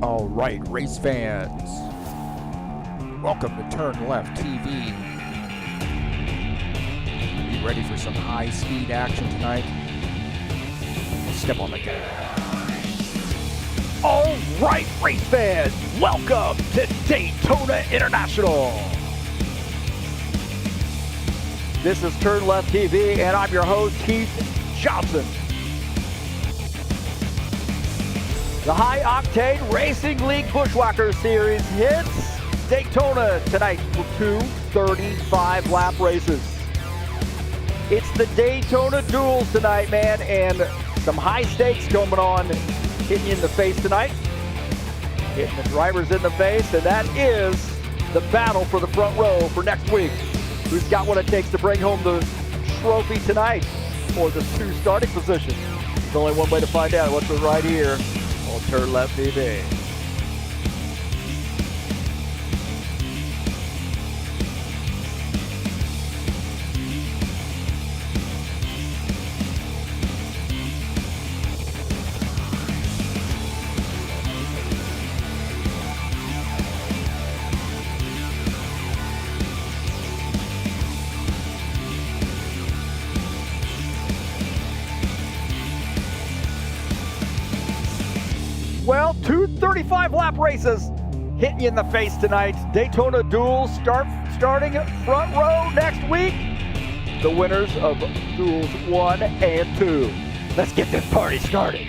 All right, race fans, welcome to TurnLeftTV. You ready for some high-speed action tonight? Step on the gas. All right, race fans, welcome to Daytona International. This is TurnLeftTV, and I'm your host, Heath Johnson. The high-octane Racing League Buschwackers Series hits Daytona tonight for two 35-lap races. It's the Daytona Duels tonight, man, and some high stakes going on, hitting you in the face tonight, hitting the drivers in the face, and that is the battle for the front row for next week. Who's got what it takes to bring home the trophy tonight for the two starting positions? There's only one way to find out. What's right here on TurnLeftTV. Well, two 35-lap races hitting you in the face tonight. Daytona Duels starting front row next week. The winners of Duels 1 and 2. Let's get this party started.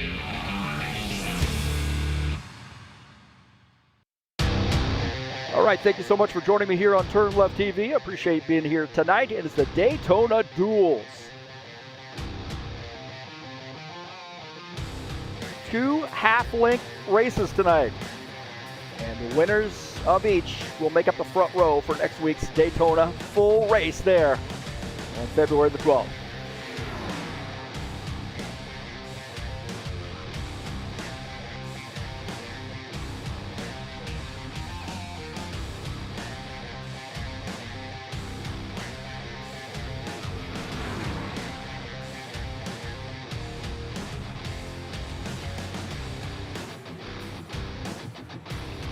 All right, thank you so much for joining me here on TurnLeftTV. I appreciate being here tonight. It is the Daytona Duels. Two half-length races tonight, and the winners of each will make up the front row for next week's Daytona full race there on February the 12th.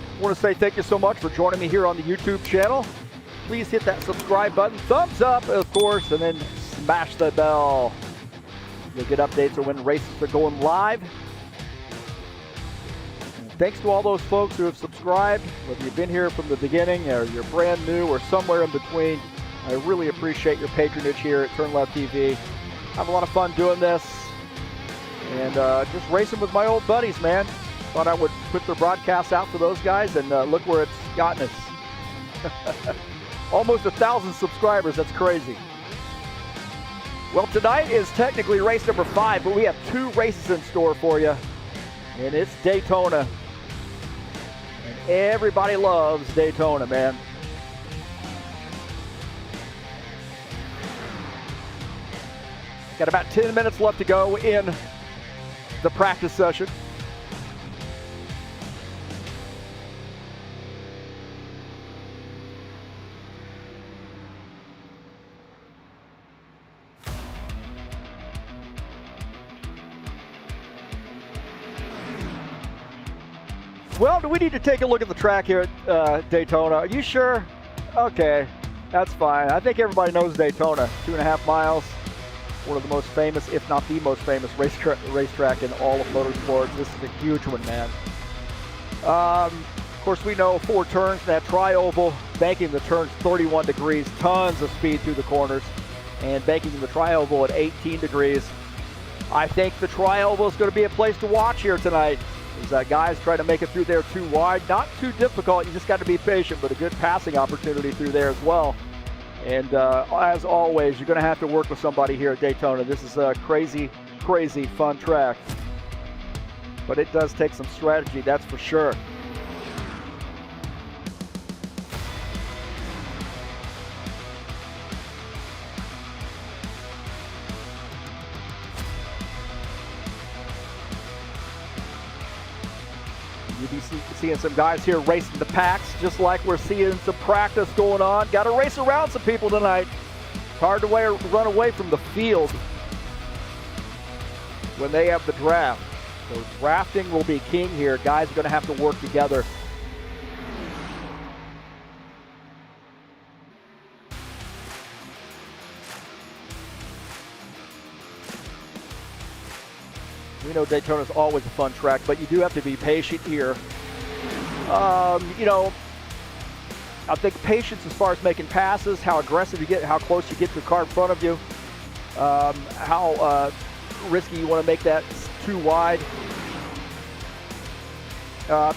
I want to say thank you so much for joining me here on the YouTube channel. Please hit that subscribe button, thumbs up, of course, and then smash the bell. You'll get updates on when races are going live. And thanks to all those folks who have subscribed, whether you've been here from the beginning or you're brand new or somewhere in between. I really appreciate your patronage here at TurnLeftTV. I have a lot of fun doing this and just racing with my old buddies, man. Thought I would put their broadcasts out for those guys, and look where it's gotten us. Almost 1,000 subscribers, that's crazy. Well, tonight is technically race number 5, but we have 2 races in store for you, and it's Daytona. And everybody loves Daytona, man. Got about 10 minutes left to go in the practice session. Well, do we need to take a look at the track here at Daytona? Are you sure? Okay, that's fine. I think everybody knows Daytona. 2.5 miles. One of the most famous, if not the most famous, racetrack in all of motorsports. This is a huge one, man. Of course, we know 4 turns, that tri-oval, banking the turns 31 degrees, tons of speed through the corners, and banking the tri-oval at 18 degrees. I think the tri-oval is going to be a place to watch here tonight. As guys try to make it through there too wide. Not too difficult, you just got to be patient, but a good passing opportunity through there as well. And as always, you're going to have to work with somebody here at Daytona. This is a crazy, crazy fun track. But it does take some strategy, that's for sure. You'll be seeing some guys here racing the packs, just like we're seeing some practice going on. Got to race around some people tonight. It's hard to run away from the field when they have the draft. So drafting will be king here. Guys are going to have to work together. We know Daytona is always a fun track, but you do have to be patient here. You know, I think patience as far as making passes, how aggressive you get, how close you get to the car in front of you, how risky you want to make that too wide.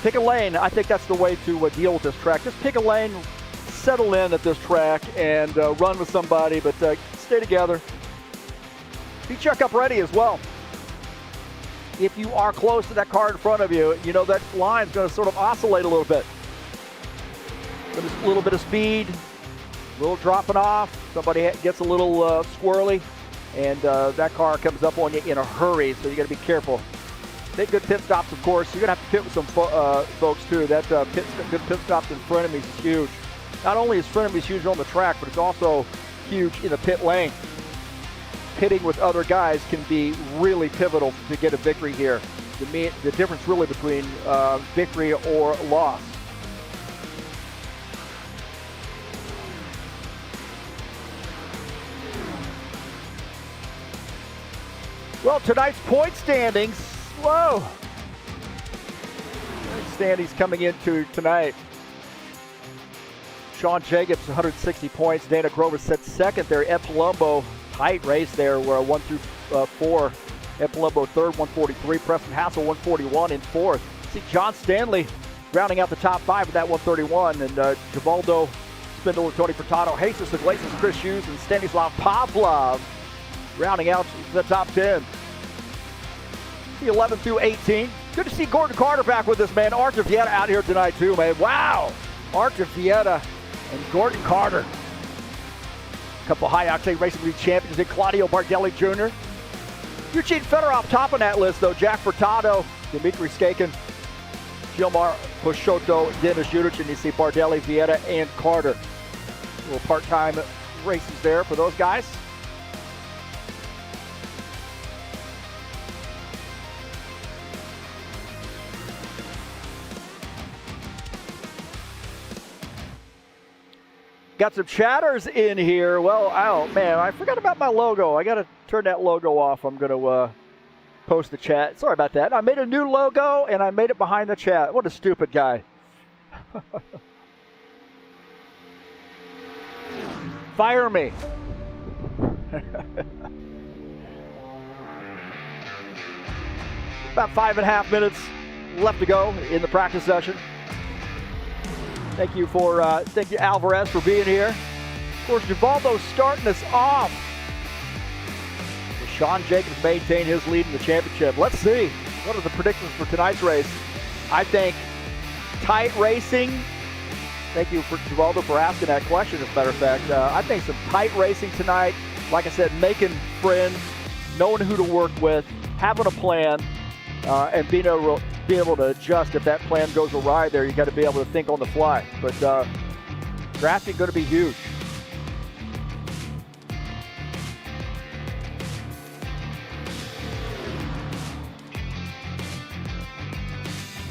Pick a lane. I think that's the way to deal with this track. Just pick a lane, settle in at this track, and run with somebody, but stay together. Be checkup ready as well. If you are close to that car in front of you, you know that line's going to sort of oscillate a little bit. A little bit of speed, a little dropping off. Somebody gets a little squirrely, and that car comes up on you in a hurry, so you got to be careful. Make good pit stops, of course. You're going to have to pit with some folks, too. That good pit stops in front of me is huge. Not only is front of me huge on the track, but it's also huge in the pit lane. Pitting with other guys can be really pivotal to get a victory here. The difference really between victory or loss. Well, tonight's point standings. Whoa. Standings coming into tonight. Sean Jacobs, 160 points. Dana Grover sets second there. Ed Palumbo, tight race there, where 1 through 4. Ed Palumbo third, 143. Preston Hassel, 141 in fourth. See John Stanley rounding out the top 5 with that 131. And Givaldo, Spindle, and Tony Furtado, Jesus Iglesias, Chris Hughes, and Stanislav Pavlov rounding out the top 10. The 11 through 18. Good to see Gordon Carter back with us, man. Arthur Vieta out here tonight, too, man. Wow. Arthur Vieta and Gordon Carter. A couple high-octane racing league champions in Claudio Bardelli Jr. Eugene Fedorov top on that list, though. Jack Furtado, Dmitry Skakin, Gilmar Peixoto, Dennis Judich, and you see Bardelli, Vieta, and Carter. A little part-time races there for those guys. Got some chatters in here. Well, oh man, I forgot about my logo. I got to turn that logo off. I'm going to post the chat. Sorry about that. I made a new logo and I made it behind the chat. What a stupid guy. Fire me. About 5.5 minutes left to go in the practice session. Thank you Alvarez for being here. Of course, Givaldo's starting us off. Sean Jacobs maintain his lead in the championship. Let's see. What are the predictions for tonight's race? I think tight racing. Thank you for Givaldo for asking that question, as a matter of fact. I think some tight racing tonight. Like I said, making friends, knowing who to work with, having a plan, and being able to adjust if that plan goes awry there. You got to be able to think on the fly. But drafting going to be huge.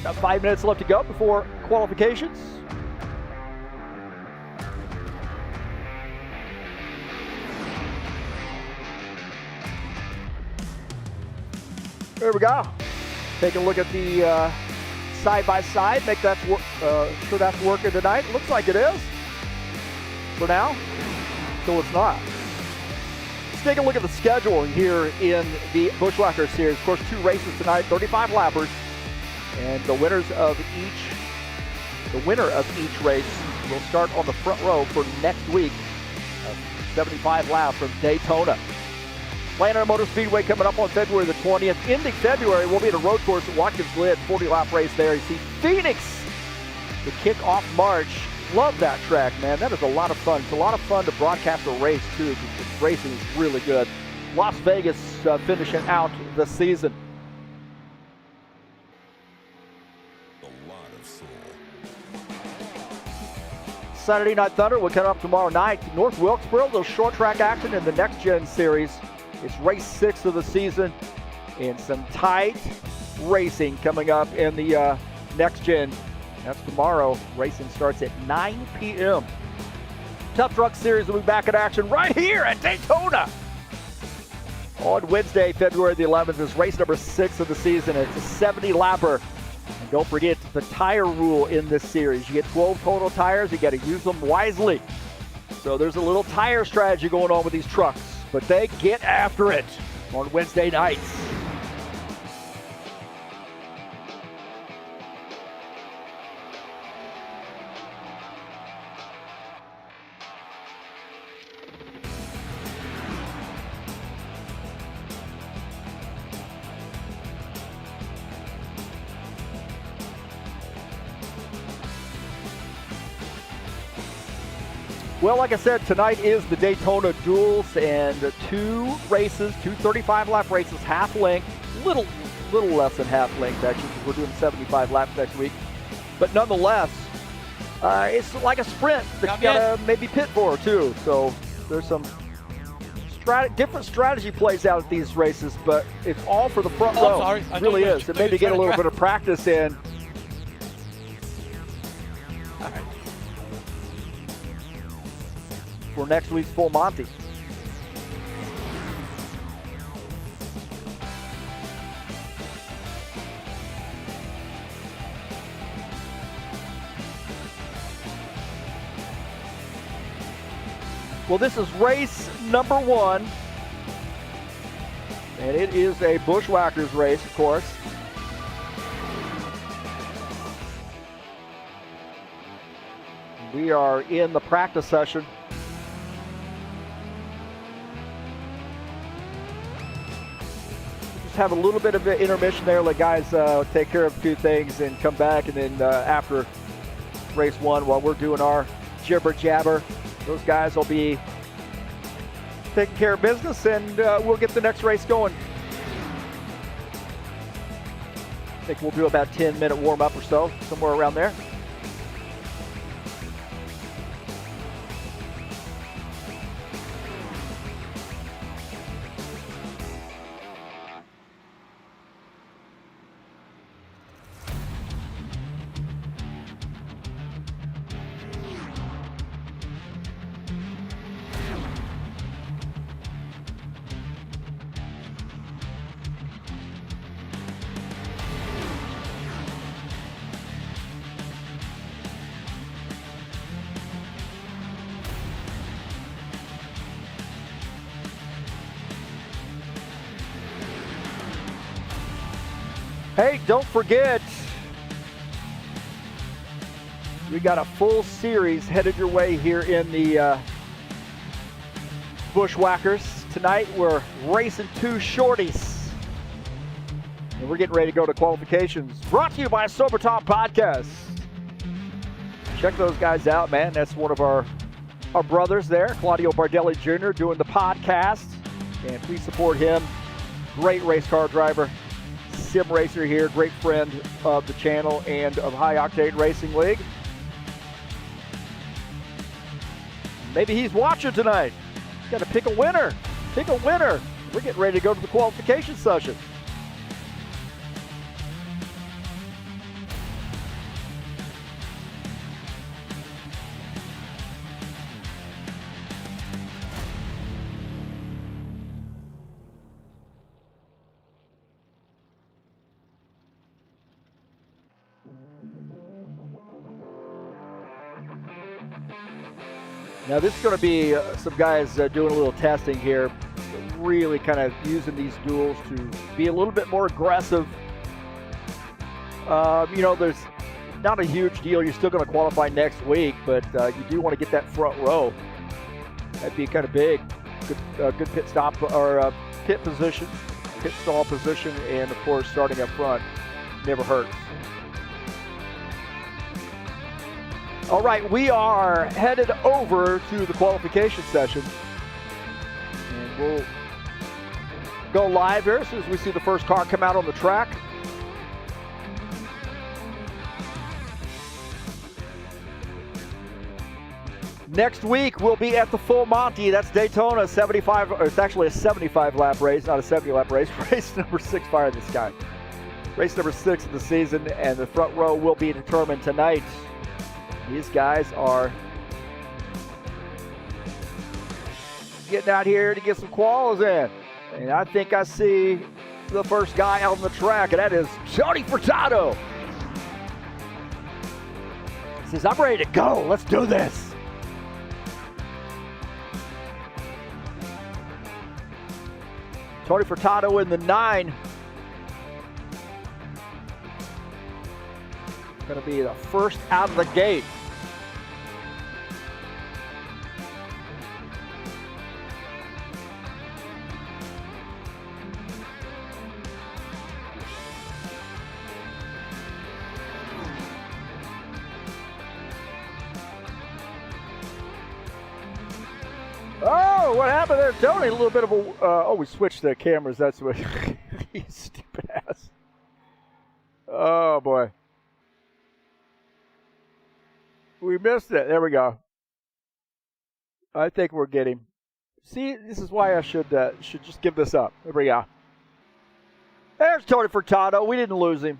Got 5 minutes left to go before qualifications. There we go. Take a look at the side-by-side. Make that sure that's working tonight. Looks like it is. For now, so it's not. Let's take a look at the schedule here in the Buschwackers series. Of course, 2 races tonight, 35 lappers, and the winner of each race will start on the front row for next week. 75 laps from Daytona. Atlanta Motor Speedway coming up on February the 20th. Ending February, we'll be at a road course at Watkins Glen, 40-lap race there. You see Phoenix to kick off March. Love that track, man. That is a lot of fun. It's a lot of fun to broadcast a race, too, because the racing is really good. Las Vegas finishing out the season. Saturday Night Thunder will come up tomorrow night. North Wilkesboro, little short track action in the Next Gen Series. It's race 6 of the season, and some tight racing coming up in the next gen. That's tomorrow. Racing starts at 9 p.m. Tough Truck Series will be back in action right here at Daytona on Wednesday, February the 11th. Is race number 6 of the season. It's a 70-lapper. And don't forget the tire rule in this series. You get 12 total tires. You got to use them wisely. So there's a little tire strategy going on with these trucks, but they get after it on Wednesday nights. Well, like I said, tonight is the Daytona Duels, and 2 races, 2 35-lap races, half length, little less than half length actually, because we're doing 75 laps next week. But nonetheless, it's like a sprint that you gotta maybe pit for too. So there's some different strategy plays out at these races, but it's all for the front row. It really is. And maybe get a little bit of practice in. For next week's Full Monty. Well, this is race number 1, and it is a Buschwackers race, of course. We are in the practice session. Have a little bit of an intermission there, let guys take care of a few things and come back, and then after race 1, while we're doing our jibber jabber, those guys will be taking care of business, and we'll get the next race going. I think we'll do about 10-minute warm-up or so, somewhere around there. Hey, don't forget, we got a full series headed your way here in the Buschwackers. Tonight we're racing 2 shorties. And we're getting ready to go to qualifications. Brought to you by Sober Talk Podcast. Check those guys out, man. That's one of our brothers there, Claudio Bardelli Jr., doing the podcast. And please support him. Great race car driver. Sim racer here, great friend of the channel and of High Octane Racing League. Maybe he's watching tonight. Got to pick a winner. Pick a winner. We're getting ready to go to the qualification session. Now this is going to be some guys doing a little testing here, really kind of using these duels to be a little bit more aggressive. You know, there's not a huge deal. You're still going to qualify next week, but you do want to get that front row. That'd be kind of big. Good pit stop or pit position, pit stall position, and of course starting up front never hurts. All right, we are headed over to the qualification session. And we'll go live here as soon as we see the first car come out on the track. Next week, we'll be at the Full Monty. That's Daytona 75, or it's actually a 75 lap race, not a 70 lap race. Race number 6, Fire in the Sky. Race number 6 of the season, and the front row will be determined tonight. These guys are getting out here to get some quals in. And I think I see the first guy out on the track, and that is Tony Furtado. He says, I'm ready to go. Let's do this. Tony Furtado in the 9. Going to be the first out of the gate. Oh, what happened there, Tony? A little bit of a... oh, we switched the cameras. That's what... You stupid ass. Oh, boy. We missed it. There we go. I think we're getting... See, this is why I should just give this up. There we go. There's Tony Furtado. We didn't lose him.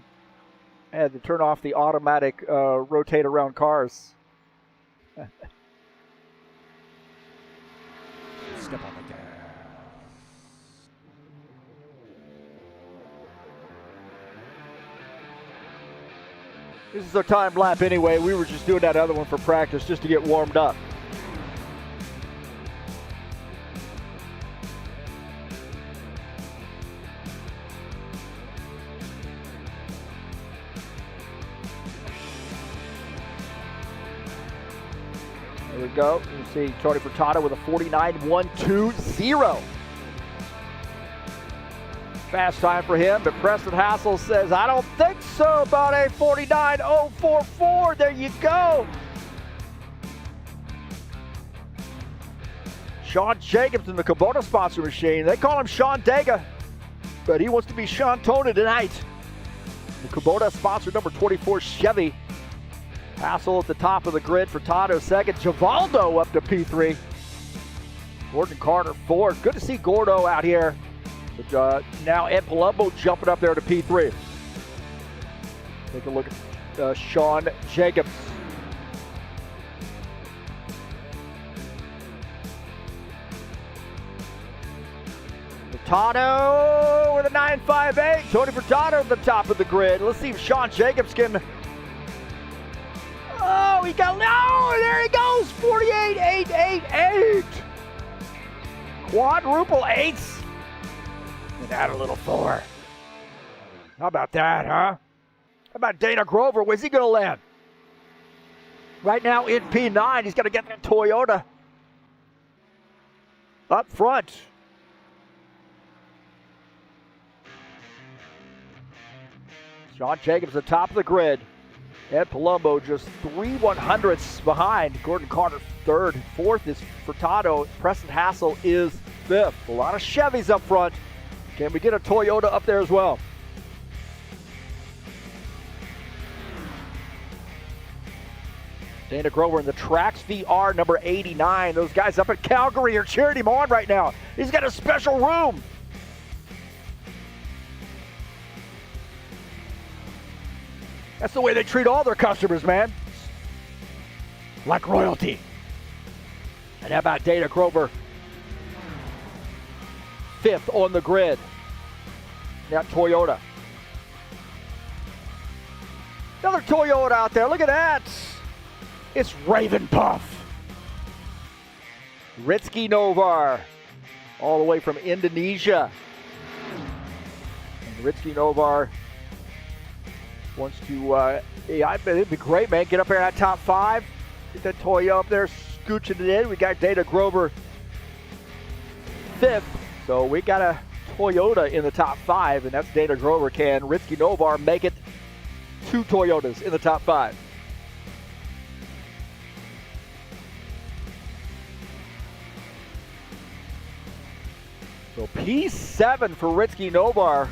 I had to turn off the automatic rotate around cars. Step on the gas. This is our time lap anyway. We were just doing that other one for practice just to get warmed up. There we go. You see Tony Furtado with a 49.120. Fast time for him, but Preston Hassel says, I don't think so about a 49.044. There you go. Sean Jacobs in the Kubota sponsor machine. They call him Sean Dega, but he wants to be Sean Tona tonight. The Kubota sponsor number 24 Chevy. Hassel at the top of the grid for Furtado second. Givaldo up to P3. Gordon Carter fourth. Good to see Gordo out here. But now Ed Palumbo jumping up there to P3. Take a look at Sean Jacobs. Furtado with a 9.58. Tony Furtado at the top of the grid. Let's see if Sean Jacobs can... Oh, he got... No, there he goes. 48.888. Quadruple eights. And add a little 4. How about that, huh? How about Dana Grover? Where's he going to land? Right now in P9, he's got to get that Toyota up front. Sean Jacobs at the top of the grid. Ed Palumbo just 3/100ths behind. Gordon Carter third. Fourth is Furtado. Preston Hassel is fifth. A lot of Chevys up front. Can we get a Toyota up there as well? Dana Grover in the Trax VR number 89. Those guys up at Calgary are cheering him on right now. He's got a special room. That's the way they treat all their customers, man. Like royalty. And how about Dana Grover? Fifth on the grid. That Toyota. Another Toyota out there. Look at that. It's Raven Puff. Rizky Novar. All the way from Indonesia. And Rizky Novar wants to, yeah, it'd be great, man. Get up there in that top 5. Get that Toyota up there, scooching it in. We got Dana Grover 5th. So we got a Toyota in the top 5, and that's Dana Grover. Can Rizky Novar make it 2 Toyotas in the top 5? So P7 for Rizky Novar.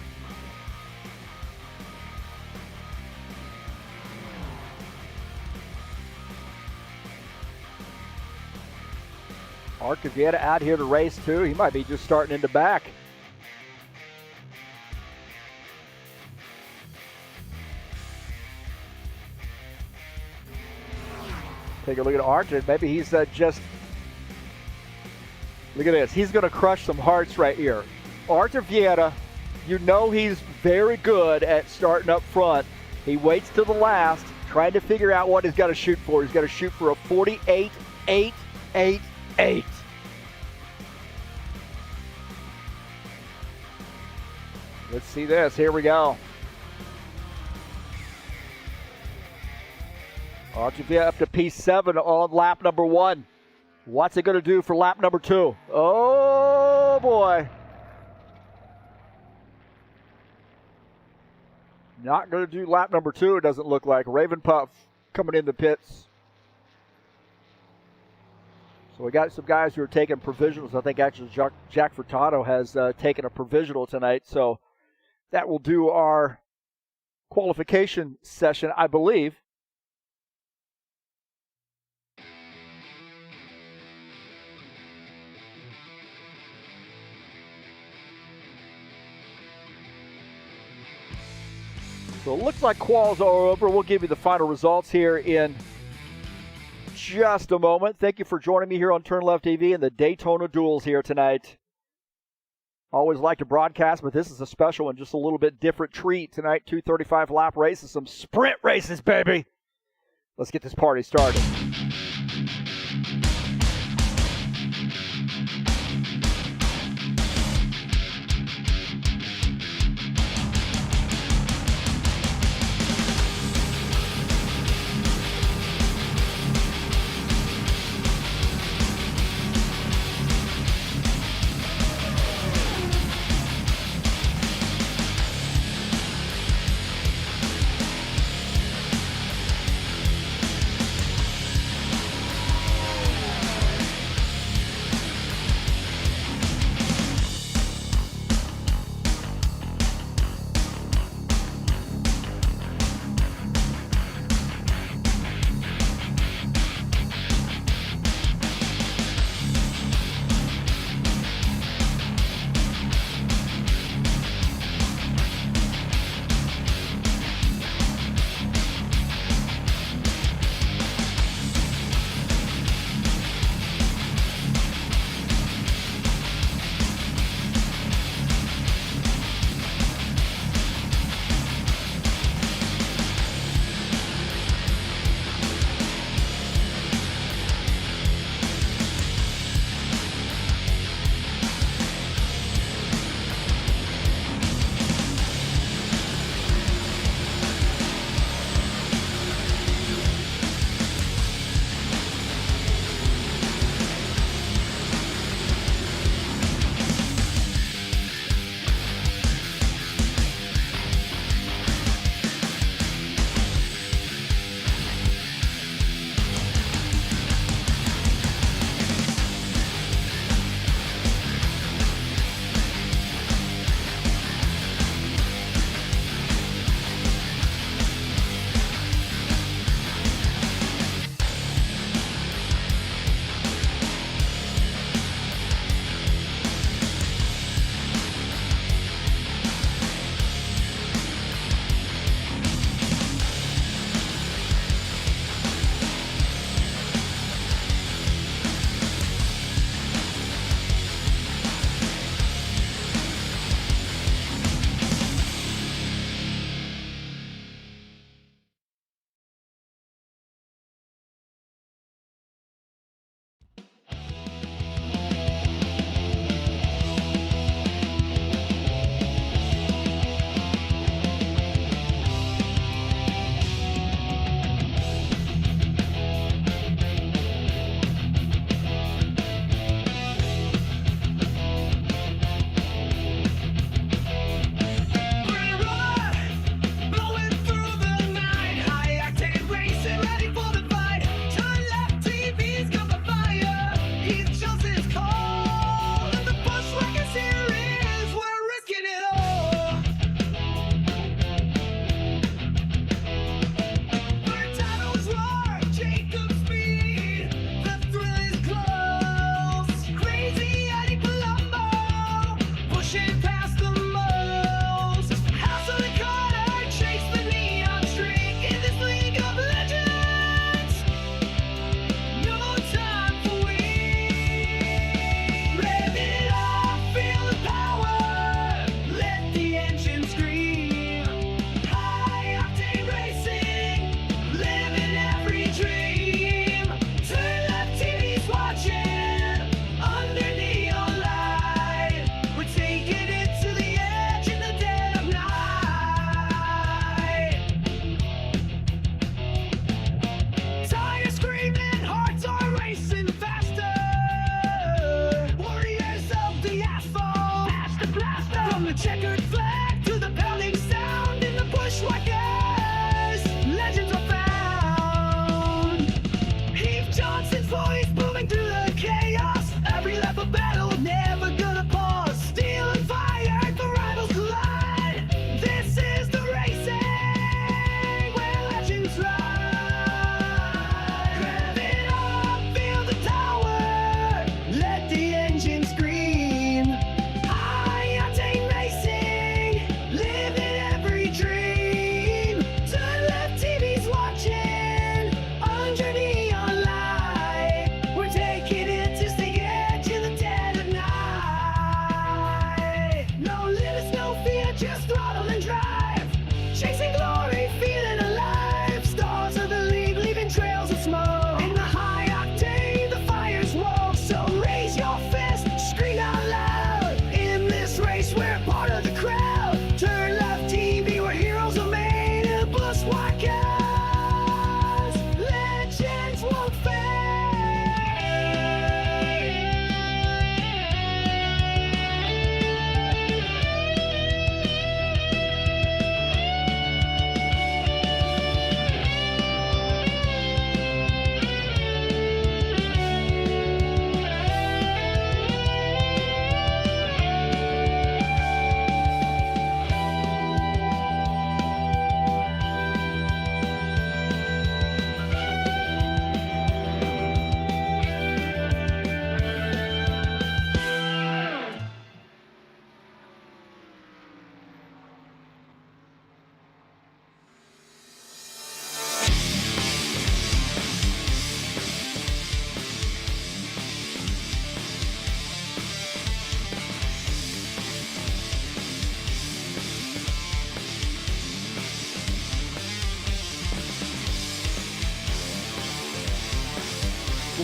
Arcavieta out here to race too. He might be just starting into back. Take a look at Archer. Maybe he's just... Look at this. He's going to crush some hearts right here. Archer Vieta, you know he's very good at starting up front. He waits till the last, trying to figure out what he's got to shoot for. He's got to shoot for a 48.888. Let's see this. Here we go. Archer Vieta up to P7 on lap number 1. What's it going to do for lap number 2? Oh, boy. Not going to do lap number 2, it doesn't look like. Raven Puff coming in the pits. So we got some guys who are taking provisionals. I think actually Jack Furtado has taken a provisional tonight. So that will do our qualification session, I believe. So it looks like quals are over. We'll give you the final results here in just a moment. Thank you for joining me here on TurnLeftTV and the Daytona Duels here tonight. Always like to broadcast, but this is a special and just a little bit different treat tonight. 235 lap races, some sprint races, baby. Let's get this party started.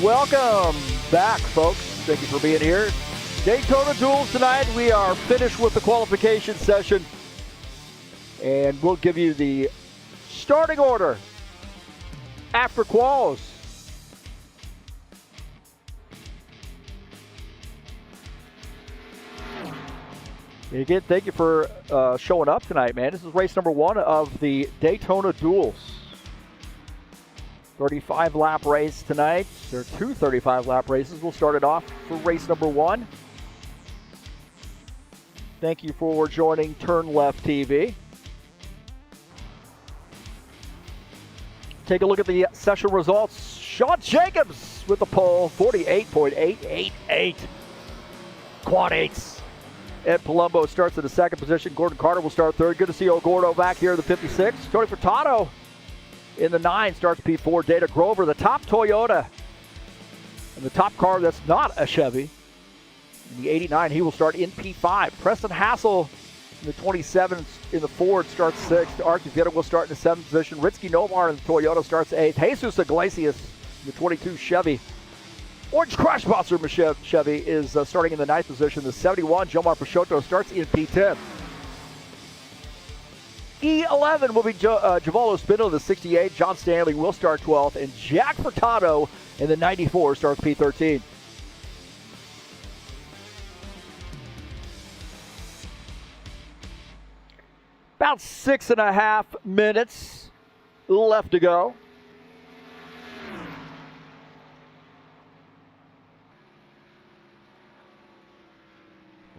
Welcome back, folks. Thank you for being here. Daytona Duels tonight. We are finished with the qualification session, and we'll give you the starting order after quals. Again, thank you for showing up tonight, man. This is race number 1 of the Daytona Duels. 35-lap race tonight. There are 2 35-lap races. We'll start it off for race number 1. Thank you for joining TurnLeftTV. Take a look at the session results. Sean Jacobs with the pole, 48.888. Quad 8s. Ed Palumbo starts in the 2nd position. Gordon Carter will start 3rd. Good to see old Gordo back here in the 56. Tony Furtado in the 9 starts P4. Data Grover, the top Toyota. And the top car that's not a Chevy. In the 89, he will start in P5. Preston Hassel in the 27 in the Ford starts 6th. Archie Vieta will start in the 7th position. Ritsky Nomar in the Toyota starts 8th. Jesus Iglesias in the 22 Chevy. Orange Crush Boxer Chevy is starting in the 9th position. The 71, Jomar Peixoto, starts in P10. E11 will be Givallo Spindle in the 68. John Stanley will start 12th. And Jack Furtado in the 94 starts P13. About 6.5 minutes left to go.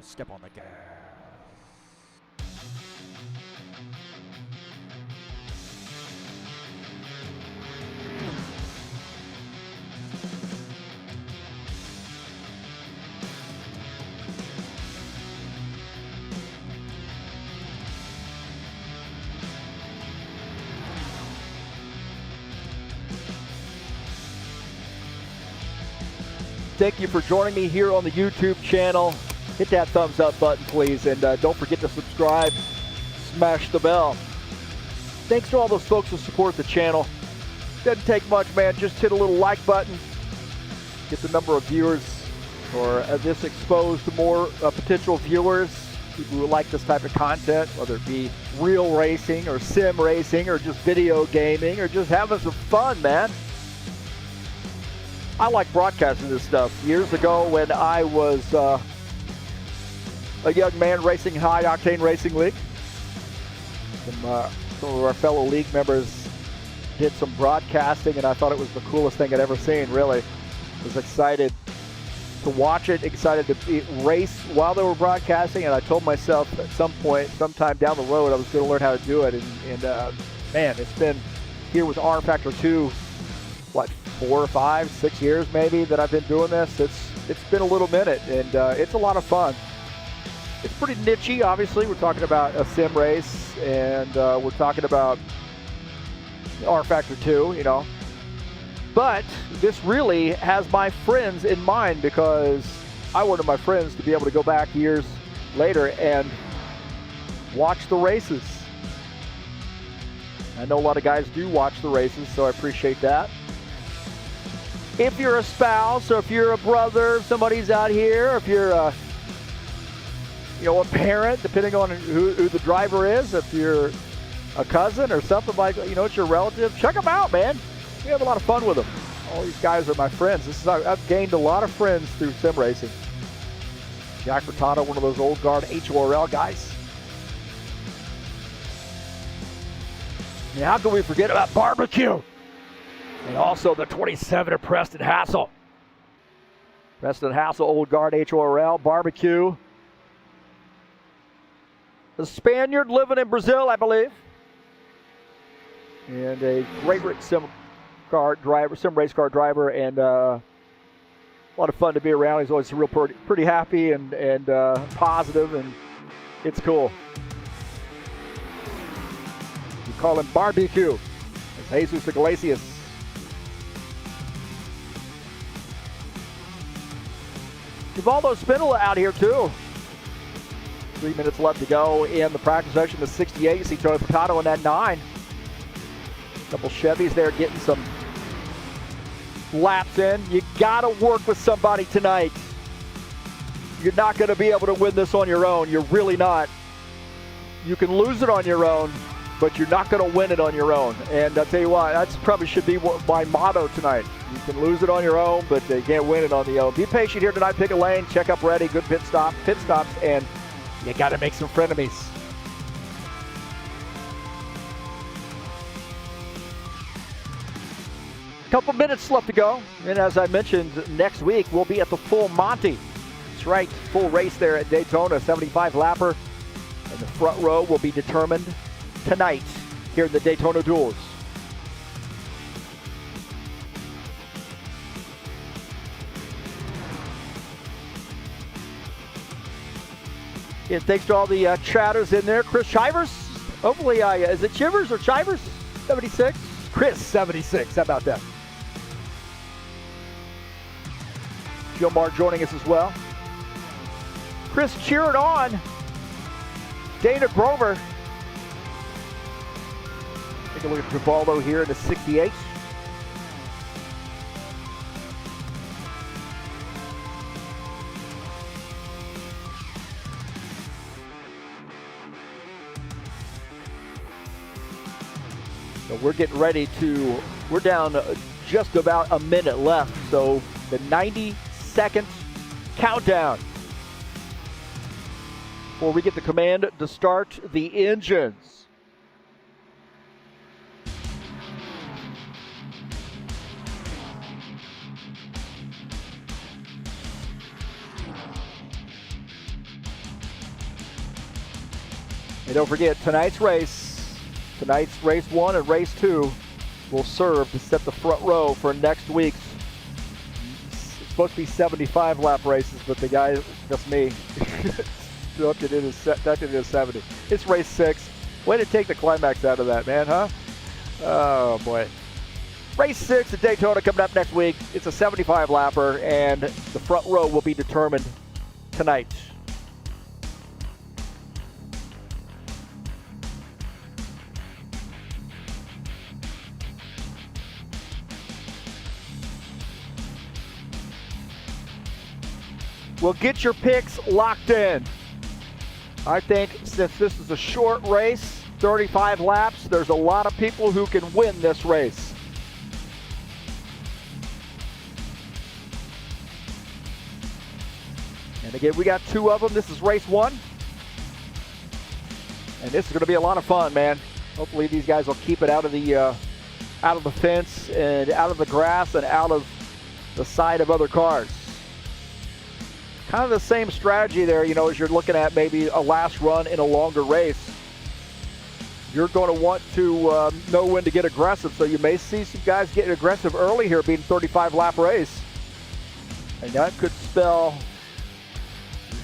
Step on the gas. Thank you for joining me here on the YouTube channel. Hit that thumbs up button, please, and don't forget to subscribe. Smash the bell. Thanks to all those folks who support the channel. Doesn't take much, man. Just hit a little like button. Get the number of viewers, or this exposed to more potential viewers, people who like this type of content, whether it be real racing or sim racing or just video gaming or just having some fun, man. I like broadcasting this stuff. Years ago when I was a young man racing High Octane Racing League, some of our fellow league members did some broadcasting, and I thought it was the coolest thing I'd ever seen, really. I was excited to watch it, excited to race while they were broadcasting, and I told myself at some point, sometime down the road, I was going to learn how to do it, and man, it's been here with rFactor 2, what, 4 or 5, 6 years maybe that I've been doing this. It's been a little minute, and it's a lot of fun. It's pretty niche-y, obviously. We're talking about a sim race, and we're talking about rFactor 2, you know. But this really has my friends in mind, because I wanted my friends to be able to go back years later and watch the races. I know a lot of guys do watch the races, so I appreciate that. If you're a spouse, or if you're a brother, if somebody's out here, or if you're a parent, depending on who the driver is, if you're a cousin or something like that, it's your relative, check them out, man. We have a lot of fun with them. All these guys are my friends. I've gained a lot of friends through sim racing. Jack Furtado, one of those old guard HORL guys. And how can we forget about barbecue? And also the 27 of Preston Hassel. Preston Hassel, old guard HORL, barbecue. A Spaniard living in Brazil, I believe. And a great sim race car driver, and a lot of fun to be around. He's always real pretty happy and positive, and it's cool. We call him Barbecue. It's Jesus Iglesias. Givaldo Spindle out here too. 3 minutes left to go in the practice session. The 68, you see Tony Furtado in that 9. A couple Chevys there getting some laps in. You got to work with somebody tonight. You're not going to be able to win this on your own. You're really not. You can lose it on your own, but you're not going to win it on your own. And I'll tell you what, that probably should be my motto tonight. You can lose it on your own, but you can't win it on the own. Be patient here tonight. Pick a lane. Check up ready. Good pit stops, and you got to make some frenemies. Couple minutes left to go, and as I mentioned, next week we'll be at the full Monty. That's right, full race there at Daytona, 75 lapper, and the front row will be determined tonight here in the Daytona Duels. And thanks to all the chatters in there. Chris Shivers, hopefully, is it Shivers or Shivers? 76? Chris, 76, how about that? Gilmar joining us as well. Chris cheering on Dana Grover. Take a look at Givaldo here in the 68. So we're getting ready to, we're down just about a minute left. So the 90-second countdown before we get the command to start the engines. And don't forget, tonight's race 1 and race 2 will serve to set the front row for next week's. It's supposed to be 75 lap races, but the guy, that's me, ducked it into 70. It's race 6. Way to take the climax out of that, man, huh? Oh boy. Race 6 at Daytona coming up next week. It's a 75 lapper, and the front row will be determined tonight. Well, get your picks locked in. I think since this is a short race, 35 laps, there's a lot of people who can win this race. And again, we got 2 of them. This is race 1. And this is going to be a lot of fun, man. Hopefully these guys will keep it out of the fence and out of the grass and out of the side of other cars. Kind of the same strategy there, you know, as you're looking at maybe a last run in a longer race. You're going to want to know when to get aggressive, so you may see some guys getting aggressive early here, being a 35 lap race. And that could spell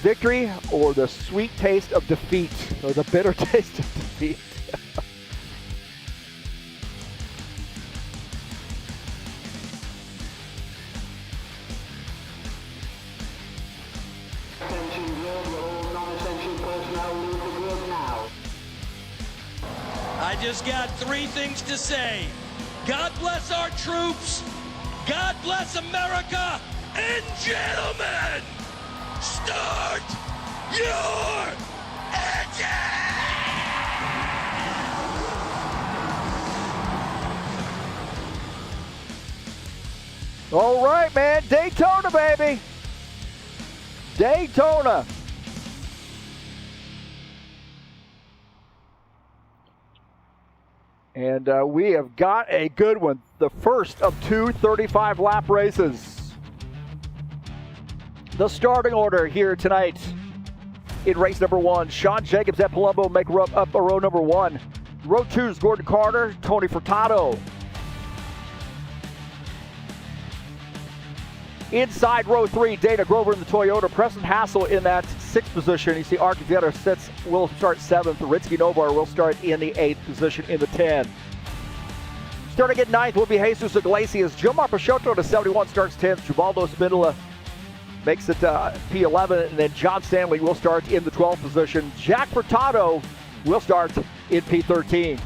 victory or the sweet taste of defeat, or the bitter taste of defeat. I just got 3 things to say. God bless our troops. God bless America. And gentlemen, start your engine! All right, man. Daytona, baby. Daytona. And we have got a good one. The first of 2 35-lap races. The starting order here tonight in race number 1. Sean Jacobs at Palumbo make up row number 1. Row 2 is Gordon Carter, Tony Furtado. Inside row 3, Dana Grover in the Toyota. Preston Hassel in that 6th position. You see Arcavetta will start 7th. Ritzky Nobar will start in the 8th position in the 10. Starting at 9th will be Jesus Iglesias. Gilmar Peixoto to 71 starts 10th. Givaldo Spindola makes it P11. And then John Stanley will start in the 12th position. Jack Furtado will start in P13.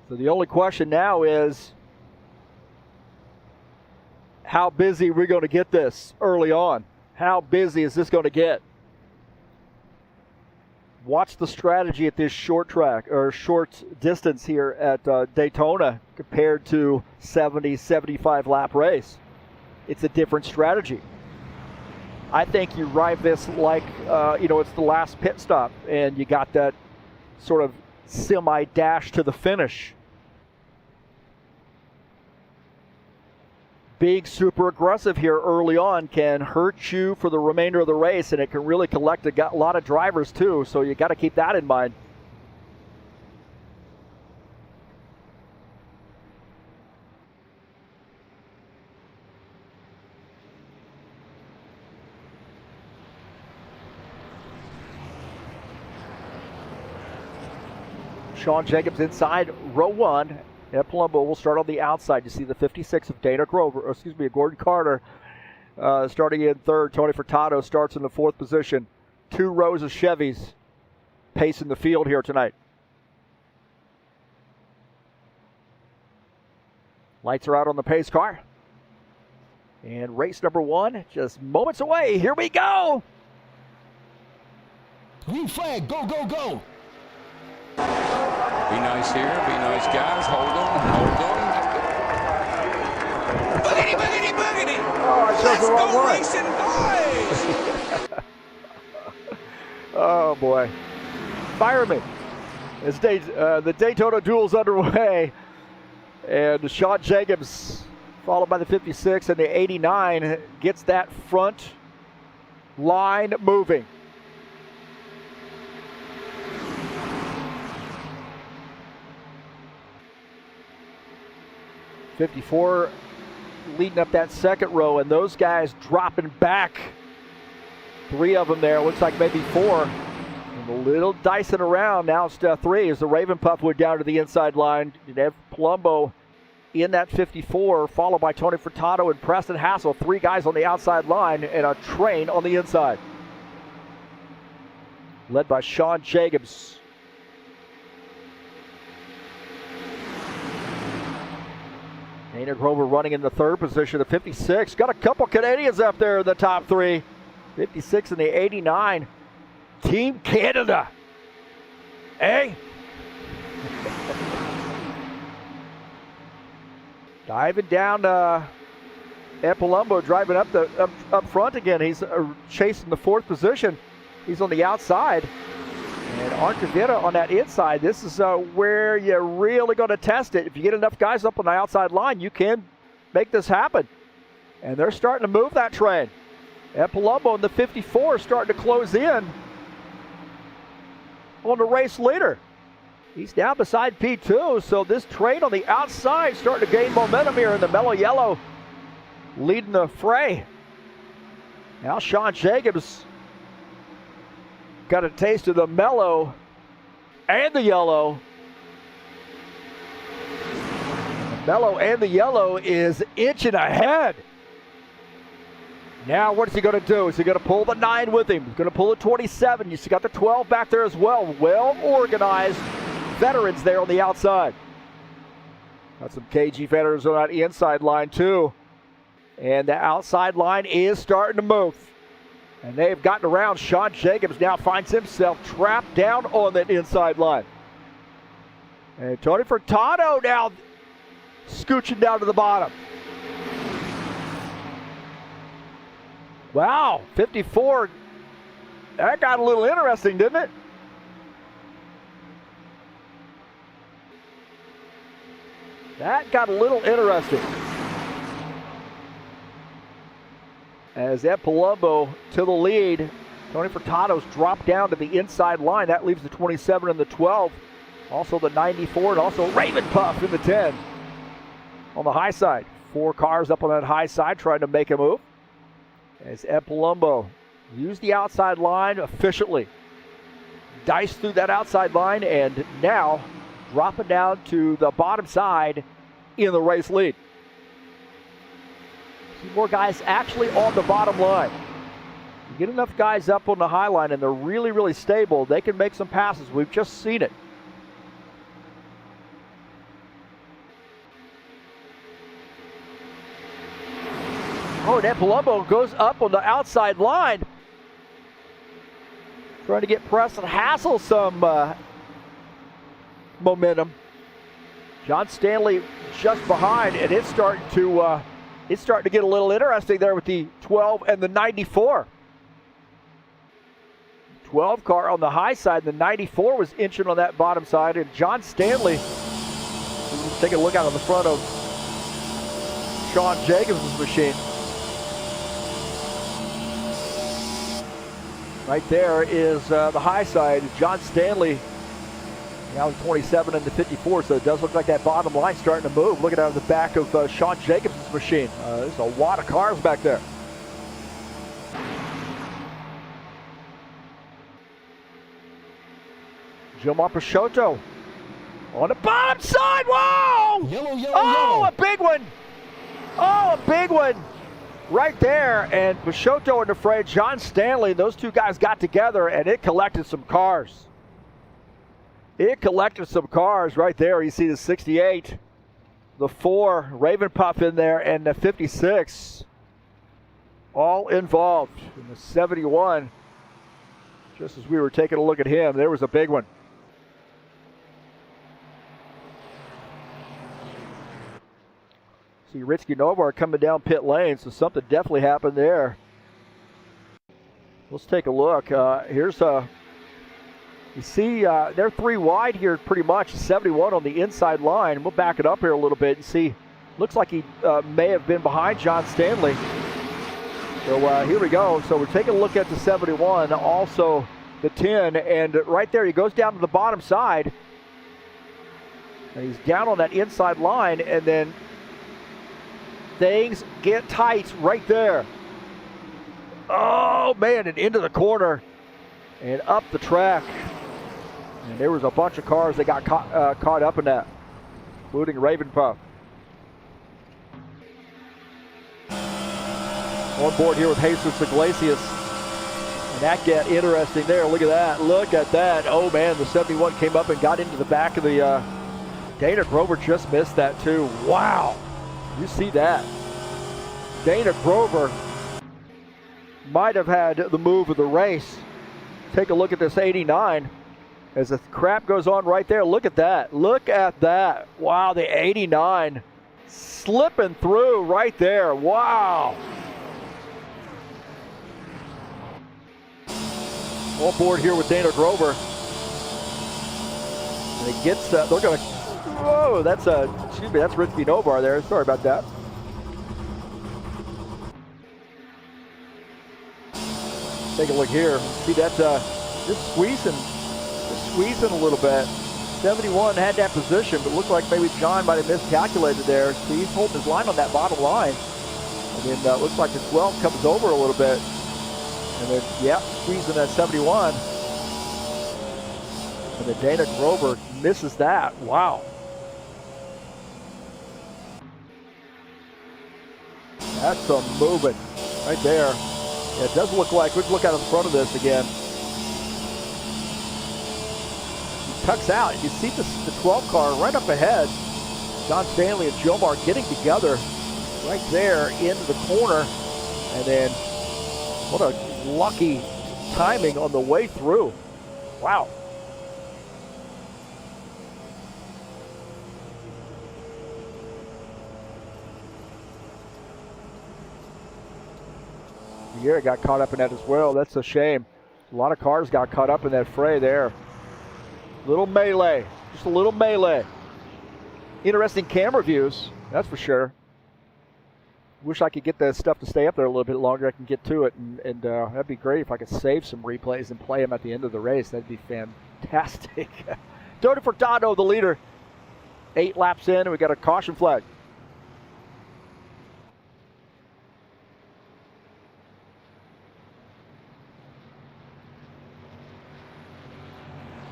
So the only question now is, how busy are we going to get this early on? How busy is this going to get? Watch the strategy at this short track or short distance here at Daytona compared to 70, 75 lap race. It's a different strategy. I think you ride this like, it's the last pit stop and you got that sort of semi-dash to the finish. Being super aggressive here early on can hurt you for the remainder of the race, and it can really collect a lot of drivers too, so you got to keep that in mind. Sean Jacobs inside row one. Ed Palumbo will start on the outside. You see the 56 of Gordon Carter starting in third. Tony Furtado starts in the fourth position. 2 rows of Chevys pacing the field here tonight. Lights are out on the pace car. And race number 1 just moments away. Here we go. Green flag, go, go, go. Be nice here, be nice guys, hold them. Boogity, boogity, boogity! Oh, Let's go one. racing, boys! Oh boy. Fireman. As the Daytona Duels underway. And Sean Jacobs, followed by the 56 and the 89, gets that front line moving. '54 leading up that second row, and those guys dropping back. 3 of them there, looks like maybe 4. And a little dicing around. Now it's 3 as the Raven Puff went down to the inside line. You'd have Palumbo in that 54, followed by Tony Furtado and Preston Hassel. 3 guys on the outside line and a train on the inside. Led by Sean Jacobs. Dana Grover running in the third position. The 56 got a couple Canadians up there in the top 3. 56 and the 89. Team Canada. Eh? Diving down Ed Palumbo, driving up front again. He's chasing the 4th position. He's on the outside. And Archivita on that inside. This is where you're really going to test it. If you get enough guys up on the outside line, you can make this happen. And they're starting to move that train. Ed Palumbo in the 54 starting to close in on the race leader. He's down beside P2, so this train on the outside starting to gain momentum here in the mellow yellow, leading the fray. Now Sean Jacobs got a taste of the mellow and the yellow. The mellow and the yellow is inching ahead. Now what's he going to do? Is he going to pull the 9 with him? He's going to pull the 27. You got the 12 back there as well. Well organized veterans there on the outside. Got some KG veterans on that inside line too. And the outside line is starting to move. And they've gotten around. Sean Jacobs now finds himself trapped down on that inside line. And Tony Furtado now scooching down to the bottom. Wow, 54. That got a little interesting, didn't it? That got a little interesting. As Ed Palumbo to the lead. Tony Furtado's dropped down to the inside line. That leaves the 27 and the 12. Also the 94 and also Raven Puff in the 10. On the high side. 4 cars up on that high side trying to make a move. As Ed Palumbo used the outside line efficiently. Diced through that outside line and now dropping down to the bottom side in the race lead. See more guys actually on the bottom line. You get enough guys up on the high line and they're really, really stable, they can make some passes. We've just seen it. Oh, Dan Palumbo goes up on the outside line. Trying to get Preston Hassel some momentum. John Stanley just behind, and it's starting to get a little interesting there with the 12 and the 94. 12 car on the high side, and the 94 was inching on that bottom side, and John Stanley, take a look out on the front of Sean Jacobs' machine. Right there is the high side. John Stanley now 27 and the 54, so it does look like that bottom line starting to move. Looking out of the back of Sean Jacobs' machine. There's a lot of cars back there. Gilmar Peixoto on the bottom side. Whoa! Yellow, yellow, Oh, yellow. a big one. Oh, a big one. Right there. And Peixoto and the fray, John Stanley, those two guys got together and it collected some cars. It collected some cars right there. You see the 68, the 4, Raven Puff in there, and the 56. All involved. In the 71, just as we were taking a look at him, there was a big one. See Ritsky Novar coming down pit lane, so something definitely happened there. Let's take a look. Here's a... You see, they're 3 wide here pretty much. 71 on the inside line. We'll back it up here a little bit and see. Looks like he may have been behind John Stanley. So here we go. So we're taking a look at the 71, also the 10, and right there he goes down to the bottom side. And he's down on that inside line, and then things get tight right there. Oh man, and into the corner and up the track. And there was a bunch of cars that got caught up in that, including Raven Puff. On board here with Jesus Iglesias. And that got interesting there. Look at that. Look at that. Oh, man, the 71 came up and got into the back of the... Dana Grover just missed that, too. Wow. You see that. Dana Grover might have had the move of the race. Take a look at this 89. As the crap goes on right there, look at that. Look at that. Wow, the 89 slipping through right there. Wow. On board here with Dana Grover. And it gets, they're going to, whoa, that's Ritsky Novar there. Sorry about that. Take a look here. See that, just squeezing a little bit. 71 had that position, but looked like maybe John might have miscalculated there. So he's holding his line on that bottom line. And then looks like the 12 comes over a little bit. And then, yeah, squeezing that 71. And then Dana Grover misses that. Wow. That's a movement right there. Yeah, it does look like, let's look out in front of this again. Tucks out. You see the 12 car right up ahead. John Stanley and Jomar getting together right there into the corner. And then what a lucky timing on the way through. Wow. Garrett got caught up in that as well. That's a shame. A lot of cars got caught up in that fray there. Little melee, just a little melee. Interesting camera views, that's for sure. Wish I could get that stuff to stay up there a little bit longer. I can get to it, and that'd be great if I could save some replays and play them at the end of the race. That'd be fantastic. Tony Furtado, the leader. 8 laps in, and we got a caution flag.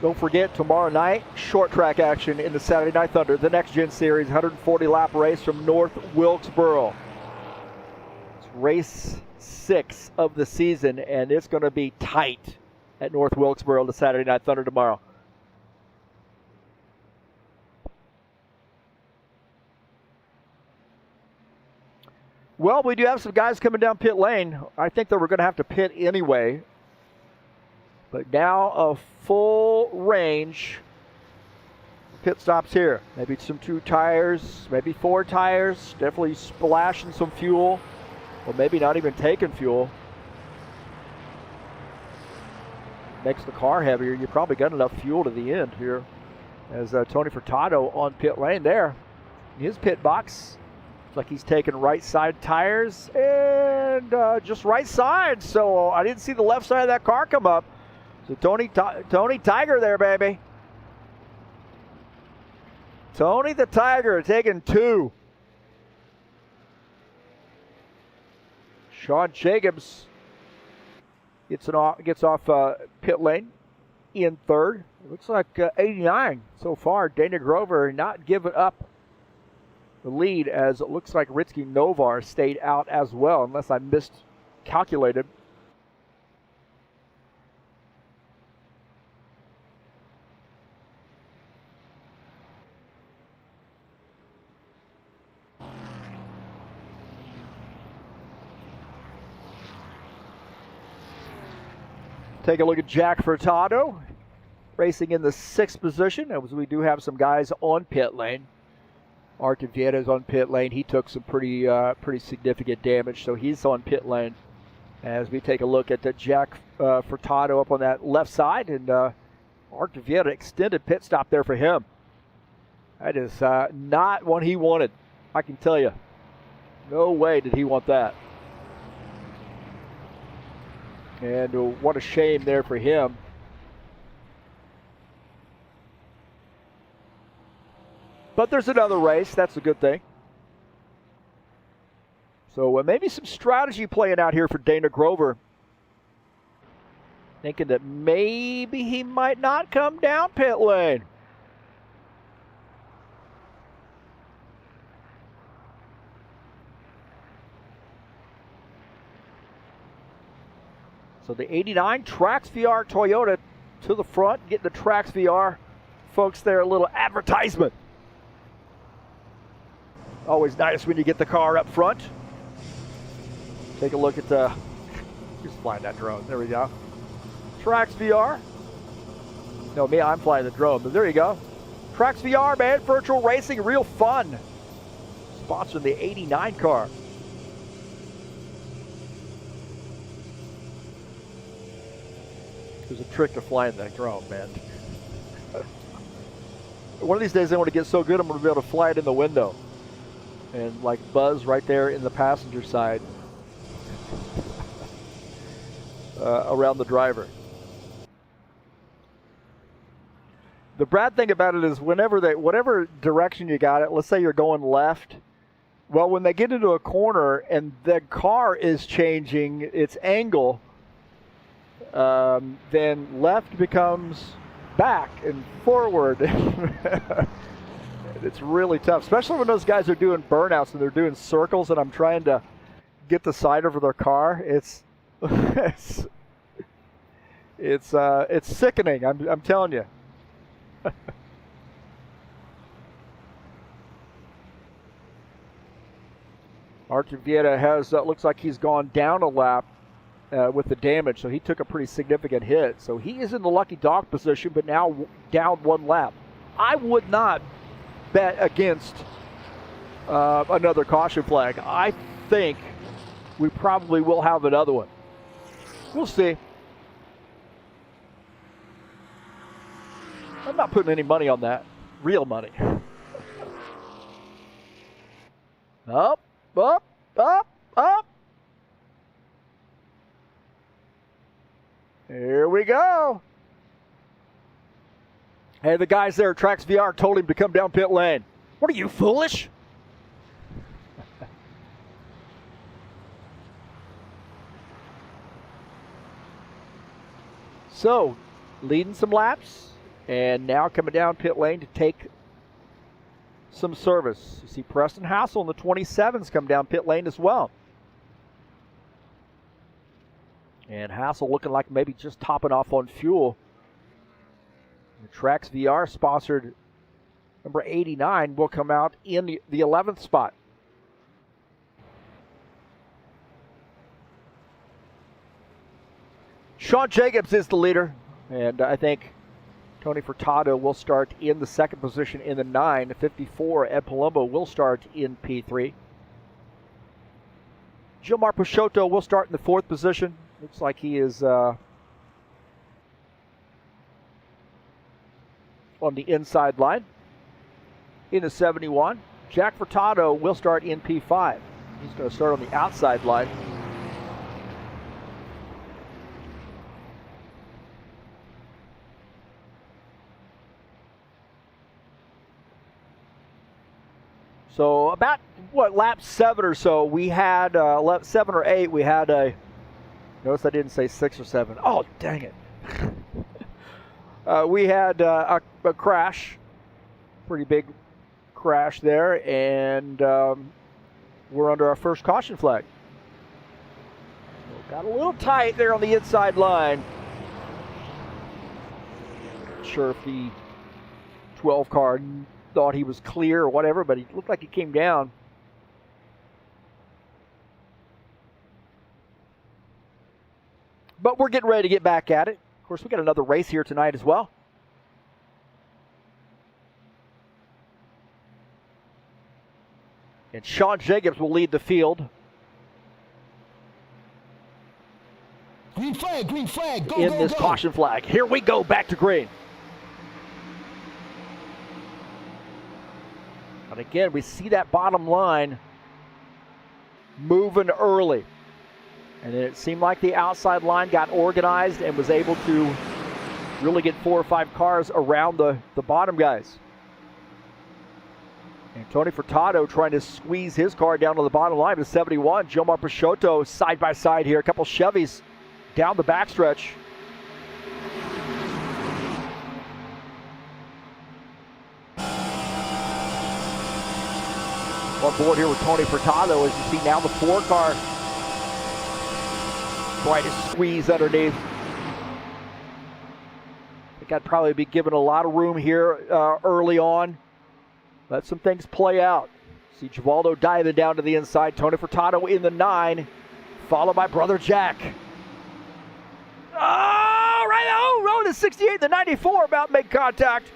Don't forget, tomorrow night, short track action in the Saturday Night Thunder, the Next Gen Series, 140-lap race from North Wilkesboro. It's race 6 of the season, and it's going to be tight at North Wilkesboro, the Saturday Night Thunder tomorrow. Well, we do have some guys coming down pit lane. I think that we're going to have to pit anyway. But now a full range pit stops here. Maybe some 2 tires, maybe 4 tires. Definitely splashing some fuel, or maybe not even taking fuel. Makes the car heavier. You probably got enough fuel to the end here. As Tony Furtado on pit lane there. In his pit box. Looks like he's taking right side tires and just right side. So I didn't see the left side of that car come up. So Tony Tiger there, baby. Tony the Tiger taking 2. Sean Jacobs gets off pit lane in 3rd. It looks like 89 so far. Dana Grover not giving up the lead, as it looks like Ritsky Novar stayed out as well, unless I miscalculated. Take a look at Jack Furtado, racing in the 6th position, as we do have some guys on pit lane. Artur Vieda's on pit lane. He took some pretty significant damage, so he's on pit lane. As we take a look at Jack Furtado up on that left side, and Artur Vieda extended pit stop there for him. That is not what he wanted, I can tell you. No way did he want that. And what a shame there for him. But there's another race. That's a good thing. So maybe some strategy playing out here for Dana Grover. Thinking that maybe he might not come down pit lane. So the 89 Trax VR Toyota to the front, getting the Trax VR folks there a little advertisement. Always nice when you get the car up front. Take a look at the, just flying that drone, there we go. Trax VR. No, me, I'm flying the drone, but there you go. Trax VR, man, virtual racing, real fun. Sponsoring the 89 car. There's a trick to flying that drone, man. One of these days I want to get so good I'm going to be able to fly it in the window. And like buzz right there in the passenger side. Around the driver. The bad thing about it is whatever direction you got it, let's say you're going left, well, when they get into a corner and the car is changing its angle, then left becomes back and forward. It's really tough, especially when those guys are doing burnouts and they're doing circles and I'm trying to get the side over their car. It's sickening, I'm telling you. Artur Vieda has, looks like he's gone down a lap with the damage, so he took a pretty significant hit. So he is in the lucky dog position, but now down 1 lap. I would not bet against another caution flag. I think we probably will have another one. We'll see. I'm not putting any money on that. Real money. Up, up, up, up. Here we go. Hey, the guys there at Trax VR told him to come down pit lane. What are you, foolish? So, leading some laps, and now coming down pit lane to take some service. You see Preston Hassel in the 27s come down pit lane as well. And Hassel looking like maybe just topping off on fuel. The Trax VR sponsored number 89 will come out in the 11th spot. Sean Jacobs is the leader, and I think Tony Furtado will start in the second position in the 9. 54, Ed Palumbo will start in P3. Gilmar Peixoto will start in the 4th position. Looks like he is on the inside line. In the 71, Jack Furtado will start in P5. He's going to start on the outside line. So about, lap 7 or so, we had, lap 7 or 8, we had a, notice I didn't say 6 or 7. Oh, dang it. We had a crash, pretty big crash there, and we're under our first caution flag. Got a little tight there on the inside line. Not sure if the 12 car thought he was clear or whatever, but he looked like he came down. But we're getting ready to get back at it. Of course, we got another race here tonight as well. And Sean Jacobs will lead the field. Green flag, go, in go, this go. caution flag. Here we go, back to green. And again, we see that bottom line moving early. And then it seemed like the outside line got organized and was able to really get 4 or 5 cars around the bottom guys. And Tony Furtado trying to squeeze his car down to the bottom line to 71. Gilmar Peixoto side by side here. A couple Chevys down the backstretch. On board here with Tony Furtado, as you see now the 4 car trying to squeeze underneath. I think I'd probably be given a lot of room here early on. Let some things play out. See Givaldo diving down to the inside. Tony Furtado in the 9, followed by brother Jack. Oh, right. Oh, the 68, the 94 about to make contact.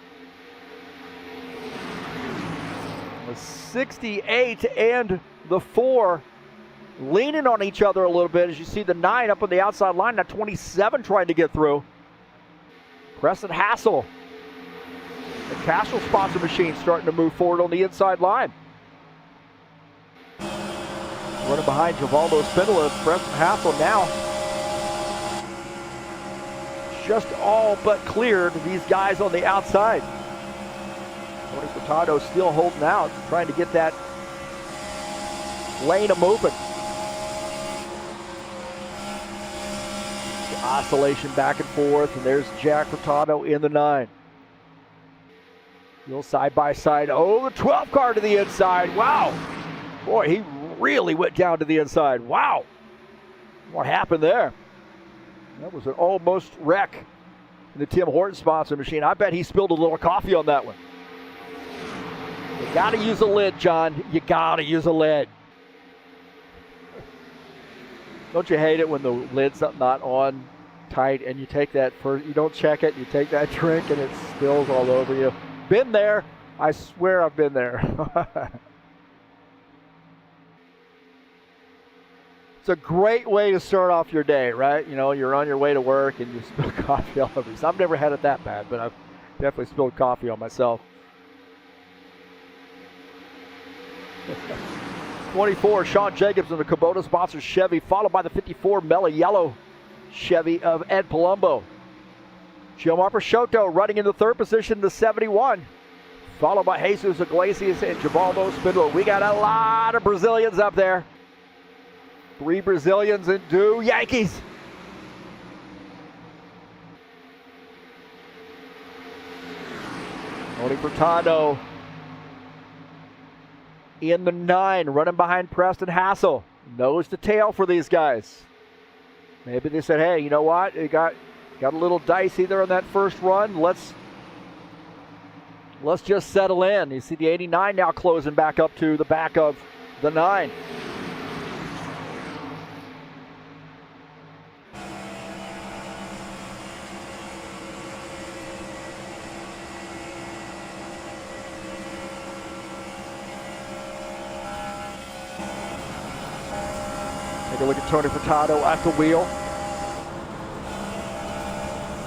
The 68 and the 4 leaning on each other a little bit as you see the 9 up on the outside line. Now 27 trying to get through. Preston Hassel, the Castrol sponsor machine, starting to move forward on the inside line. Running behind Givaldo Spindola, Preston Hassel now just all but cleared these guys on the outside. Tony Furtado still holding out, trying to get that lane a moving. The oscillation back and forth, and there's Jack Furtado in the 9. Little side by side. Oh, the 12 car to the inside. Wow. Boy, he really went down to the inside. Wow. What happened there? That was an almost wreck in the Tim Horton sponsor machine. I bet he spilled a little coffee on that one. You got to use a lid, John. You got to use a lid. Don't you hate it when the lid's not on tight and you take that first, you don't check it, you take that drink and it spills all over you? Been there. I swear I've been there. It's a great way to start off your day, right? You know, you're on your way to work and you spill coffee all over you. I've never had it that bad, but I've definitely spilled coffee on myself. 24, Sean Jacobs in the Kubota sponsored Chevy, followed by the 54 Mellow Yellow Chevy of Ed Palumbo. Gilmar Peixoto running in the 3rd position, the 71, followed by Jesus Iglesias and Givaldo Spindola. We got a lot of Brazilians up there. 3 Brazilians and 2 Yankees. Tony Furtado in the 9, running behind Preston Hassel. Nose to tail for these guys. Maybe they said, hey, you know what? It got a little dicey there on that first run. Let's just settle in. You see the 89 now closing back up to the back of the 9. Take a look at Tony Furtado at the wheel.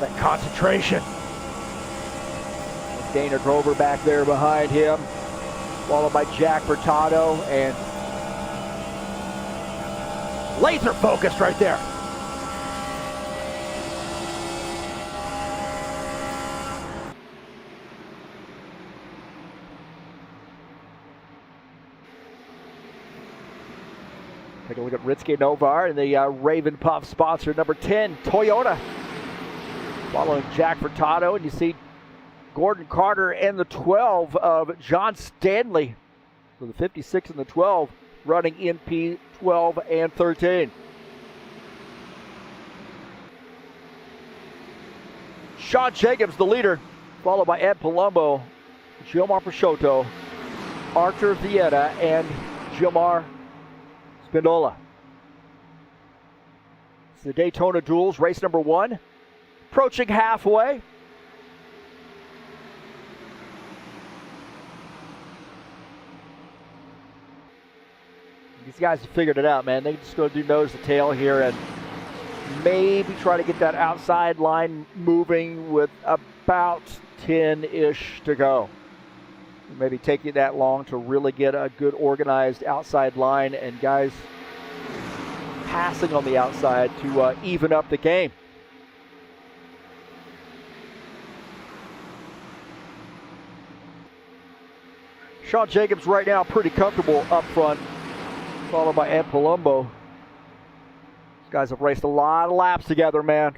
That concentration. Dana Grover back there behind him, followed by Jack Furtado, and laser focused right there. Take a look at Ritsuke Novar and the Raven Puff sponsor, number 10, Toyota. Following Jack Furtado, and you see Gordon Carter and the 12 of John Stanley. So the 56 and the 12 running in P12 and 13. Sean Jacobs, the leader, followed by Ed Palumbo, Gilmar Peixoto, Arthur Vieta, and Gilmar Spindola. It's the Daytona Duels, race number 1. Approaching halfway. These guys have figured it out, man. They just go do nose to tail here and maybe try to get that outside line moving with about 10-ish to go. Maybe take you that long to really get a good organized outside line and guys passing on the outside to even up the game. Sean Jacobs right now pretty comfortable up front, followed by Ed Palumbo. These guys have raced a lot of laps together, man.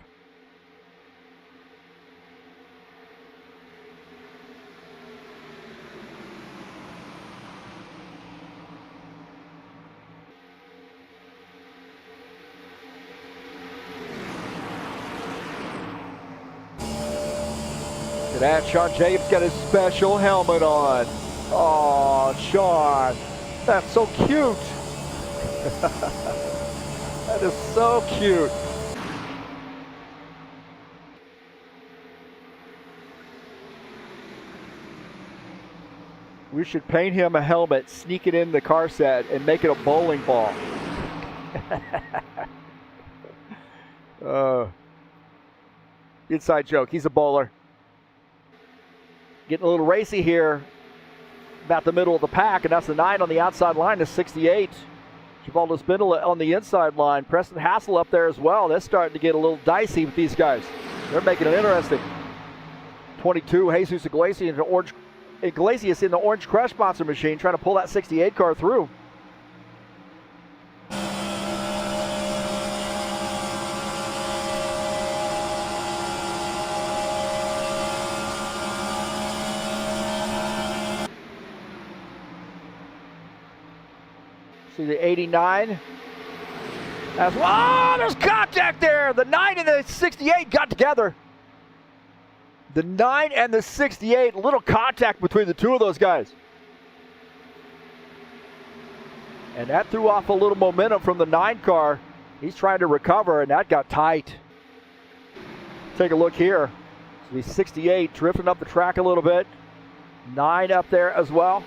Look at that, Sean Jacobs got his special helmet on. Oh, Sean, that's so cute. That is so cute. We should paint him a helmet, sneak it in the car set, and make it a bowling ball. Inside joke, he's a bowler. Getting a little racy here. About the middle of the pack, and that's the 9 on the outside line, the 68. Givaldo Spindola on the inside line. Preston Hassel up there as well. That's starting to get a little dicey with these guys. They're making it interesting. 22, Jesus Iglesias in the Orange Crush sponsor machine, trying to pull that 68 car through. See the 89. There's contact there. The 9 and the 68 got together. The 9 and the 68, little contact between the two of those guys. And that threw off a little momentum from the 9 car. He's trying to recover, and that got tight. Take a look here. So the 68 drifting up the track a little bit. 9 up there as well.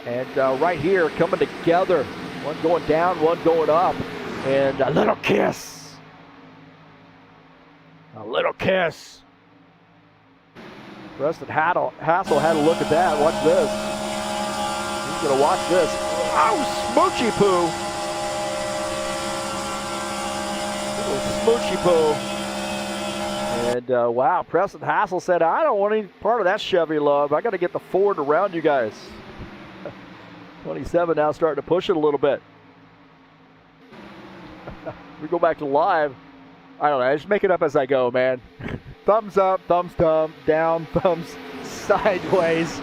And right here, coming together. One going down, one going up. And a little kiss. A little kiss. Preston Hassel had a look at that. Watch this. He's going to watch this. Oh, smoochy poo. Little smoochy poo. And wow, Preston Hassel said, I don't want any part of that Chevy love. I got to get the Ford around you guys. 27 now starting to push it a little bit. We go back to live. I don't know. I just make it up as I go, man. Thumbs up, thumbs down, thumbs sideways,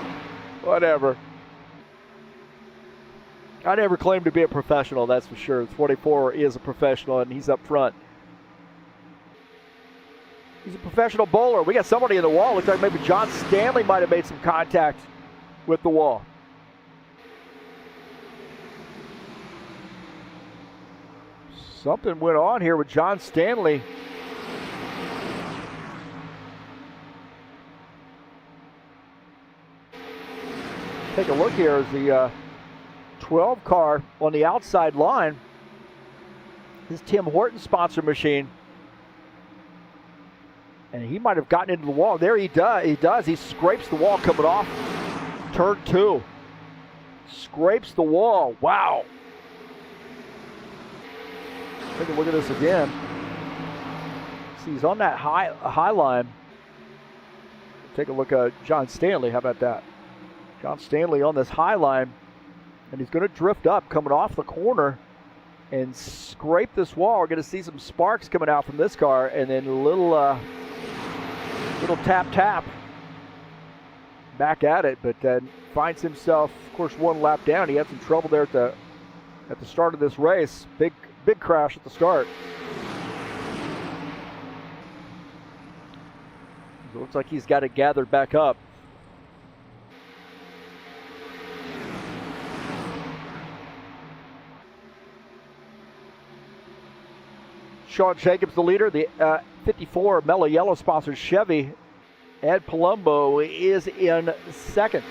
whatever. I never claimed to be a professional, that's for sure. 24 is a professional, and he's up front. He's a professional bowler. We got somebody in the wall. Looks like maybe John Stanley might have made some contact with the wall. Something went on here with John Stanley. Take a look here as the 12 car on the outside line his Tim Horton sponsor machine. And he might have gotten into the wall. There he does. He scrapes the wall coming off turn 2. Scrapes the wall. Wow. Take a look at this again. See, he's on that high line. Take a look at John Stanley. How about that? John Stanley on this high line. And he's going to drift up coming off the corner and scrape this wall. We're going to see some sparks coming out from this car, and then a little tap back at it, but then finds himself, of course, one lap down. He had some trouble there at the start of this race. Big crash at the start. It looks like he's got it gathered back up. Sean Jacobs, the leader. The 54 Mellow Yellow sponsored Chevy. Ed Palumbo is in second.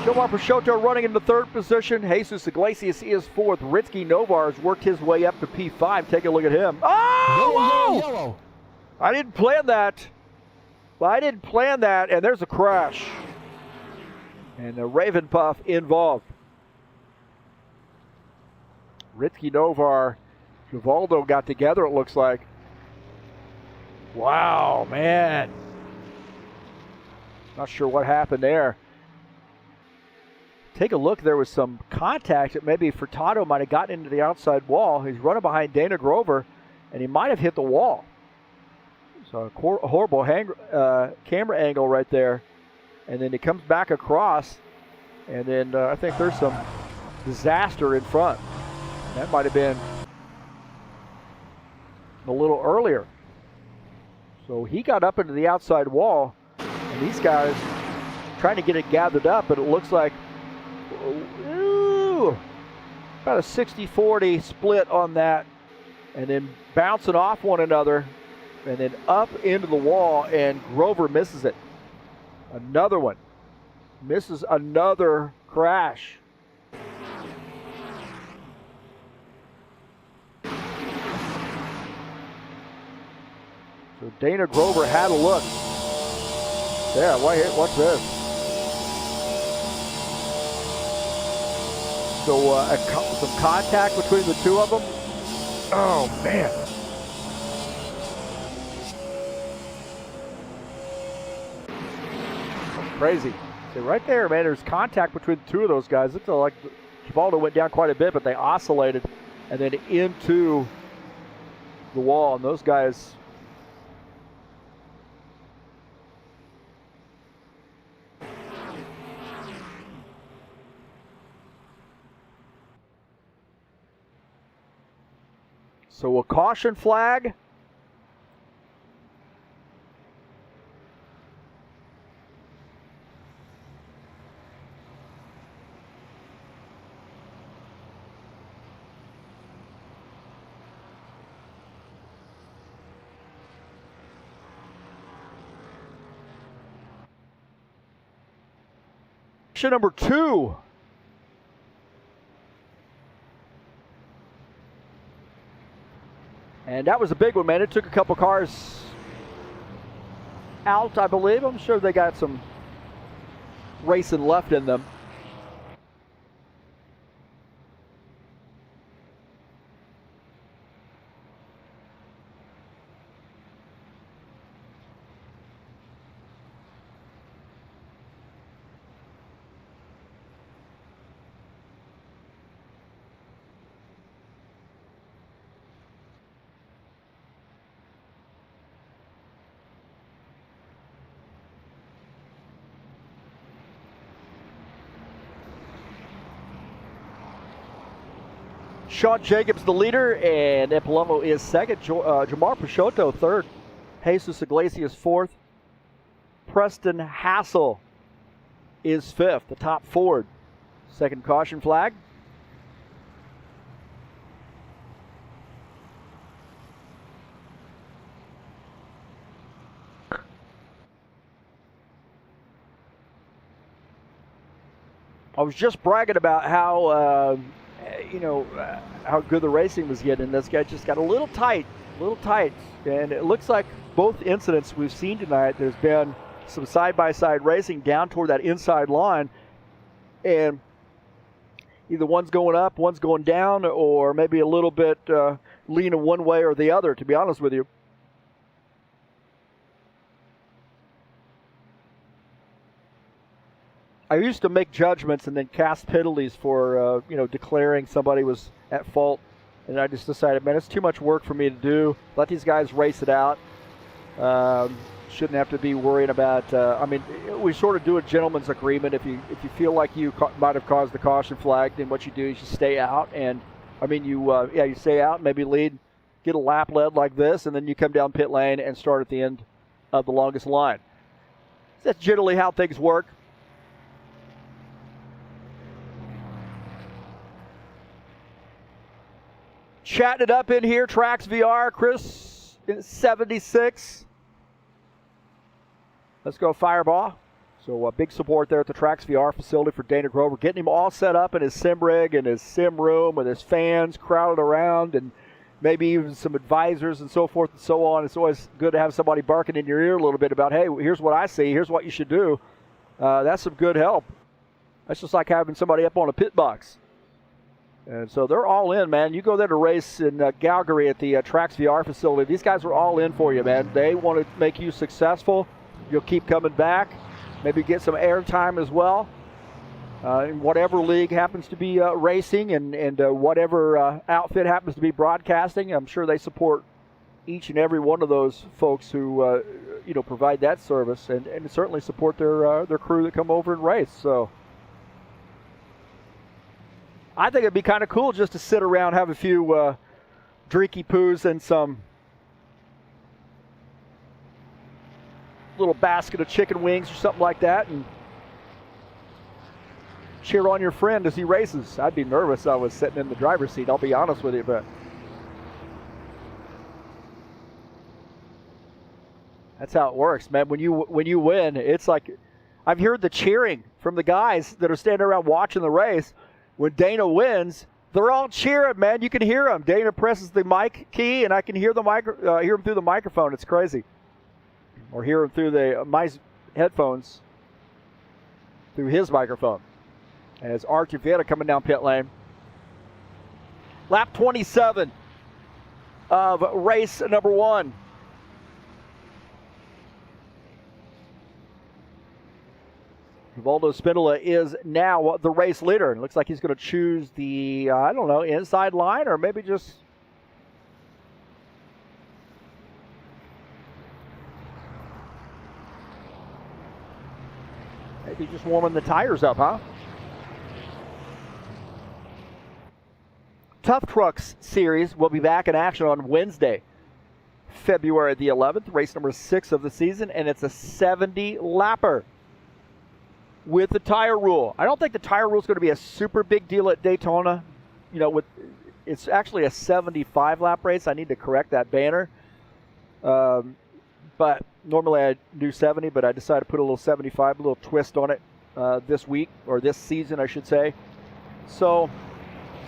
Gilmar Peixoto running in the third position. Jesus Iglesias is fourth. Ritsky Novar's worked his way up to P5. Take a look at him. Oh! Yellow. I didn't plan that. And there's a crash. And a Raven Puff involved. Ritsky Novar, Givaldo got together, it looks like. Wow, man. Not sure what happened there. Take a look. There was some contact that maybe Furtado might have gotten into the outside wall. He's running behind Dana Grover, and he might have hit the wall. So a horrible camera angle right there. And then he comes back across, and then I think there's some disaster in front. That might have been a little earlier. So he got up into the outside wall, and these guys trying to get it gathered up, but it looks like about a 60-40 split on that, and then bouncing off one another, and then up into the wall, and Grover misses it. Another one. Misses another crash. So Dana Grover had a look. Yeah, what's this? So some contact between the two of them. Oh, man. Crazy. See, right there, man, there's contact between the two of those guys. Looks like Givaldo went down quite a bit, but they oscillated and then into the wall. And those guys... So a caution flag. Number 2. And that was a big one, man. It took a couple cars out, I believe. I'm sure they got some racing left in them. Sean Jacobs, the leader, and Epalomo is second. Jamar Peixoto, third. Jesus Iglesias, fourth. Preston Hassel is fifth, the top Ford. Second caution flag. I was just bragging about how how good the racing was getting. This guy just got a little tight. And it looks like both incidents we've seen tonight, there's been some side-by-side racing down toward that inside line. And either one's going up, one's going down, or maybe a little bit leaning one way or the other, to be honest with you. I used to make judgments and then cast penalties for, declaring somebody was at fault. And I just decided, man, it's too much work for me to do. Let these guys race it out. Shouldn't have to be worrying about, we sort of do a gentleman's agreement. If you feel like you might have caused the caution flag, then what you do is you stay out. And, you stay out, maybe lead, get a lap led like this, and then you come down pit lane and start at the end of the longest line. That's generally how things work. Chatting it up in here, Tracks VR, Chris in 76. Let's go Fireball. So big support there at the Tracks VR facility for Dana Grover, getting him all set up in his sim rig and his sim room with his fans crowded around and maybe even some advisors and so forth and so on. It's always good to have somebody barking in your ear a little bit about, hey, here's what I see, here's what you should do. That's some good help. That's just like having somebody up on a pit box. And so they're all in, man. You go there to race in Calgary at the Tracks VR facility. These guys are all in for you, man. They want to make you successful. You'll keep coming back. Maybe get some air time as well. In whatever league happens to be racing and whatever outfit happens to be broadcasting. I'm sure they support each and every one of those folks who provide that service and certainly support their crew that come over and race. So I think it'd be kind of cool just to sit around, have a few drinky poos and some little basket of chicken wings or something like that and cheer on your friend as he races. I'd be nervous if I was sitting in the driver's seat, I'll be honest with you, but that's how it works, man. When you win, it's like I've heard the cheering from the guys that are standing around watching the race. When Dana wins, they're all cheering, man. You can hear them. Dana presses the mic key, and I can hear hear him through the microphone. It's crazy. Or hear him through my headphones through his microphone. As Archie Vieta coming down pit lane. Lap 27 of race number 1. Rivaldo Spindola is now the race leader. It looks like he's going to choose the, inside line or maybe just warming the tires up, huh? Tough Trucks Series will be back in action on Wednesday, February the 11th, race number 6 of the season, and it's a 70-lapper. With the tire rule. I don't think the tire rule is going to be a super big deal at Daytona. It's actually a 75-lap race. I need to correct that banner. But normally I do 70, but I decided to put a little 75, a little twist on it this week, or this season, I should say. So,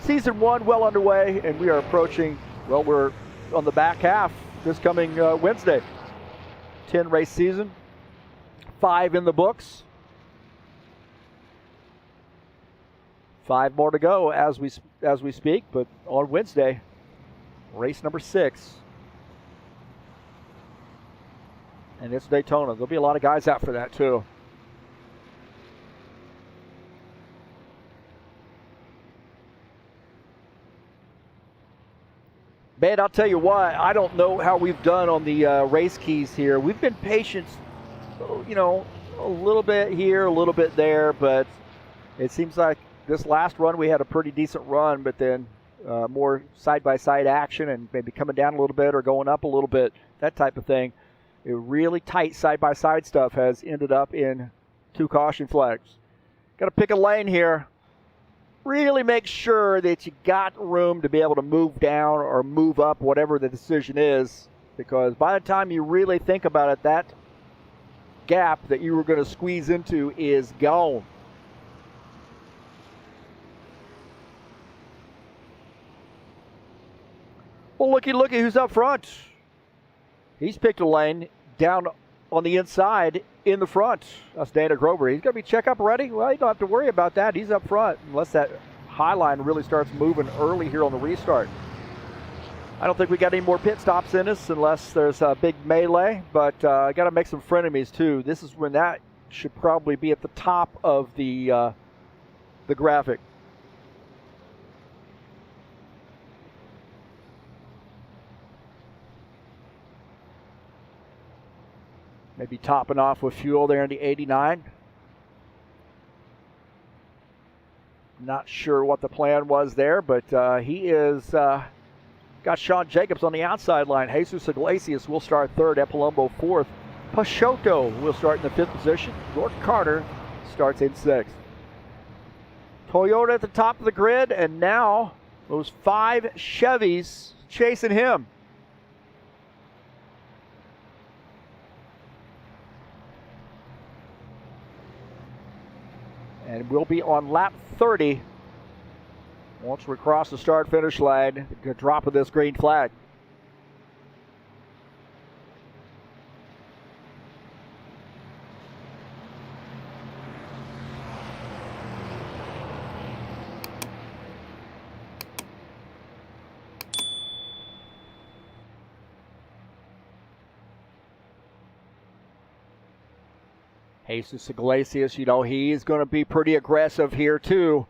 season 1 well underway, and we are approaching, we're on the back half this coming Wednesday. 10-race season, 5 in the books. 5 more to go as we speak, but on Wednesday, race number 6. And it's Daytona. There'll be a lot of guys out for that too. Man, I'll tell you what, I don't know how we've done on the race keys here. We've been patient, a little bit here, a little bit there, but it seems like this last run we had a pretty decent run, but then more side-by-side action and maybe coming down a little bit or going up a little bit, that type of thing. A really tight side-by-side stuff has ended up in 2 caution flags. Got to pick a lane here. Really make sure that you got room to be able to move down or move up, whatever the decision is, because by the time you really think about it, that gap that you were going to squeeze into is gone. Well, looky who's up front. He's picked a lane down on the inside in the front. That's Dana Grover. He's going to be checkup ready. Well, you don't have to worry about that. He's up front unless that high line really starts moving early here on the restart. I don't think we got any more pit stops in us unless there's a big melee, but I got to make some frenemies too. This is when that should probably be at the top of the graphic. Maybe topping off with fuel there in the 89. Not sure what the plan was there, but he is got Sean Jacobs on the outside line. Jesus Iglesias will start third, Epalumbo fourth. Pachotto will start in the fifth position. Gordon Carter starts in sixth. Toyota at the top of the grid, and now those 5 Chevys chasing him. And we'll be on lap 30 once we cross the start-finish line, the drop of this green flag. Jesus Iglesias, you know, he's going to be pretty aggressive here too.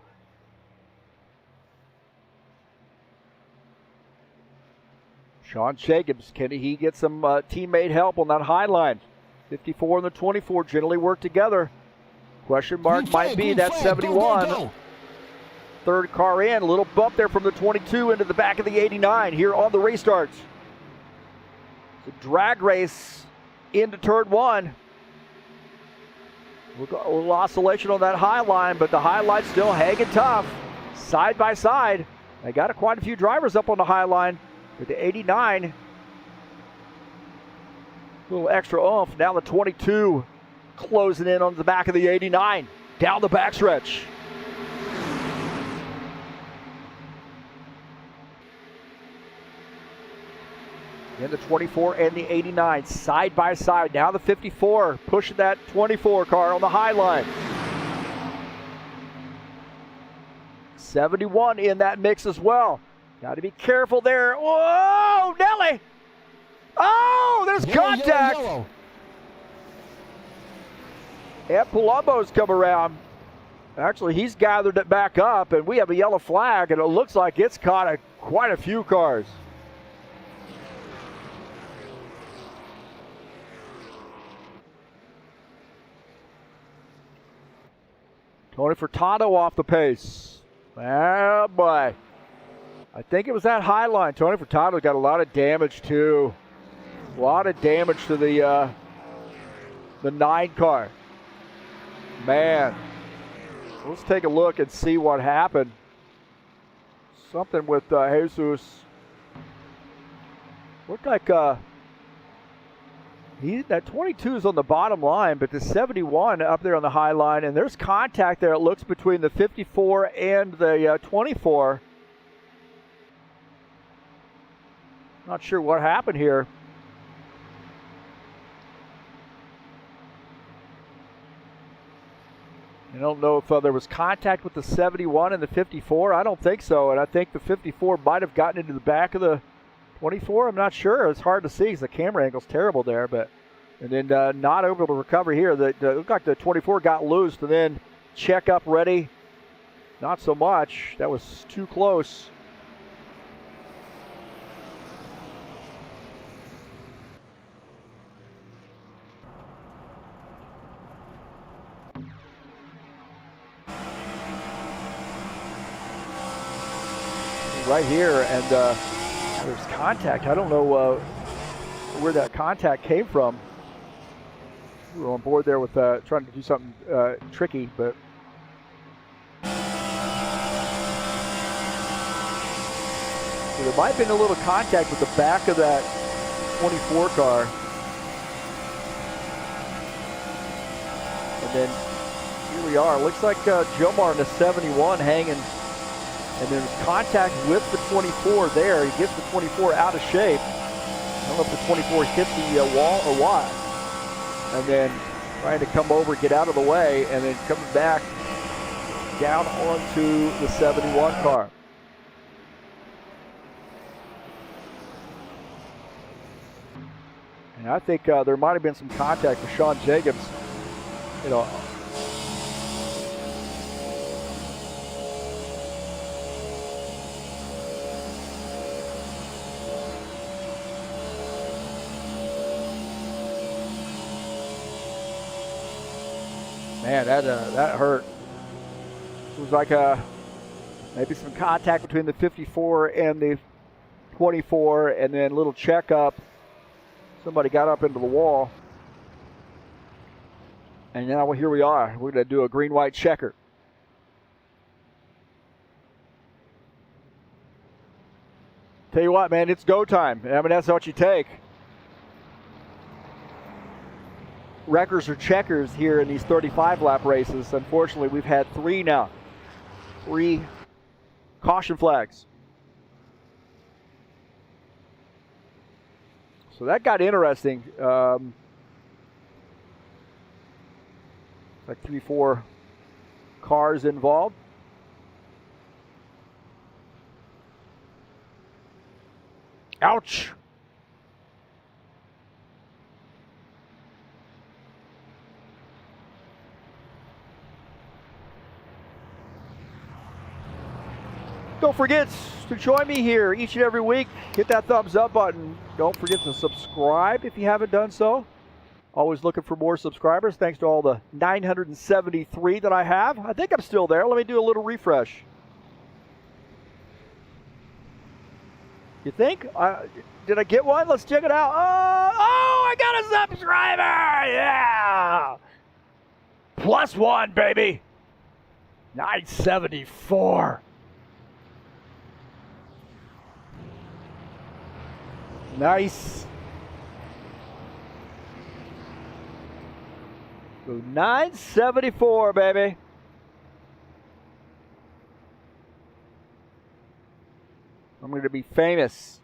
Sean Jacobs, can he get some teammate help on that high line? 54 and the 24 generally work together. Question mark might be that 71. Go. Third car in, a little bump there from the 22 into the back of the 89 here on the restarts. It's a drag race into turn 1. A little oscillation on that high line, but the high line's still hanging tough. Side by side. They got quite a few drivers up on the high line. With the 89, a little extra oomph. Now the 22 closing in on the back of the 89. Down the backstretch. Then the 24 and the 89 side by side. Now the 54 pushing that 24 car on the high line. 71 in that mix as well. Got to be careful there. Whoa, Nelly! Oh, there's contact. And Palumbo's come around. Actually, he's gathered it back up, and we have a yellow flag, and it looks like it's caught quite a few cars. Tony Furtado off the pace. Oh, boy. I think it was that high line. Tony Furtado got a lot of damage, too. A lot of damage to the 9 car. Man. Let's take a look and see what happened. Something with Jesus. Looked like that 22 is on the bottom line, but the 71 up there on the high line, and there's contact there. It looks between the 54 and the 24. Not sure what happened here. I don't know if there was contact with the 71 and the 54. I don't think so, and I think the 54 might have gotten into the back of the 24. I'm not sure. It's hard to see because the camera angle's terrible there, but and then not able to recover here. It looked like the 24 got loose, and then check up ready. Not so much. That was too close. Right here, and there's contact. I don't know where that contact came from. We were on board there with trying to do something tricky, but so there might have been a little contact with the back of that 24 car. And then here we are. Looks like Jomar in the 71 hanging And then contact with the 24 there. He gets the 24 out of shape. I don't know if the 24 hit the wall or what. And then trying to come over, get out of the way, and then coming back down onto the 71 car. And I think there might have been some contact with Sean Jacobs. You know, man, that hurt. It was like maybe some contact between the 54 and the 24, and then a little checkup. Somebody got up into the wall. And now here we are. We're going to do a green-white checker. Tell you what, man, it's go time. I mean, that's what you take. Wreckers or checkers here in these 35-lap races. Unfortunately, we've had 3 now. 3 caution flags. So that got interesting. Like 3-4 cars involved. Ouch! Don't forget to join me here each and every week. Hit that thumbs up button. Don't forget to subscribe if you haven't done so. Always looking for more subscribers. Thanks to all the 973 that I have. I think I'm still there. Let me do a little refresh. You think? Did I get one? Let's check it out. Oh, I got a subscriber! Yeah! +1, baby. 974. Nice. So 974, baby. I'm going to be famous.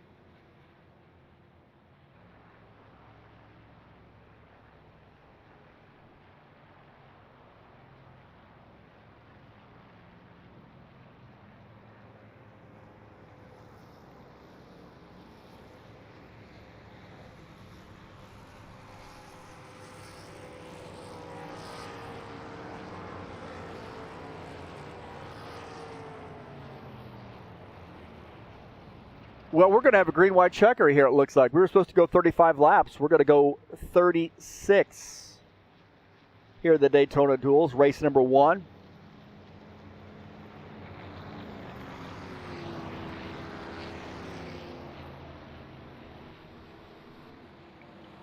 Well, we're going to have a green-white checker here, it looks like. We were supposed to go 35 laps. We're going to go 36 here at the Daytona Duels, race number 1.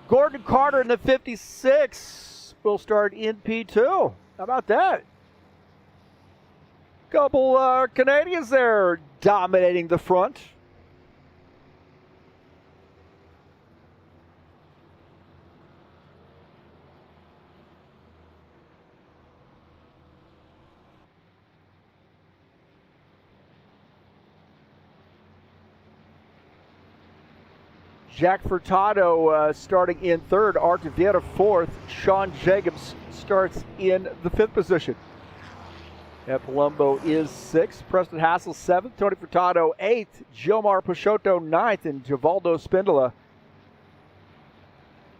Gordon Carter in the 56 will start in P2. How about that? Couple Canadians there dominating the front. Jack Furtado starting in 3rd, Art Vieta 4th, Sean Jacobs starts in the 5th position. Ed Palumbo is 6th, Preston Hassel 7th, Tony Furtado 8th, Gilmar Peixoto 9th, and Givaldo Spindola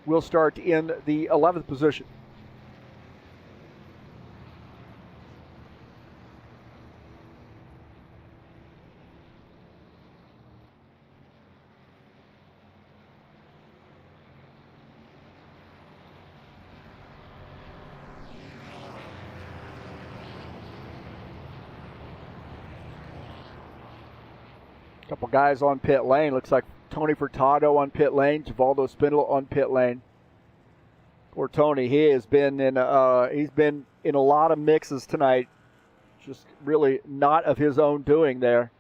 will start in the 11th position. Couple guys on pit lane. Looks like Tony Furtado on pit lane, Givaldo Spindola on pit lane. Poor Tony, he has been in he's been in a lot of mixes tonight. Just really not of his own doing there.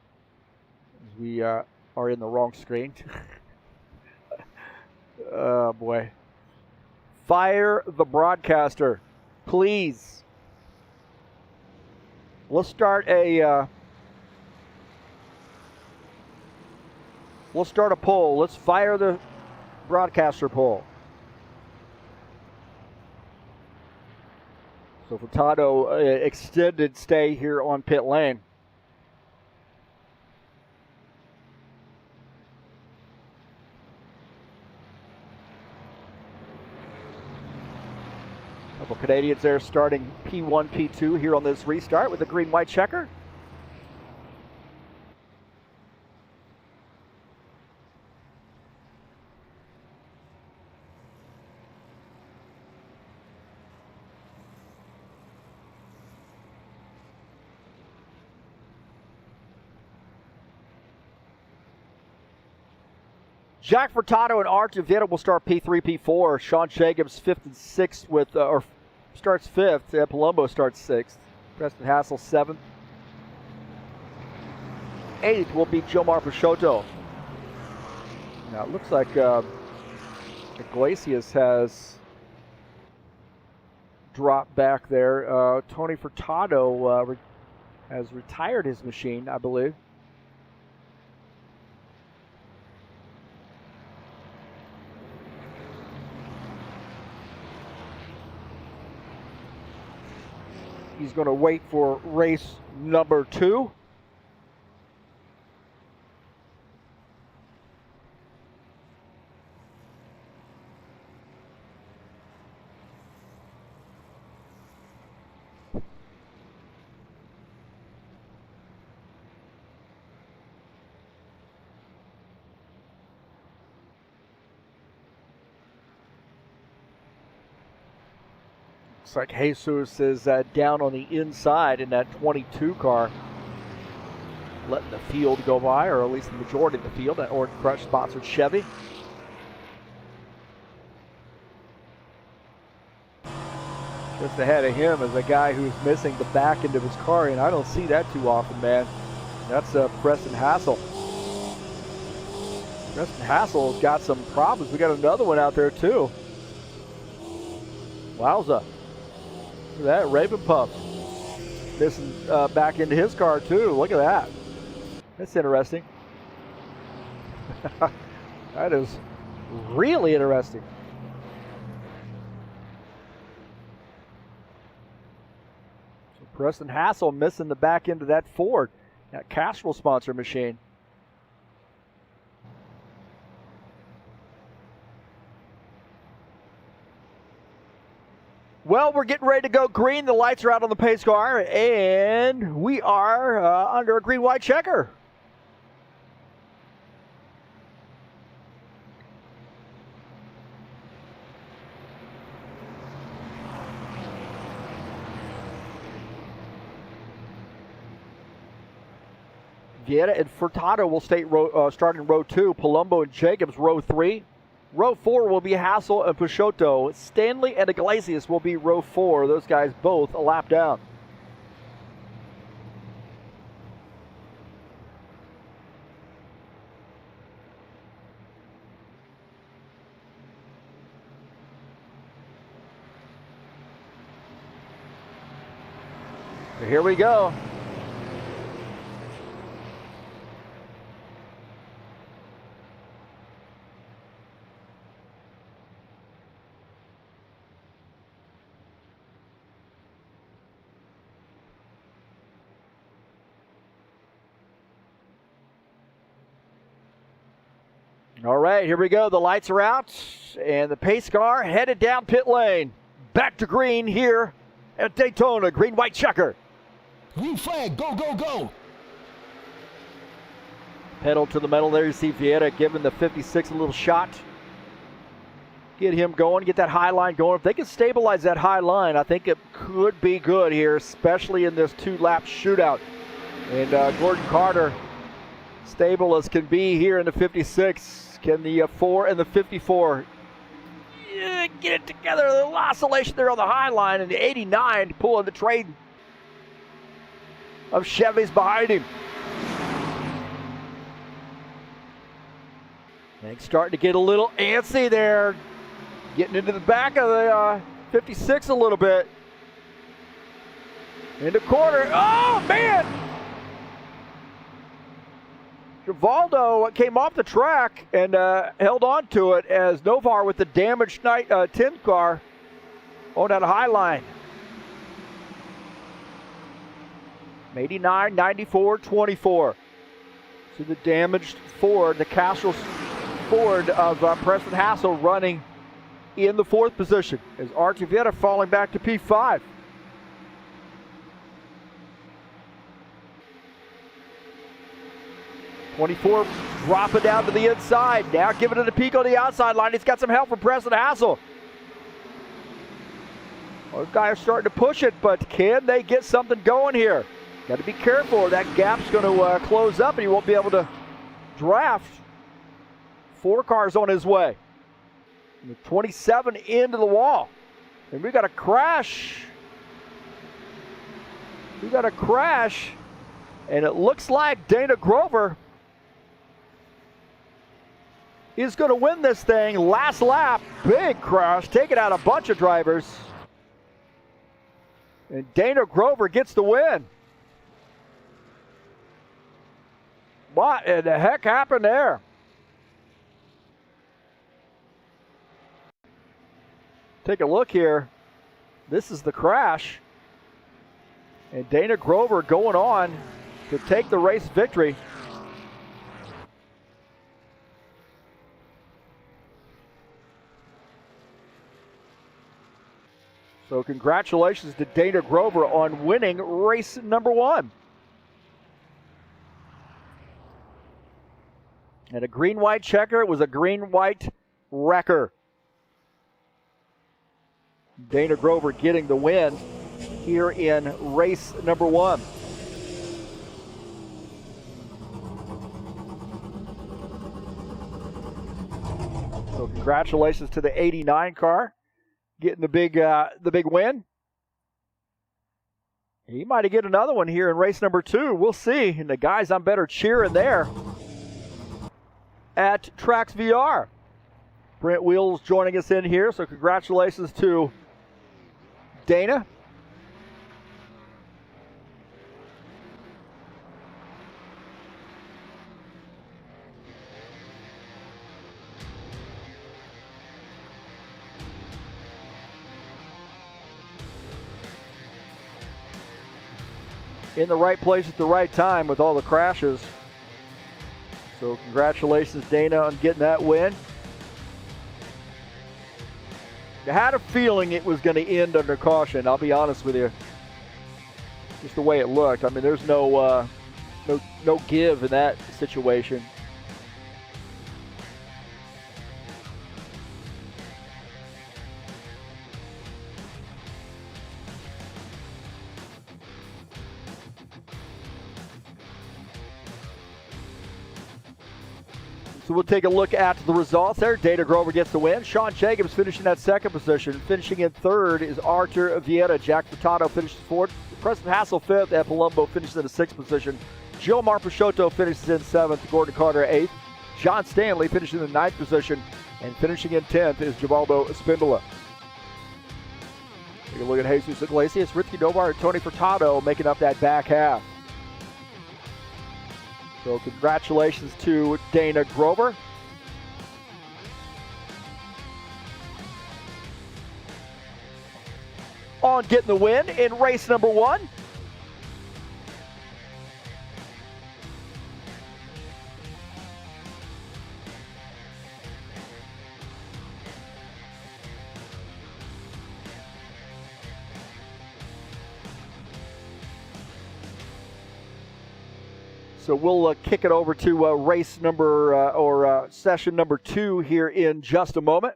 We are in the wrong screen. Oh boy. Fire the broadcaster, please. We'll start a we'll start a poll. Let's fire the broadcaster poll. So Furtado, extended stay here on pit lane. Couple Canadians there starting P1, P2 here on this restart with the green-white checker. Jack Furtado and Artur Vieta will start P3, P4. Sean Jacobs 5th and 6th with, or starts 5th. Palumbo starts 6th. Preston Hassel 7th. 8th will be Jomar Peixoto. Now it looks like Iglesias has dropped back there. Tony Furtado has retired his machine, I believe. He's going to wait for race number 2. Looks like Jesus is down on the inside in that 22 car, letting the field go by, or at least the majority of the field. That Orange Crush sponsored Chevy. Just ahead of him is a guy who's missing the back end of his car, and I don't see that too often, man. That's Preston Hassel. Preston Hassel's got some problems. We got another one out there too. Wowza. Look at that, Raven Puff missing back into his car too. Look at that. That's interesting. That is really interesting. So Preston Hassel missing the back end of that Ford, that Castrol sponsor machine. Well, we're getting ready to go green. The lights are out on the pace car, and we are under a green-white checker. Vieta and Furtado will start in row 2. Palumbo and Jacobs row 3. Row 4 will be Hassel and Peixoto. Stanley and Iglesias will be row 4. Those guys both a lap down. So here we go. All right, here we go. The lights are out, and the pace car headed down pit lane. Back to green here at Daytona. Green-white checker. Green flag, go, go, go. Pedal to the metal there. You see Vieta giving the 56 a little shot. Get him going, get that high line going. If they can stabilize that high line, I think it could be good here, especially in this 2-lap shootout. And Gordon Carter, stable as can be here in the 56. Can the 4 and the 54 get it together? A little oscillation there on the high line, and the 89 pulling the trade of Chevys behind him. And starting to get a little antsy there. Getting into the back of the 56 a little bit. Into corner. Oh, man! Valdo came off the track and held on to it as Novar with the damaged 10 car on that high line. 89, 94, 24. So the damaged Ford, the Castro Ford of Preston Hassel running in the 4th position as Artivieta falling back to P5. '24 dropping down to the inside. Now giving it a peek on the outside line. He's got some help from Preston Hassel. Those guys are starting to push it, but can they get something going here? Got to be careful or that gap's going to close up and he won't be able to draft. 4 cars on his way. And the 27 into the wall. And we got a crash. We got a crash. And it looks like Dana Grover is going to win this thing. Last lap, big crash, taking out a bunch of drivers. And Dana Grover gets the win. What in the heck happened there? Take a look here. This is the crash. And Dana Grover going on to take the race victory. So congratulations to Dana Grover on winning race number 1. And a green-white checker. It was a green-white wrecker. Dana Grover getting the win here in race number 1. So congratulations to the 89 car getting the big win. He might get another one here in race number 2. We'll see. And the guys I'm better cheering there at Trax VR. Brent Wheels joining us in here. So congratulations to Dana. In the right place at the right time with all the crashes. So congratulations, Dana, on getting that win. I had a feeling it was going to end under caution, I'll be honest with you. Just the way it looked. I mean, there's no give in that situation. So we'll take a look at the results there. Dana Grover gets the win. Sean Jacobs finishing that 2nd position. Finishing in 3rd is Artur Vieta. Jack Furtado finishes 4th. Preston Hassel 5th. And Palumbo finishes in the 6th position. Gilmar Peixoto finishes in 7th. Gordon Carter 8th. John Stanley finishes in the 9th position. And finishing in 10th is Givaldo Spindola. Take a look at Jesus Iglesias, Ricky Novar, and Tony Furtado making up that back half. So congratulations to Dana Grover. On getting the win in race number 1. So we'll kick it over to race number session number 2 here in just a moment.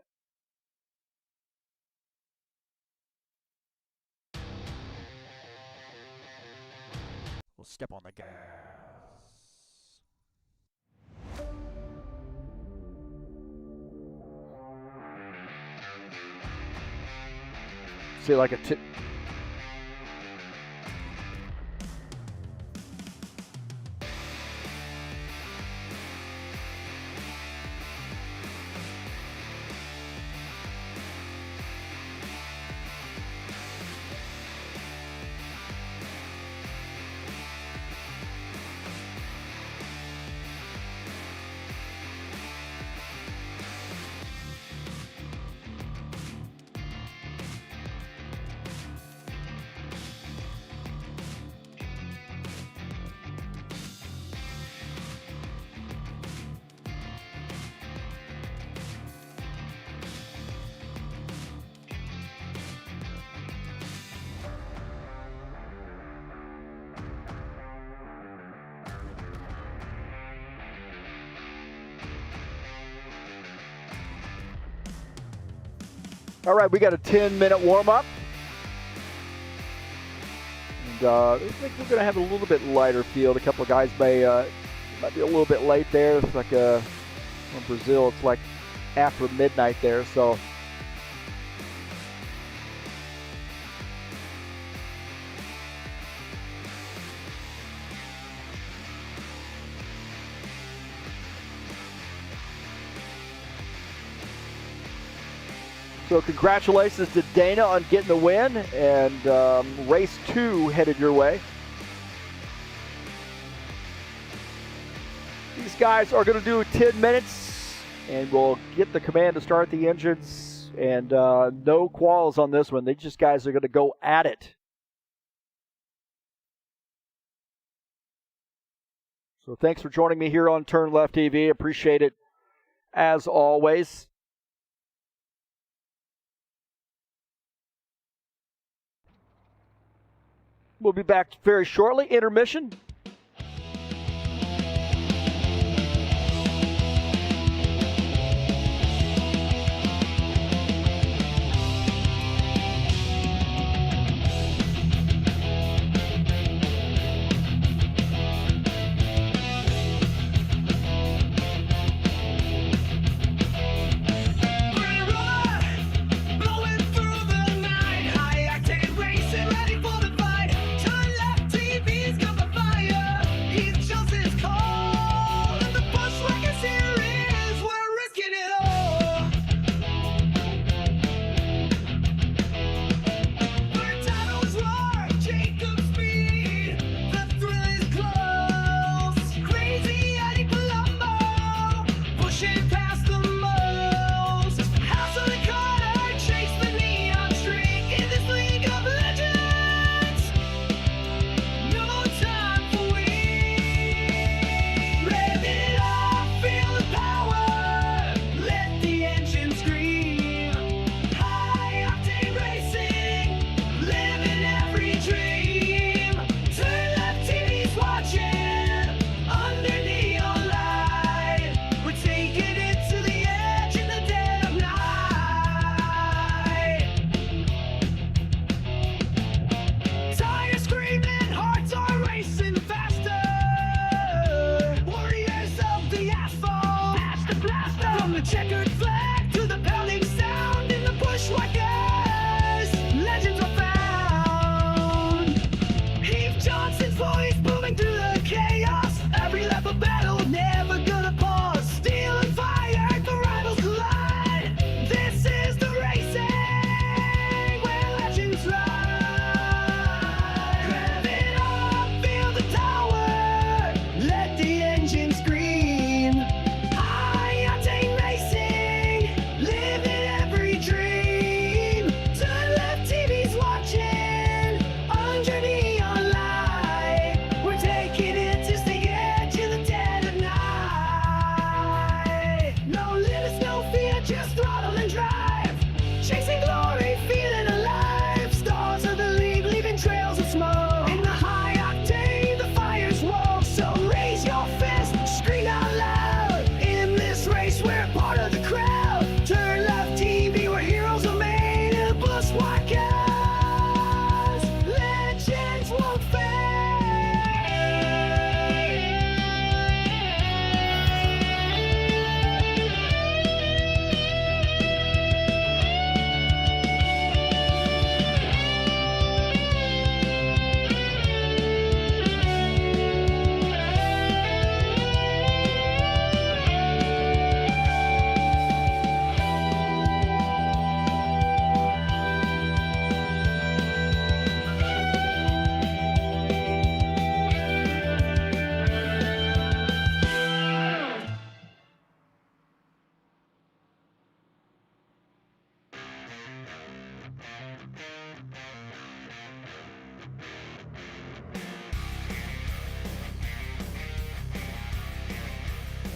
We'll step on the gas. See, like a All right, we got a 10-minute warm-up. And I think we're going to have a little bit lighter field. A couple of guys might be a little bit late there. It's like in Brazil, it's like after midnight there, so. So congratulations to Dana on getting the win, and race 2 headed your way. These guys are going to do 10 minutes, and we'll get the command to start the engines, and no quals on this one. These guys are going to go at it. So thanks for joining me here on TurnLeftTV. Appreciate it as always. We'll be back very shortly. Intermission.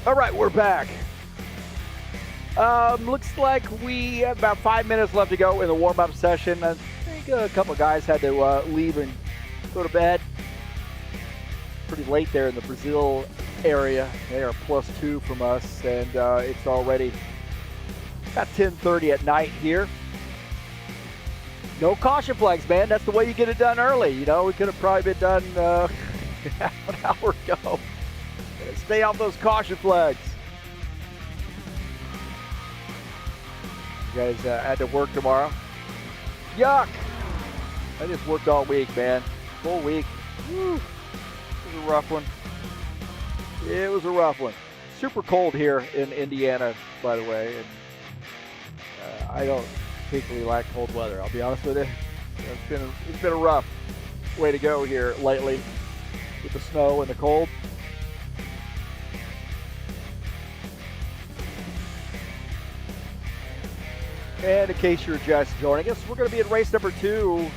All right, we're back. Looks like we have about 5 minutes left to go in the warm-up session. I think a couple of guys had to leave and go to bed. Pretty late there in the Brazil area. They are +2 from us, and it's already about 10:30 at night here. No caution flags, man. That's the way you get it done early. You know, we could have probably been done half an hour ago. Stay off those caution flags. You guys had to work tomorrow. Yuck! I just worked all week, man. Full week. Woo. It was a rough one. It was a rough one. Super cold here in Indiana, by the way. And I don't particularly like cold weather, I'll be honest with you. It's been a rough way to go here lately with the snow and the cold. And in case you're just joining us, we're going to be in race number 2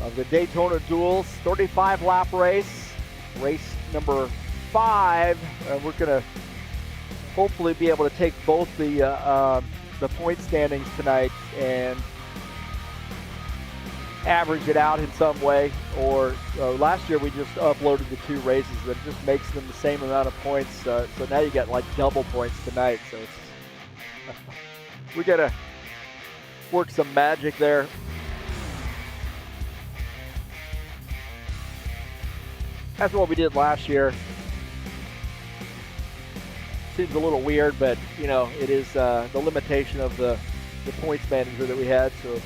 of the Daytona Duels, 35-lap race, race number 5. And we're going to hopefully be able to take both the point standings tonight and average it out in some way. Or last year we just uploaded the 2 races that just makes them the same amount of points. So now you got like double points tonight. So it's we got to work some magic there. That's what we did last year. Seems a little weird, but you know, it is the limitation of the points manager that we had. So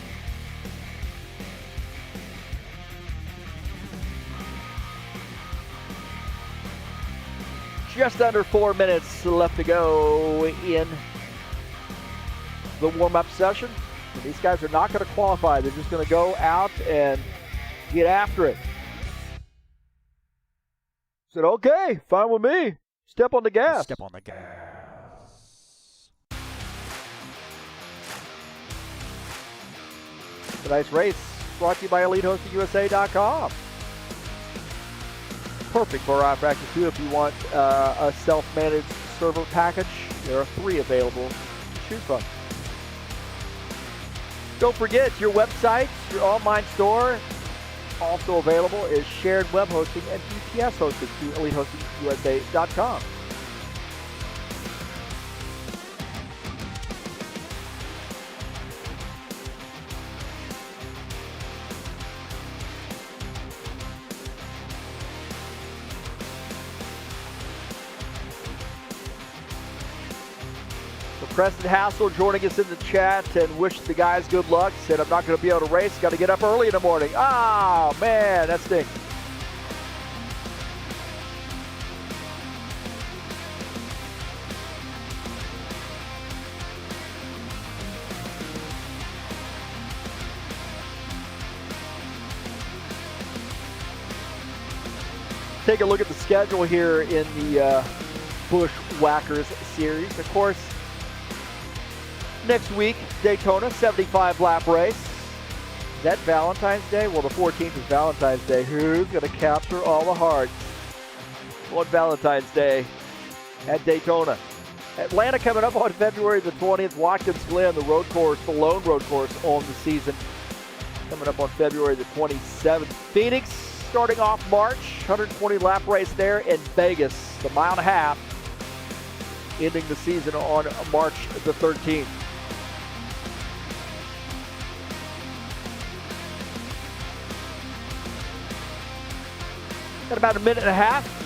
just under 4 minutes left to go in the warm-up session. And these guys are not going to qualify. They're just going to go out and get after it. Said, okay, fine with me. Step on the gas. Step on the gas. Tonight's race brought to you by EliteHostingUSA.com. Perfect for rFactor 2 if you want a self-managed server package. There are 3 available to choose from. Don't forget your website, your online store, also available is shared web hosting and DTS hosting to EliteHostingUSA.com. Preston Hassel joining us in the chat and wish the guys good luck. Said, I'm not going to be able to race. Got to get up early in the morning. Oh, man, that stinks. Take a look at the schedule here in the Buschwackers series. Of course, next week, Daytona, 75-lap race. Is that Valentine's Day? Well, the 14th is Valentine's Day. Who's going to capture all the hearts on Valentine's Day at Daytona? Atlanta coming up on February the 20th. Watkins Glen, the road course, the lone road course on the season, coming up on February the 27th. Phoenix starting off March, 120-lap race there. In Vegas, the 1.5 miles, ending the season on March the 13th. Got about a minute and a half.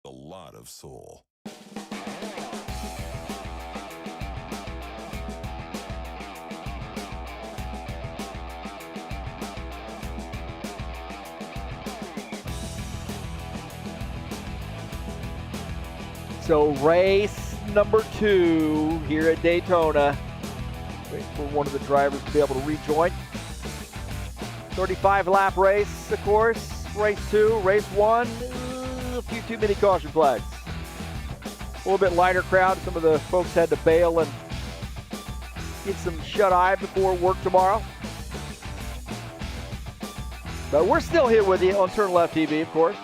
A lot of soul. So race number 2 here at Daytona. Wait for one of the drivers to be able to rejoin. 35-lap race, of course. Race 2, race 1. A few too many caution flags. little bit lighter crowd. Some of the folks had to bail and get some shut-eye before work tomorrow. But we're still here with you on TurnLeftTV, of course.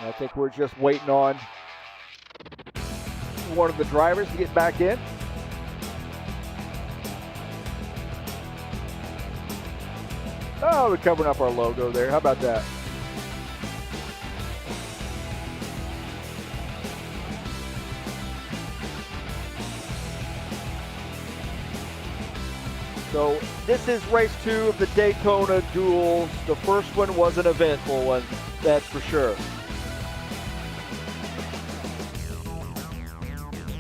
I think we're just waiting on one of the drivers to get back in. Oh, we're covering up our logo there. How about that? So this is race 2 of the Daytona Duels. The first one was an eventful one, that's for sure.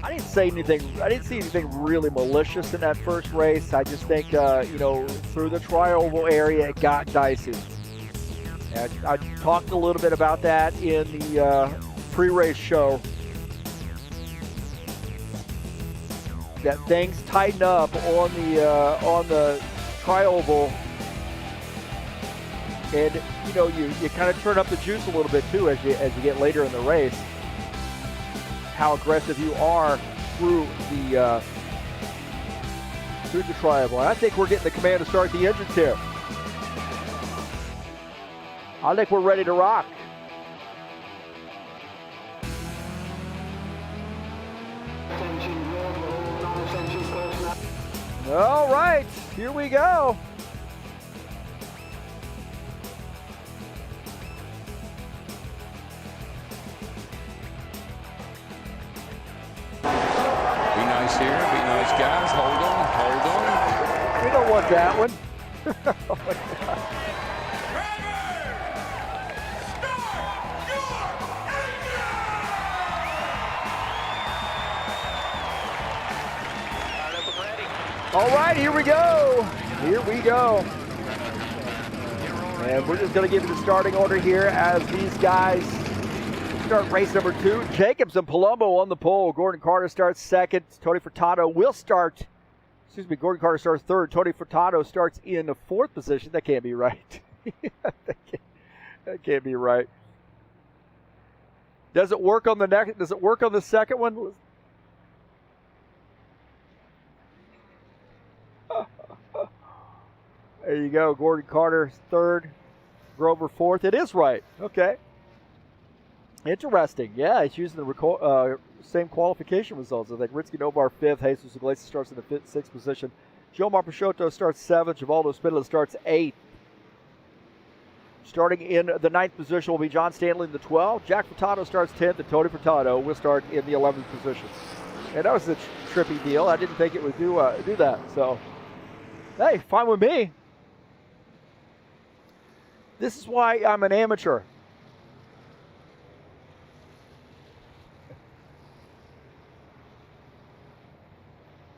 I didn't see anything really malicious in that first race. I just think, through the tri-oval area, it got dicey. And I talked a little bit about that in the pre-race show. That things tighten up on the tri-oval, and you kind of turn up the juice a little bit too as you get later in the race. How aggressive you are through the tri-oval. I think we're getting the command to start the engines here. I think we're ready to rock. All right, here we go. Be nice here. Be nice, guys. Hold on. Hold on. We don't want that one. Oh my God. All right, here we go. Here we go. And we're just going to give you the starting order here as these guys start race number 2. Jacobs and Palumbo on the pole. Gordon Carter starts second. Tony Furtado will start. Gordon Carter starts third. Tony Furtado starts in the 4th position. That can't be right. That can't be right. Does it work on the next? Does it work on the second one? There you go. Gordon Carter 3rd, Grover 4th. It is right. Okay. Interesting. Yeah, he's using the same qualification results. I think Ritsky Novar 5th. Jesus Iglesias starts in the 6th position. Jomar Peixoto starts 7th. Givaldo Spindler starts 8th. Starting in the 9th position will be John Stanley in the 12th. Jack Furtado starts 10th, and Tony Furtado will start in the 11th position. And that was a trippy deal. I didn't think it would do that. So, hey, fine with me. This is why I'm an amateur.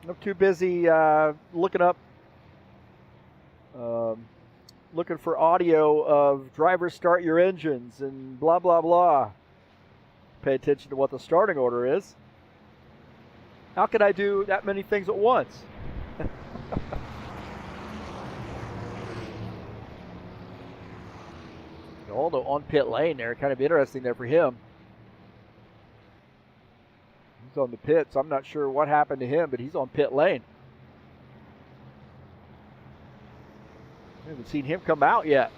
I'm too busy looking for audio of drivers start your engines and blah, blah, blah. Pay attention to what the starting order is. How can I do that many things at once? Although on pit lane there, kind of interesting there for him. He's on the pits. I'm not sure what happened to him, but he's on pit lane. I haven't seen him come out yet.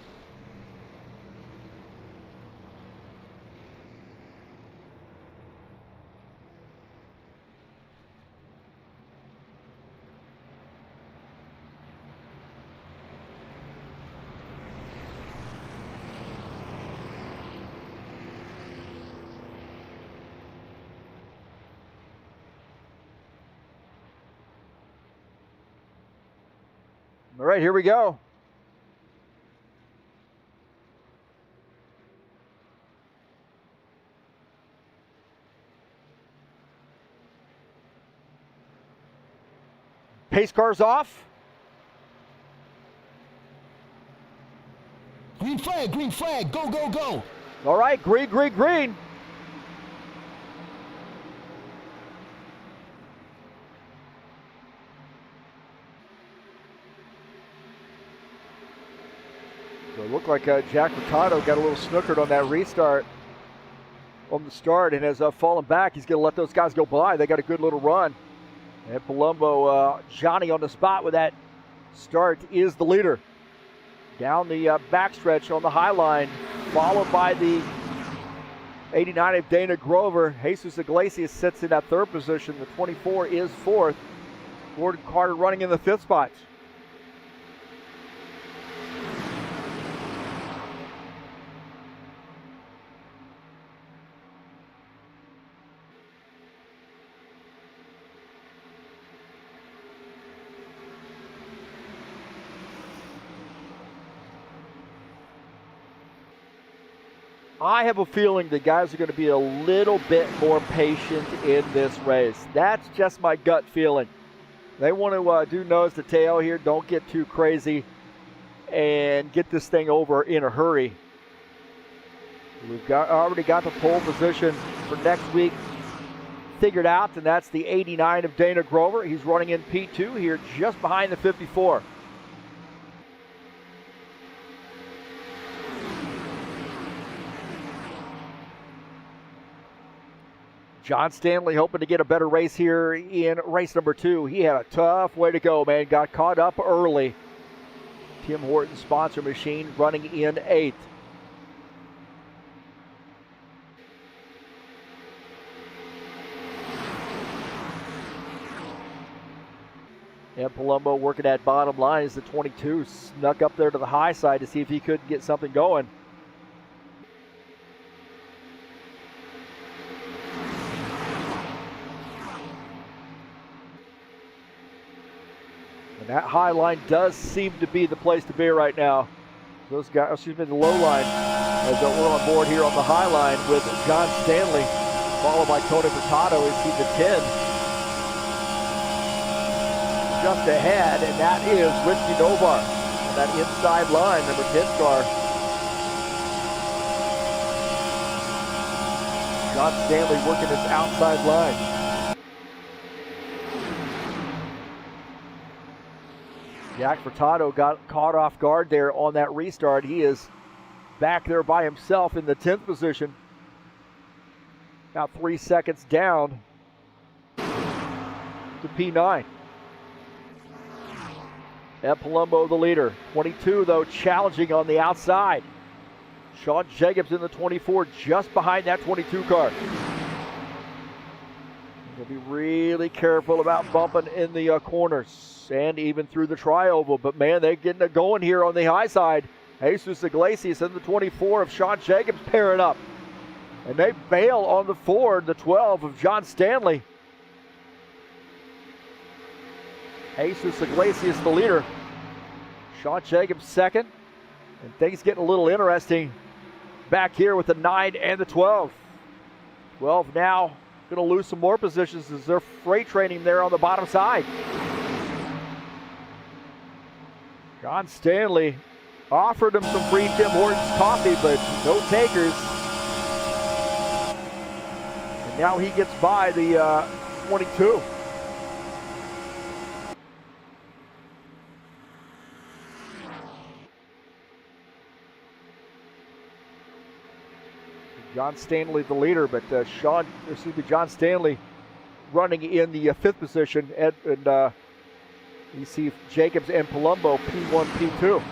All right, here we go. Pace car's off. Green flag, go, go, go. All right, green, green, green. So it looked like Jack Furtado got a little snookered on that restart on the start and has fallen back. He's going to let those guys go by. They got a good little run. And Palumbo, Johnny on the spot with that start, is the leader. Down the backstretch on the high line, followed by the 89 of Dana Grover. Jesus Iglesias sits in that third position. The 24 is fourth. Gordon Carter running in the fifth spot. I have a feeling the guys are going to be a little bit more patient in this race. That's just my gut feeling. They want to do nose to tail here, don't get too crazy, and get this thing over in a hurry. We've already got the pole position for next week figured out, and that's the 89 of Dana Grover. He's running in P2 here just behind the 54. John Stanley hoping to get a better race here in race number 2. He had a tough way to go, man. Got caught up early. Tim Hortons sponsor machine running in 8th. And Palumbo working that bottom line as the 22 snuck up there to the high side to see if he could get something going. And that high line does seem to be the place to be right now. Those guys, excuse me, the low line, as we're on board here on the high line with John Stanley, followed by Tony Furtado. We see the 10 just ahead, and that is Richie Novar. That inside line, number 10 car. John Stanley working this outside line. Jack Furtado got caught off guard there on that restart. He is back there by himself in the 10th position. About 3 seconds down to P9. And Palumbo the leader. 22 though challenging on the outside. Sean Jacobs in the 24 just behind that 22 car. We'll be really careful about bumping in the corners and even through the tri-oval. But man, they're getting it going here on the high side. Jesus Iglesias and the 24 of Sean Jacobs pairing up. And they bail on the Ford, the 12 of John Stanley. Jesus Iglesias the leader. Sean Jacobs second. And things getting a little interesting back here with the 9 and the 12. 12 now going to lose some more positions as they're freight training there on the bottom side. John Stanley offered him some free Tim Hortons coffee, but no takers. And now he gets by the 22. John Stanley the leader, but John Stanley running in the 5th position. And you see Jacobs and Palumbo P1, P2.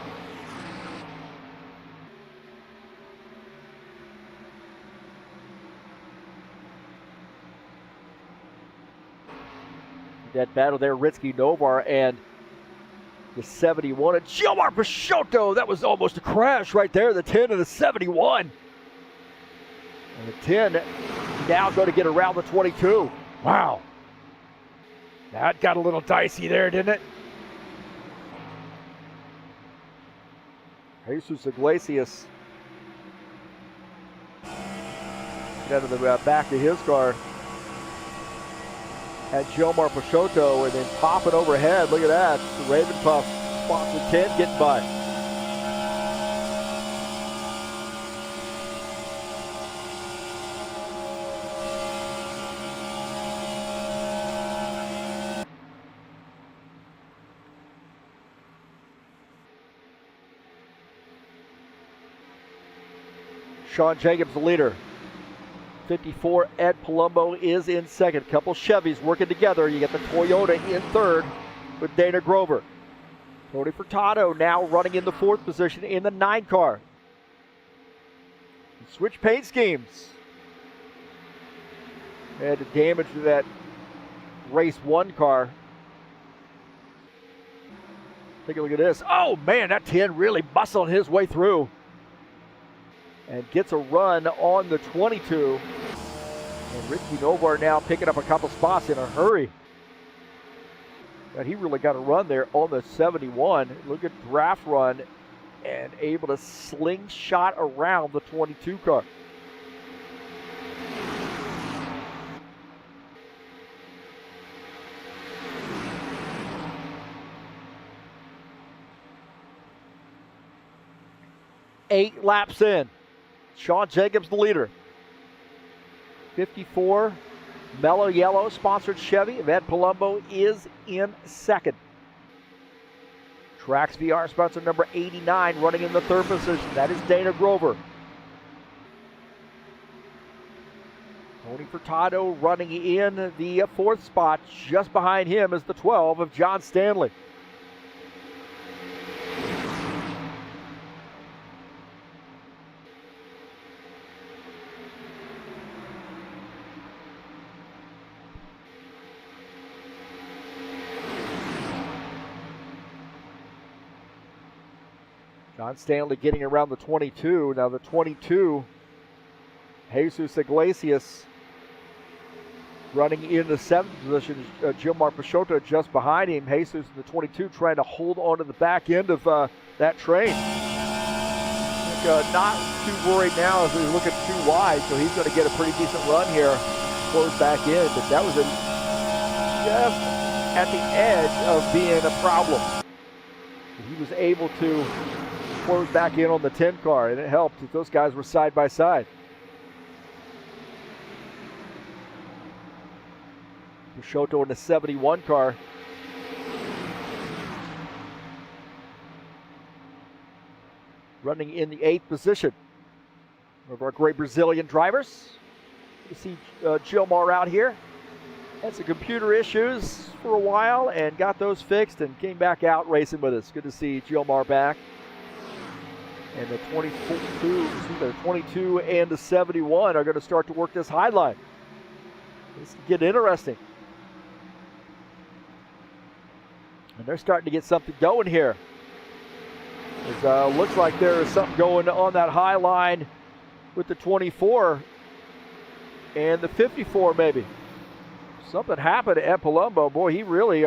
That battle there, Ritsky Novar and the 71. And Gilmar Peixoto, that was almost a crash right there, the 10 and the 71. And the 10 now going to get around the 22. Wow. That got a little dicey there, didn't it? Jesus Iglesias. Out of the back of his car. Had Gilmar Peixoto and then popping overhead. Look at that. The Raven Puff spots the 10 getting by. Sean Jacobs, the leader. 54, Ed Palumbo is in second. Couple Chevys working together. You get the Toyota in third with Dana Grover. Tony Furtado now running in the fourth position in the 9 car. Switch paint schemes. Had to damage to that race 1 car. Take a look at this. Oh man, that 10 really muscling his way through. And gets a run on the 22. And Ricky Novar now picking up a couple spots in a hurry. And he really got a run there on the 71. Look at draft run and able to slingshot around the 22 car. Eight laps in. Sean Jacobs the leader. 54 Mellow Yellow sponsored Chevy. Ed Palumbo is in second. Trax VR sponsor number 89 running in the third position. That is Dana Grover. Tony Furtado running in the fourth spot. Just behind him is the 12 of John Stanley. John Stanley getting around the 22. Now the 22, Jesus Iglesias running in the 7th position. Gilmar Peixoto just behind him. Jesus in the 22 trying to hold on to the back end of that train. I think, not too worried now as we look at too wide, so he's going to get a pretty decent run here. Close back in, but that was just at the edge of being a problem. He was able to close back in on the 10 car, and it helped that those guys were side by side. Peixoto in the 71 car. Running in the 8th position. One of our great Brazilian drivers. You see Gilmar out here. Had some computer issues for a while and got those fixed and came back out racing with us. Good to see Gilmar back. And the 22 and the 71 are going to start to work this high line. This can get interesting. And they're starting to get something going here. It looks like there is something going on that high line with the 24 and the 54 maybe. Something happened to Ed Palumbo. Boy, he really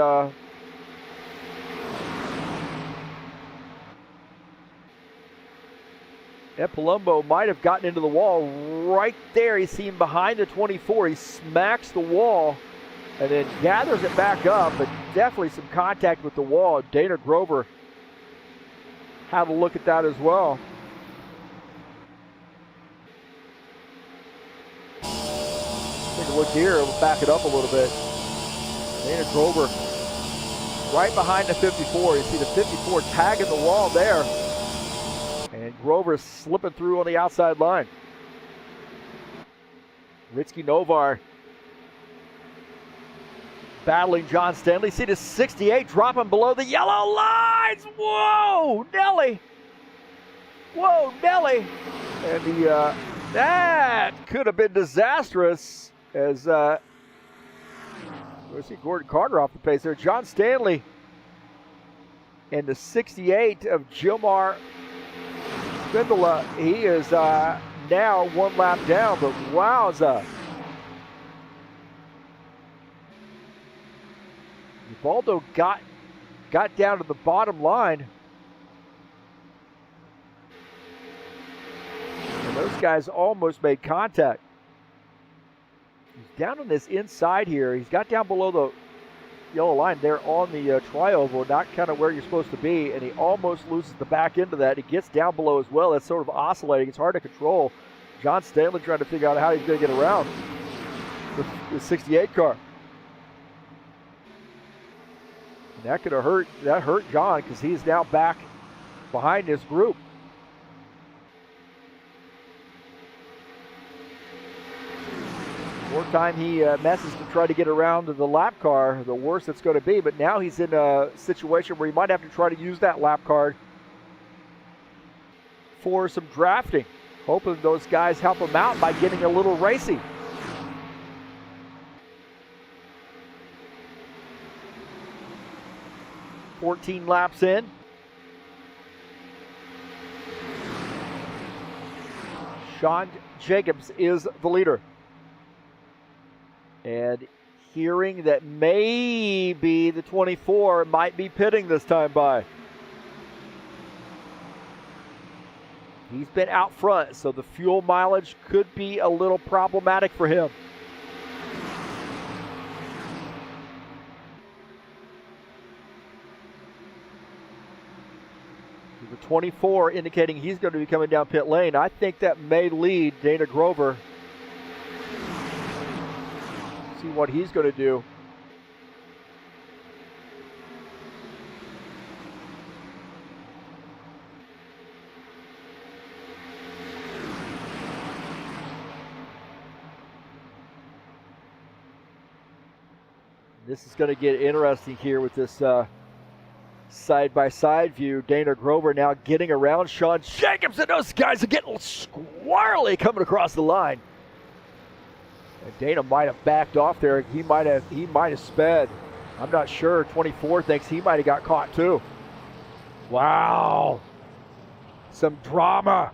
Ed Palumbo might have gotten into the wall right there. He's seen behind the 24. He smacks the wall and then gathers it back up, but definitely some contact with the wall. Dana Grover had a look at that as well. Take a look here. We'll back it up a little bit. Dana Grover right behind the 54. You see the 54 tagging the wall there. And Grover slipping through on the outside line. Ricky Novar battling John Stanley. See the 68 dropping below the yellow lines. Whoa, Nelly. Whoa, Nelly. And that could have been disastrous as we see Gordon Carter off the pace there. John Stanley and the 68 of Gilmar Spindola. He is now one lap down, but wowza. Ubaldo got down to the bottom line. And those guys almost made contact. He's down on this inside here. He's got down below the yellow line there on the tri-oval, not kind of where you're supposed to be, and he almost loses the back end of that. He gets down below as well. That's sort of oscillating. It's hard to control. John Stanley trying to figure out how he's going to get around with the 68 car. And that could have hurt. That hurt John because he's now back behind this group. time he messes to try to get around the lap car, the worse it's going to be. But now he's in a situation where he might have to try to use that lap card for some drafting, hoping those guys help him out by getting a little racy. "14 laps in. Sean Jacobs is the leader. And hearing that maybe the 24 might be pitting this time by. He's been out front, so the fuel mileage could be a little problematic for him. The 24 indicating he's going to be coming down pit lane. I think that may lead Dana Grover. See what he's going to do. This is going to get interesting here with this side-by-side view. Dana Grover now getting around Sean Jacobs, and those guys are getting squirrely coming across the line. And Dana might have backed off there. He might have sped. I'm not sure. 24 thinks he might have got caught too. Wow. Some drama.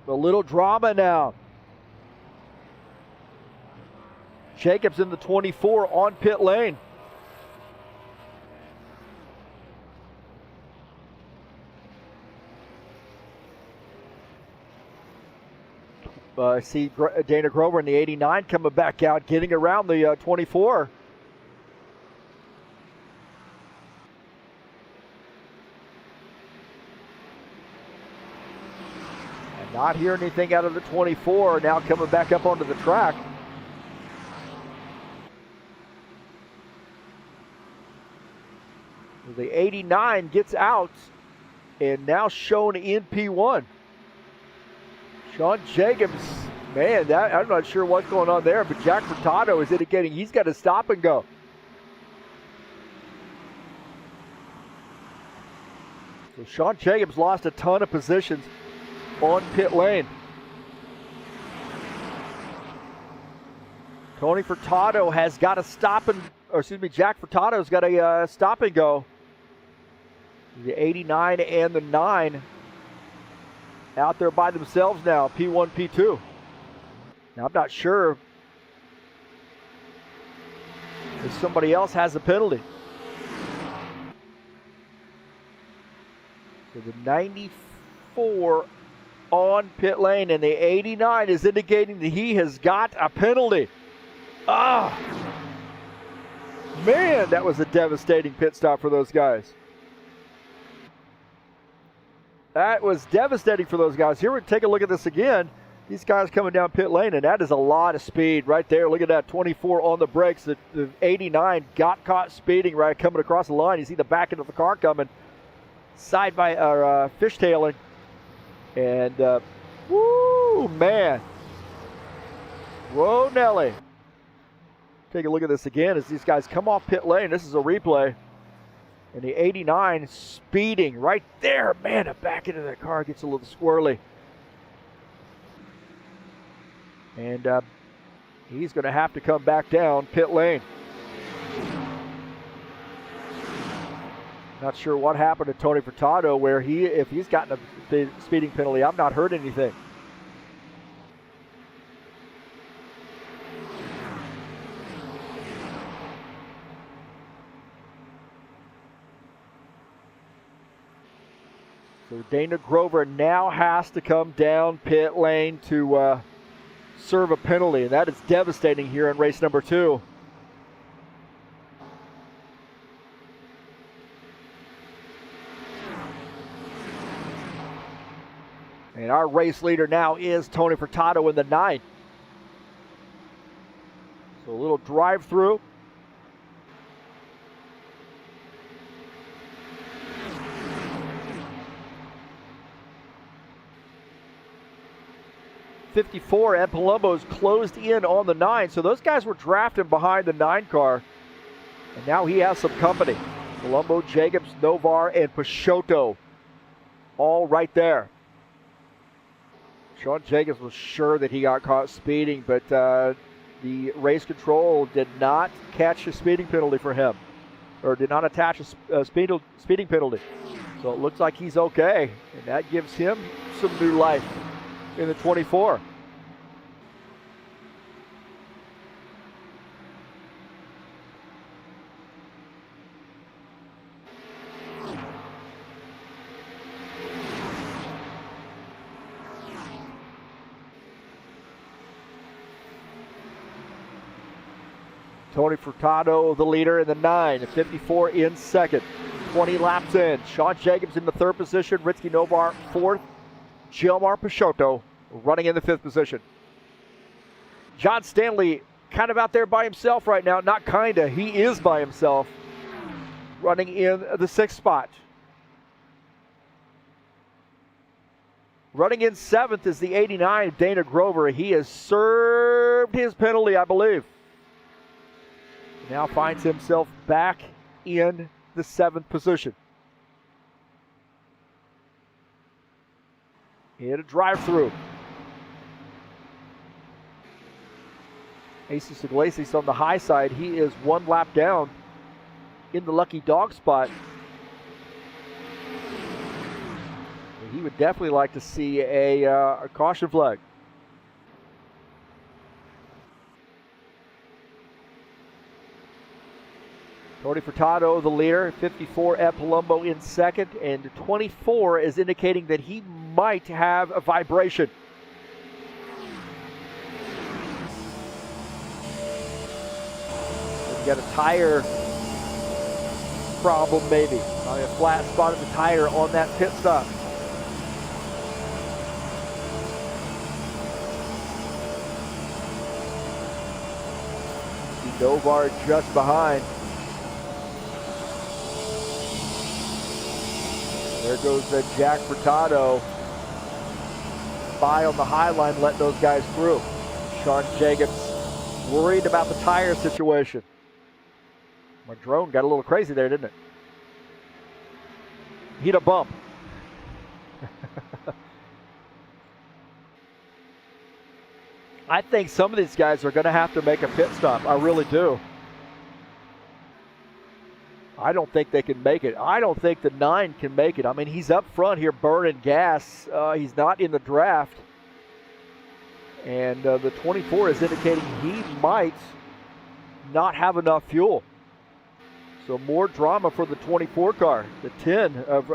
A little drama now. Jacobs in the 24 on pit lane. I see Dana Grover in the 89 coming back out, getting around the 24. And not hearing anything out of the 24, now coming back up onto the track. The 89 gets out and now shown in P1. Sean Jacobs, man, I'm not sure what's going on there, but Jack Furtado is indicating he's got to stop and go. So Sean Jacobs lost a ton of positions on pit lane. Tony Furtado has got to stop and, or excuse me, Jack Furtado's got a stop and go. The 89 and the 9 out there by themselves now, P1, P2. Now I'm not sure if somebody else has a penalty. So the 94 on pit lane, and the 89 is indicating that he has got a penalty. Ah, man, that was a devastating pit stop for those guys. That was devastating for those guys. Here we take a look at this again. These guys coming down pit lane, and that is a lot of speed right there. Look at that, 24 on the brakes. The 89 got caught speeding right coming across the line. You see the back end of the car coming, fishtailing, and woo, man. Whoa, Nelly. Take a look at this again as these guys come off pit lane. This is a replay. And the 89 speeding right there. Man, the back end of the car gets a little squirrely. And he's going to have to come back down pit lane. Not sure what happened to Tony Furtado, where if he's gotten a speeding penalty, I've not heard anything. So Dana Grover now has to come down pit lane to serve a penalty, and that is devastating here in race number 2. And our race leader now is Tony Furtado in the 9. So a little drive-through. 54, and Palumbo's closed in on the 9. So those guys were drafted behind the 9 car. And now he has some company. Palumbo, Jacobs, Novar, and Peixoto all right there. Sean Jacobs was sure that he got caught speeding, but the race control did not catch a speeding penalty for him, or did not attach a speeding penalty. So it looks like he's okay, and that gives him some new life in the 24. Tony Furtado, the leader in the 9, 54 in second. 20 laps in. Sean Jacobs in the 3rd position. Ritsky Novar 4th. Gilmar Peixoto running in the 5th position. John Stanley kind of out there by himself right now. Not kinda, he is by himself. Running in the 6th spot. Running in 7th is the 89, Dana Grover. He has served his penalty, I believe. Now finds himself back in the 7th position. In a drive-through. Jesus Iglesias on the high side. He is 1 lap down in the lucky dog spot. He would definitely like to see a caution flag. Tony Furtado, the leader, 54 at Palumbo in 2nd, and 24 is indicating that he might have a vibration. We've got a tire problem, maybe. A flat spot of the tire on that pit stop. Novar just behind. There goes Jack Furtado by on the high line, letting those guys through. Sean Jacobs worried about the tire situation. My drone got a little crazy there, didn't it? Hit a bump. I think some of these guys are going to have to make a pit stop. I really do. I don't think they can make it. I don't think the 9 can make it. I mean, he's up front here burning gas. He's not in the draft. And the 24 is indicating he might not have enough fuel. So more drama for the 24 car. The 10 of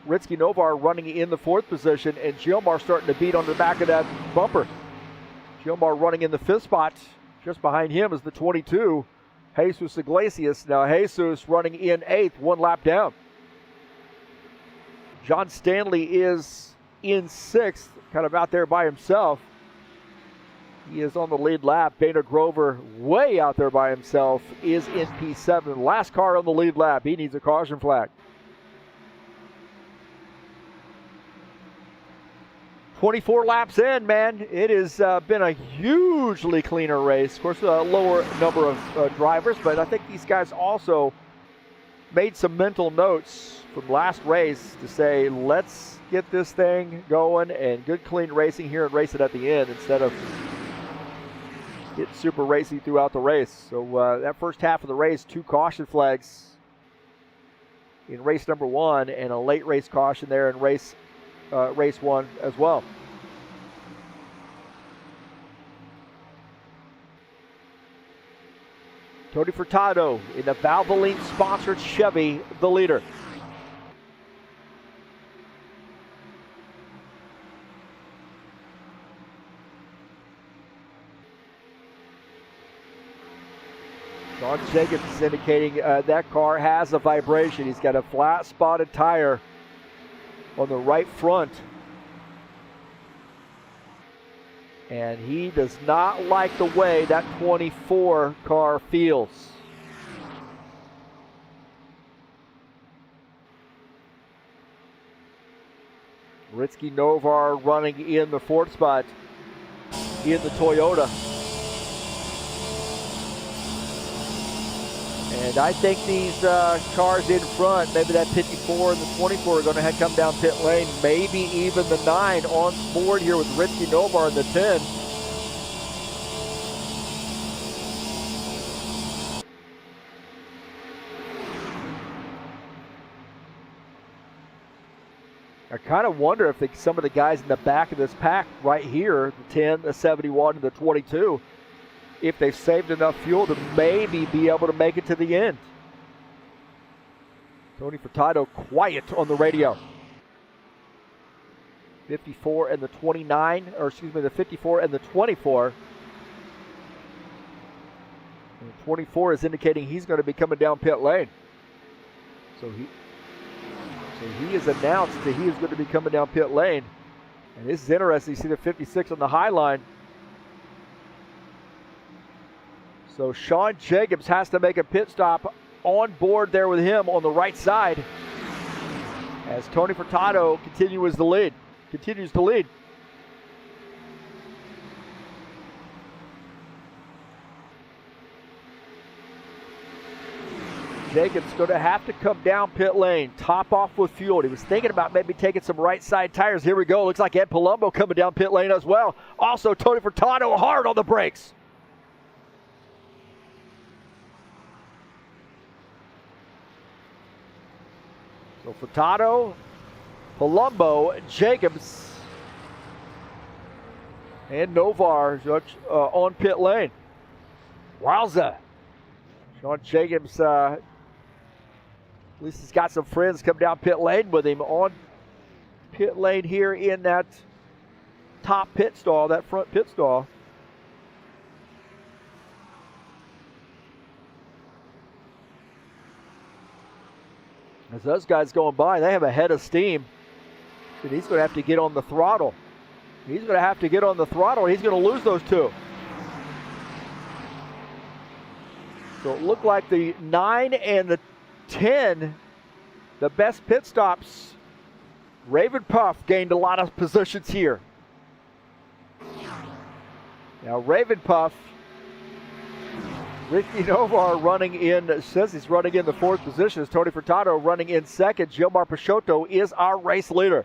Ritsky Novar running in the 4th position, and Gilmar starting to beat on the back of that bumper. Gilmar running in the 5th spot. Just behind him is the 22, Jesus Iglesias. Now Jesus running in 8th, 1 lap down. John Stanley is in 6th, kind of out there by himself. He is on the lead lap. Dana Grover, way out there by himself, is in P7. Last car on the lead lap. He needs a caution flag. 24 laps in, man. It has been a hugely cleaner race. Of course, a lower number of drivers, but I think these guys also made some mental notes from last race to say, let's get this thing going and good, clean racing here and race it at the end instead of get super racy throughout the race. So that first half of the race, 2 caution flags in race number 1 and a late race caution there in race 1 as well. Tony Furtado in the Valvoline sponsored Chevy, the leader. Sean Jacobs is indicating that car has a vibration. He's got a flat spotted tire on the right front. And he does not like the way that 24 car feels. Ritsky Novar running in the 4th spot. in the Toyota. And I think these cars in front, maybe that 54 and the 24 are going to come down pit lane. Maybe even the 9 on board here with Ricky Novar in the 10. I kind of wonder if some of the guys in the back of this pack right here, the 10, the 71, and the 22, if they've saved enough fuel to maybe be able to make it to the end. Tony Furtado quiet on the radio. 54 and the 29, or excuse me, the 54 and the 24. And the 24 is indicating he's going to be coming down pit lane. So he has announced that he is going to be coming down pit lane. And this is interesting. You see the 56 on the high line. So Sean Jacobs has to make a pit stop on board there with him on the right side as Tony Furtado continues to lead. Jacobs going to have to come down pit lane, top off with fuel. He was thinking about maybe taking some right side tires. Here we go. Looks like Ed Palumbo coming down pit lane as well. Also Tony Furtado hard on the brakes. So Furtado, Palumbo, Jacobs, and Novar on pit lane. Wowza. Sean Jacobs, at least he's got some friends come down pit lane with him on pit lane here in that top pit stall, that front pit stall. As those guys going by, they have a head of steam. And he's going to have to get on the throttle. He's going to have to get on the throttle. He's going to lose those two. So it looked like the 9 and the 10, the best pit stops. Raven Puff gained a lot of positions here. Now Raven Puff, Ricky Novar running in, says he's running in the 4th position. As Tony Furtado running in 2nd. Gilmar Peixoto is our race leader.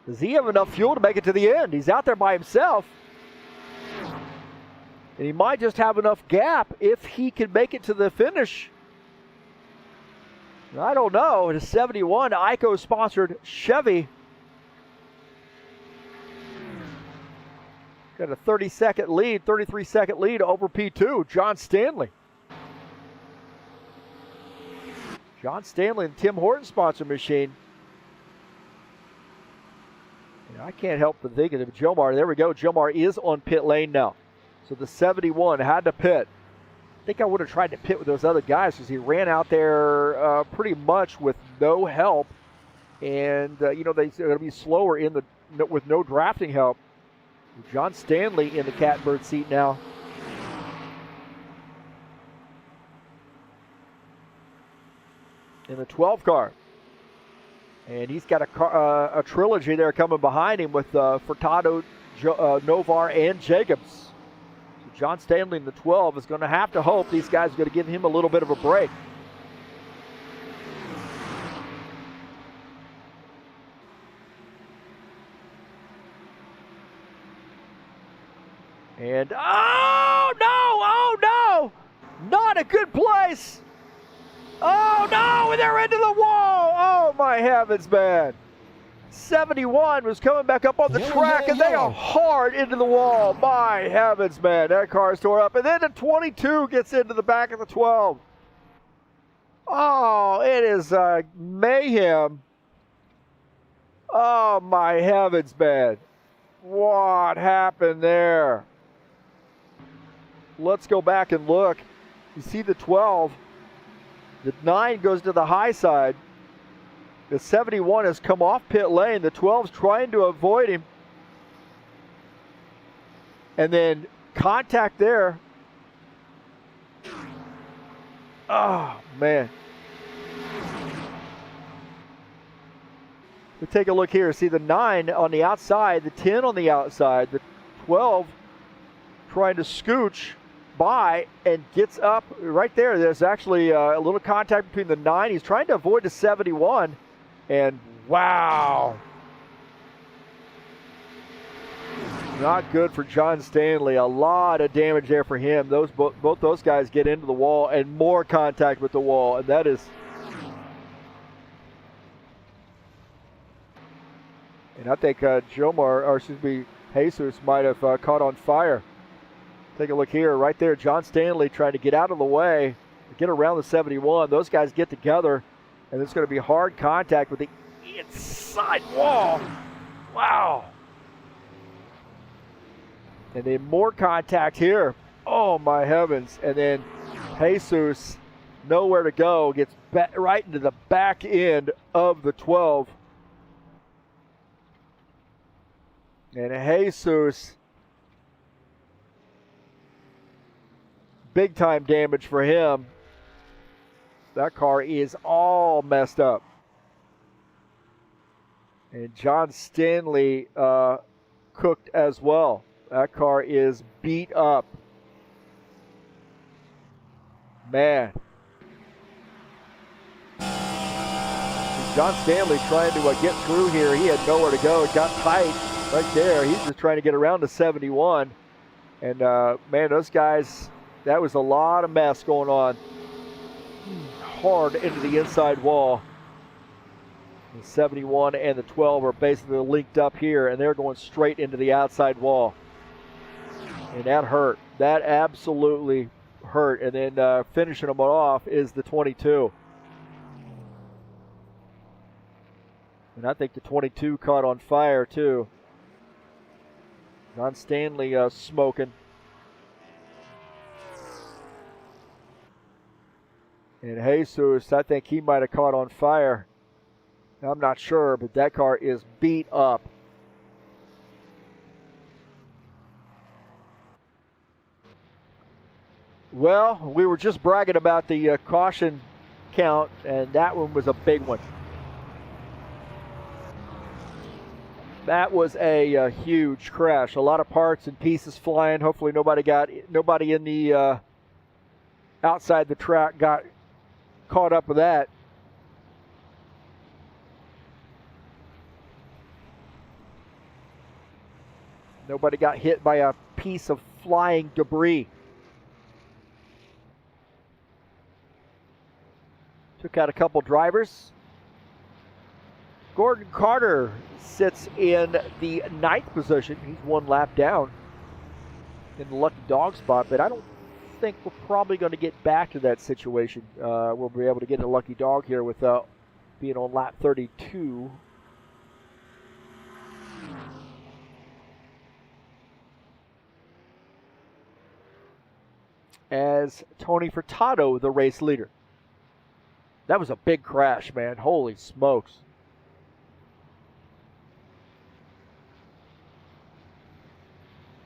Does he have enough fuel to make it to the end? He's out there by himself. And he might just have enough gap if he can make it to the finish. I don't know. It is 71 ICO-sponsored Chevy. Got a 30-second lead, 33-second lead over P2, John Stanley. John Stanley and Tim Horton sponsor machine. And I can't help but think of Gilmar. There we go. Gilmar is on pit lane now. So the 71 had to pit. I think I would have tried to pit with those other guys because he ran out there pretty much with no help. And, they're going to be slower with no drafting help. John Stanley in the catbird seat now. In the 12 car. And he's got a trilogy there coming behind him with Furtado, Novar, and Jacobs. So John Stanley in the 12 is going to have to hope these guys are going to give him a little bit of a break. And, oh no, not a good place. Oh no, and they're into the wall. Oh my heavens, man. 71 was coming back up on the track, and they are hard into the wall. My heavens, man, that car's tore up. And then the 22 gets into the back of the 12. Oh, it is mayhem. Oh my heavens, man. What happened there? Let's go back and look. You see the 12. The 9 goes to the high side. The 71 has come off pit lane. The 12's trying to avoid him. And then contact there. Oh, man. We take a look here. See the 9 on the outside, the 10 on the outside, the 12 trying to scooch by and gets up right there. There's actually a little contact between the 9. He's trying to avoid the 71. And wow. Not good for John Stanley. A lot of damage there for him. Both those guys get into the wall and more contact with the wall. And that is... And I think Jesus might have caught on fire. Take a look here, right there. John Stanley trying to get out of the way, get around the 71. Those guys get together, and it's going to be hard contact with the inside wall. Wow. And then more contact here. Oh, my heavens. And then Jesus, nowhere to go, gets right into the back end of the 12. And Jesus, big time damage for him. That car is all messed up. And John Stanley cooked as well. That car is beat up. Man. John Stanley trying to get through here. He had nowhere to go. It got tight. Right there, he's just trying to get around to 71. And, man, those guys, that was a lot of mess going on. Hard into the inside wall. The 71 and the 12 are basically linked up here, and they're going straight into the outside wall. And that hurt. That absolutely hurt. And then finishing them off is the 22. And I think the 22 caught on fire, too. John Stanley smoking. And Jesus, I think he might have caught on fire. I'm not sure, but that car is beat up. Well, we were just bragging about the caution count, and that one was a big one. That was a huge crash. A lot of parts and pieces flying. Hopefully nobody in the outside the track got caught up with that. Nobody got hit by a piece of flying debris. Took out a couple drivers. Gordon Carter sits in the 9th position. He's one lap down in the lucky dog spot, but I don't think we're probably going to get back to that situation. We'll be able to get a lucky dog here without being on lap 32. As Tony Furtado, the race leader. That was a big crash, man. Holy smokes.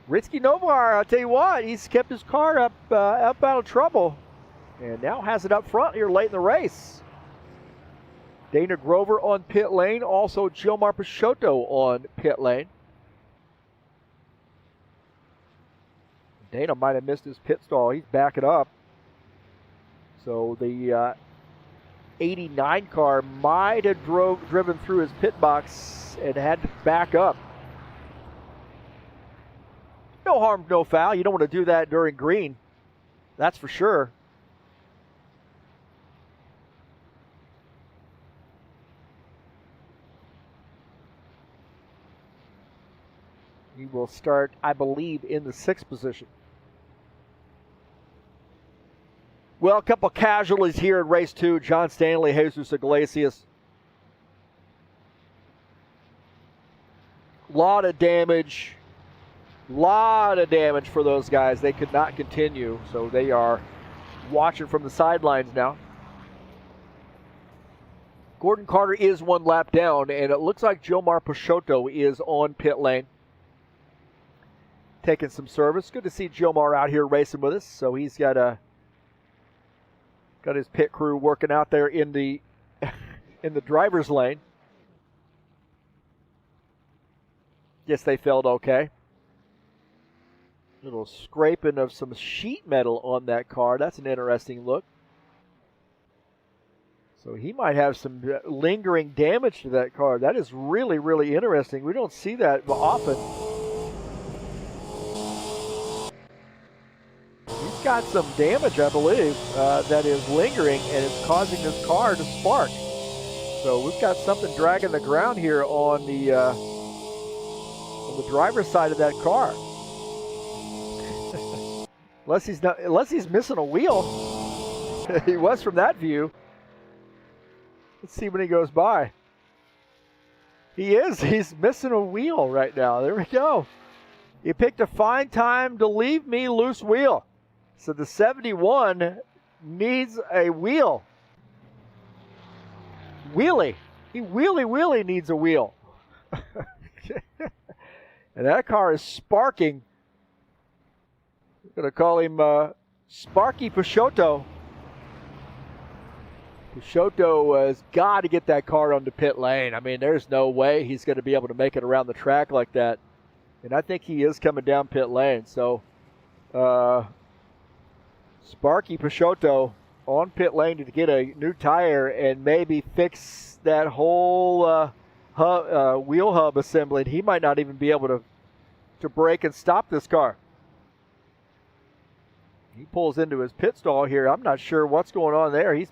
Ritsky Novar, I'll tell you what, he's kept his car up out of trouble. And now has it up front here late in the race. Dana Grover on pit lane. Also Gilmar Peixoto on pit lane. Dana might have missed his pit stall. He's backing up. So the 89 car might have driven through his pit box and had to back up. No harm, no foul. You don't want to do that during green. That's for sure. He will start, I believe, in the 6th position. Well, a couple casualties here in race 2. John Stanley, Jesus Iglesias. Lot of damage for those guys. They could not continue, so they are watching from the sidelines now. Gordon Carter is one lap down, and it looks like Gilmar Peixoto is on pit lane, taking some service. Good to see Gilmar out here racing with us. So he's got his pit crew working out there in the in the driver's lane. Guess they felt okay. Little scraping of some sheet metal on that car. That's an interesting look. So he might have some lingering damage to that car. That is really, really interesting. We don't see that often. He's got some damage, I believe, that is lingering, and it's causing this car to spark. So we've got something dragging the ground here on the driver's side of that car. unless he's missing a wheel. He was from that view. Let's see when he goes by. He is. He's missing a wheel right now. There we go. He picked a fine time to leave me loose wheel. So the 71 needs a wheel. Wheelie. He wheelie needs a wheel. And that car is sparking. I'm going to call him Sparky Peixoto. Peixoto has got to get that car onto pit lane. I mean, there's no way he's going to be able to make it around the track like that. And I think he is coming down pit lane. So, Sparky Peixoto on pit lane to get a new tire and maybe fix that whole wheel hub assembly. And he might not even be able to brake and stop this car. He pulls into his pit stall here. I'm not sure what's going on there. He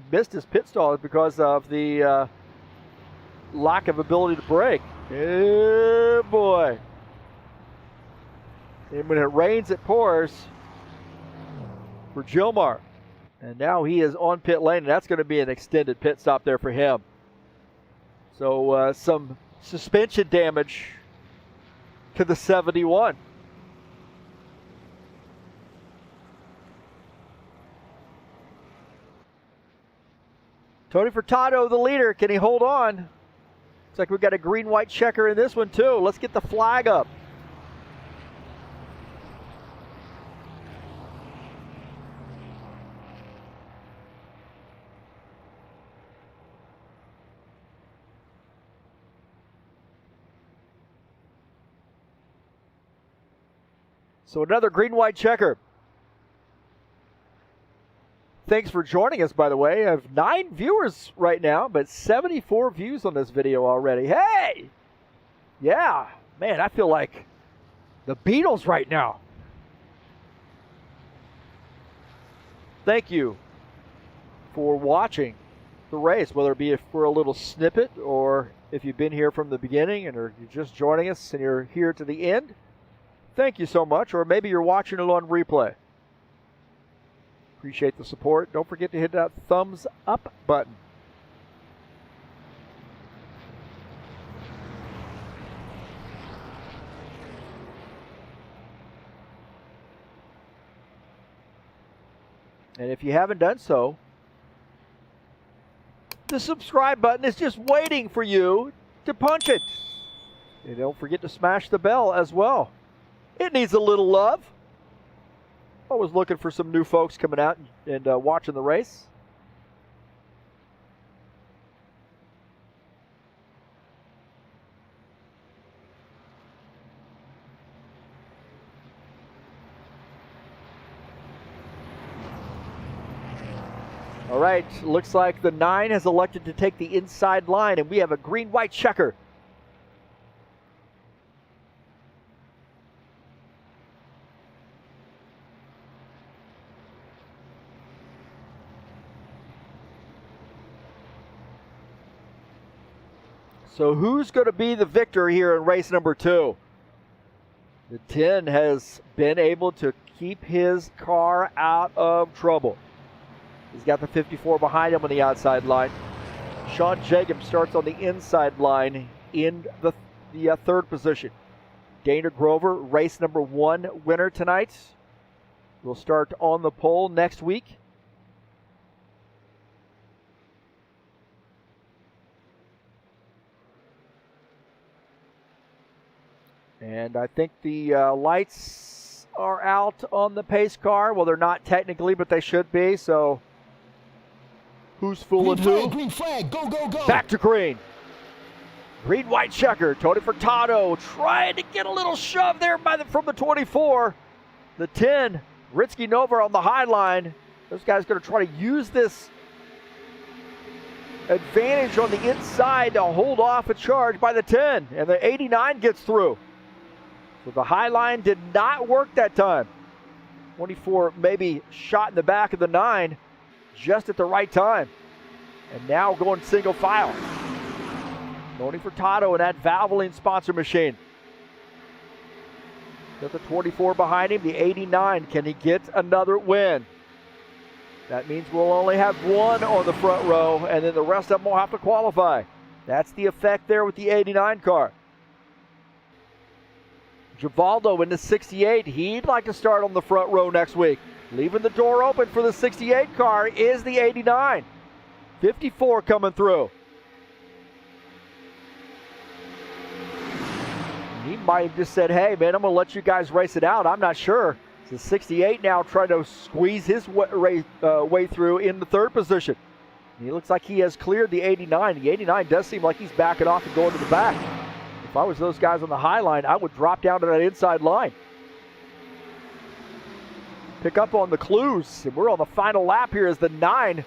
missed his pit stall because of the lack of ability to brake. Oh boy. And when it rains, it pours for Gilmar. And now he is on pit lane, and that's going to be an extended pit stop there for him. So some suspension damage to the 71. Tony Furtado, the leader. Can he hold on? Looks like we've got a green-white checker in this one, too. Let's get the flag up. So another green-white checker. Thanks for joining us, by the way. I have 9 viewers right now, but 74 views on this video already. Hey! Yeah, man, I feel like the Beatles right now. Thank you for watching the race, whether it be for a little snippet or if you've been here from the beginning and you're just joining us and you're here to the end. Thank you so much, or maybe you're watching it on replay. Appreciate the support. Don't forget to hit that thumbs up button. And if you haven't done so, the subscribe button is just waiting for you to punch it. And don't forget to smash the bell as well. It needs a little love. Always looking for some new folks coming out and watching the race. All right, looks like the 9 has elected to take the inside line, and we have a green-white checker. So who's going to be the victor here in race number 2? The 10 has been able to keep his car out of trouble. He's got the 54 behind him on the outside line. Sean Jacobs starts on the inside line in the 3rd position. Dana Grover, race number 1 winner tonight, will start on the pole next week. And I think the lights are out on the pace car. Well, they're not technically, but they should be. So who's fooling who? Green flag, go, go, go. Back to green. Green-white checker. Tony Furtado trying to get a little shove there from the 24. The 10, Ritsky Nova on the high line. Those guys going to try to use this advantage on the inside to hold off a charge by the 10. And the 89 gets through. So the high line did not work that time. 24 maybe shot in the back of the 9 just at the right time. And now going single file. Tony Furtado in that Valvoline sponsor machine. Got the 24 behind him, the 89. Can he get another win? That means we'll only have one on the front row, and then the rest of them will have to qualify. That's the effect there with the 89 car. Givaldo in the 68. He'd like to start on the front row next week. Leaving the door open for the 68 car is the 89. 54 coming through. He might have just said, hey, man, I'm going to let you guys race it out. I'm not sure. The 68 now trying to squeeze his way through in the third position. And he looks like he has cleared the 89. The 89 does seem like he's backing off and going to the back. If I was those guys on the high line, I would drop down to that inside line. Pick up on the clues. And we're on the final lap here as the 9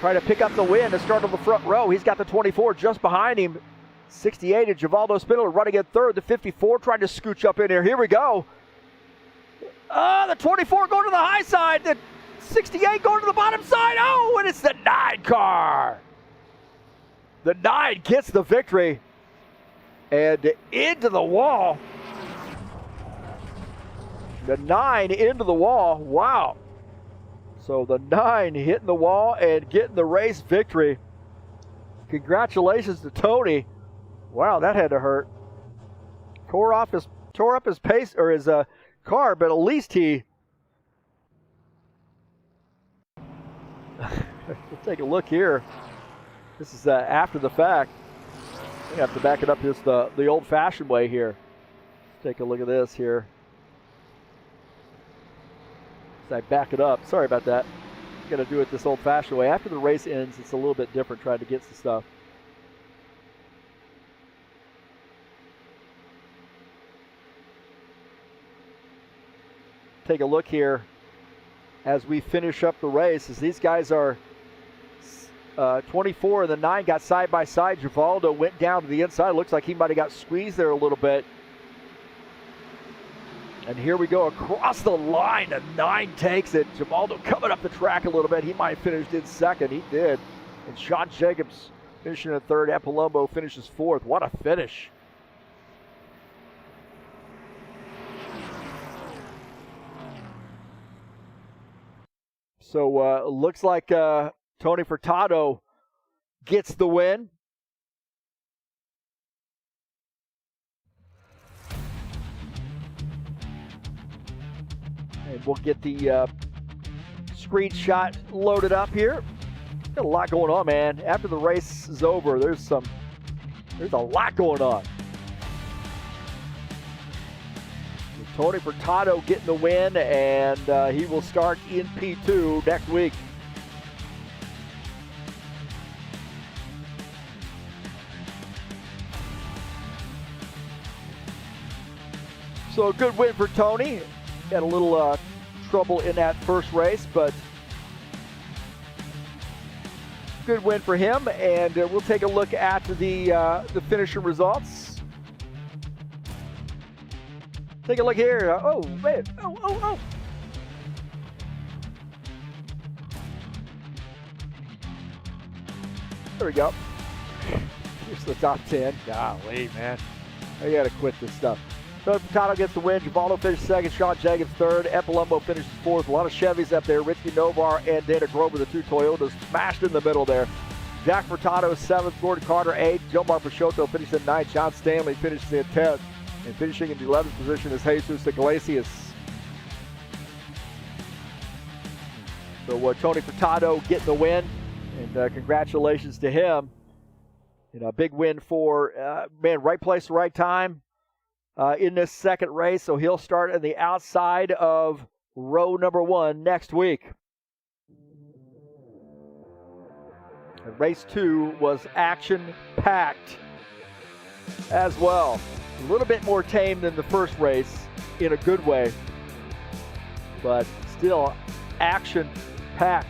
trying to pick up the win to start on the front row. He's got the 24 just behind him. 68 and Givaldo Spindler running at third. The 54 trying to scooch up in here. Here we go. The 24 going to the high side. The 68 going to the bottom side. Oh, and it's the 9 car. The 9 gets the victory. And into the wall. The 9 into the wall. Wow. So the 9 hitting the wall and getting the race victory. Congratulations to Tony. Wow, that had to hurt. Tore up his pace or his car, but at least he. We'll take a look here. This is after the fact. We have to back it up just the old-fashioned way here. Let's take a look at this here. As I back it up, sorry about that. I'm gonna do it this old-fashioned way. After the race ends, it's a little bit different trying to get some stuff. Take a look here as we finish up the race, as these guys are 24 and the 9 got side by side. Givaldo went down to the inside. Looks like he might have got squeezed there a little bit. And here we go across the line. The 9 takes it. Givaldo coming up the track a little bit. He might have finished in second. He did. And Sean Jacobs finishing in third. Apolombo finishes fourth. What a finish. So looks like Tony Furtado gets the win. And we'll get the screenshot loaded up here. Got a lot going on, man. After the race is over, there's a lot going on. Tony Furtado getting the win, and he will start in P2 next week. So a good win for Tony. Had a little trouble in that first race, but good win for him. And we'll take a look at the finishing results. Take a look here. Oh, man. Oh. There we go. Here's the top 10. Golly, man. I got to quit this stuff. So Furtado gets the win. Givaldo finishes second. Sean Jacobs third. Epolombo finishes fourth. A lot of Chevys up there. Richie Novar and Dana Grover, the 2 Toyotas, smashed in the middle there. Jack Furtado seventh. Gordon Carter eighth. Jomar Peixoto finished in ninth. John Stanley finishes in 10th. And finishing in the 11th position is Jesus Iglesias. So Tony Furtado getting the win, and congratulations to him. A big win for, right place, right time in this second race. So he'll start on the outside of row number 1 next week. And race 2 was action-packed as well. A little bit more tame than the first race in a good way. but still action-packed.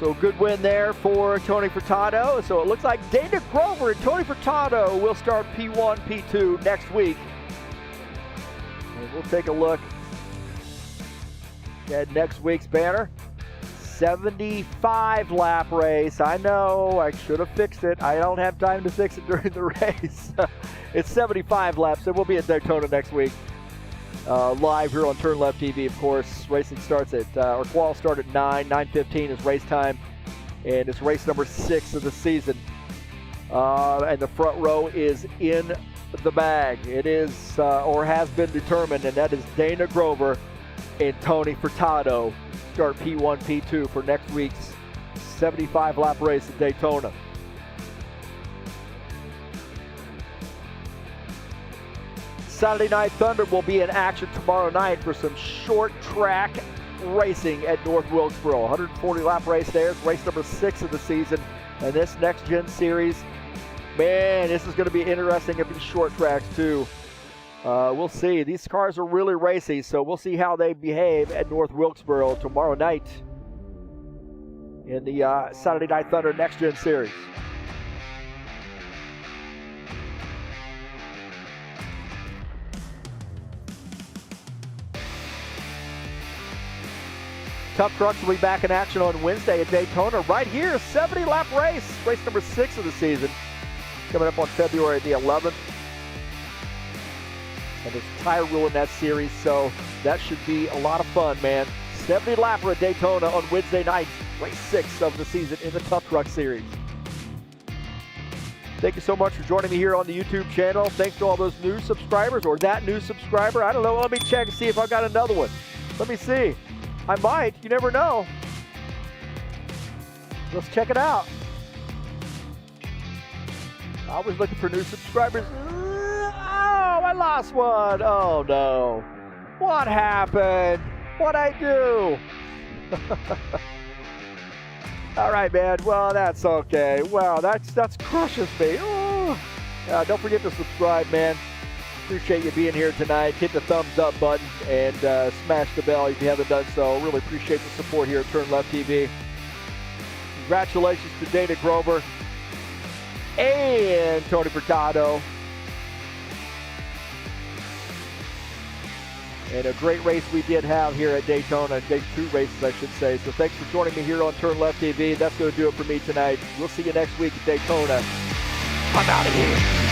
So good win there for Tony Furtado. So it looks like Dana Grover and Tony Furtado will start P1, P2 next week. And we'll take a look at next week's banner. 75 lap race. I know, I should have fixed it. I don't have time to fix it during the race. It's 75 laps. It will be at Daytona next week. Live here on TurnLeftTV, of course. Racing starts at, or qual start at 9:15 is race time. And it's race number 6 of the season. And the front row is in the bag. It is, or has been determined, and that is Dana Grover and Tony Furtado start P1, P2 for next week's 75 lap race at Daytona. Saturday Night Thunder will be in action tomorrow night for some short track racing at North Wilkesboro. 140 lap race there. It's race number 6 of the season. And this next gen series, man, this is going to be interesting if it's short tracks too. We'll see. These cars are really racy, so we'll see how they behave at North Wilkesboro tomorrow night in the Saturday Night Thunder Next Gen Series. Tough Trucks will be back in action on Wednesday at Daytona right here. 70-lap race, race number 6 of the season, coming up on February the 11th. And there's a tire rule in that series, so that should be a lot of fun, man. 70-lapper at Daytona on Wednesday night, race 6 of the season in the Tough Truck Series. Thank you so much for joining me here on the YouTube channel. Thanks to all those new subscribers, or that new subscriber. I don't know, let me check and see if I got another one. Let me see. I might, you never know. Let's check it out. I was looking for new subscribers. Oh, I lost one. Oh no. What happened? What'd I do? All right, man. Well, that's okay. Wow, that's crushes me. Oh. Don't forget to subscribe, man. Appreciate you being here tonight. Hit the thumbs up button and smash the bell if you haven't done so. Really appreciate the support here at TurnLeftTV. Congratulations to Dana Grover and Tony Furtado. And a great race we did have here at Daytona. Day 2 races, I should say. So thanks for joining me here on TurnLeftTV. That's going to do it for me tonight. We'll see you next week at Daytona. I'm out of here.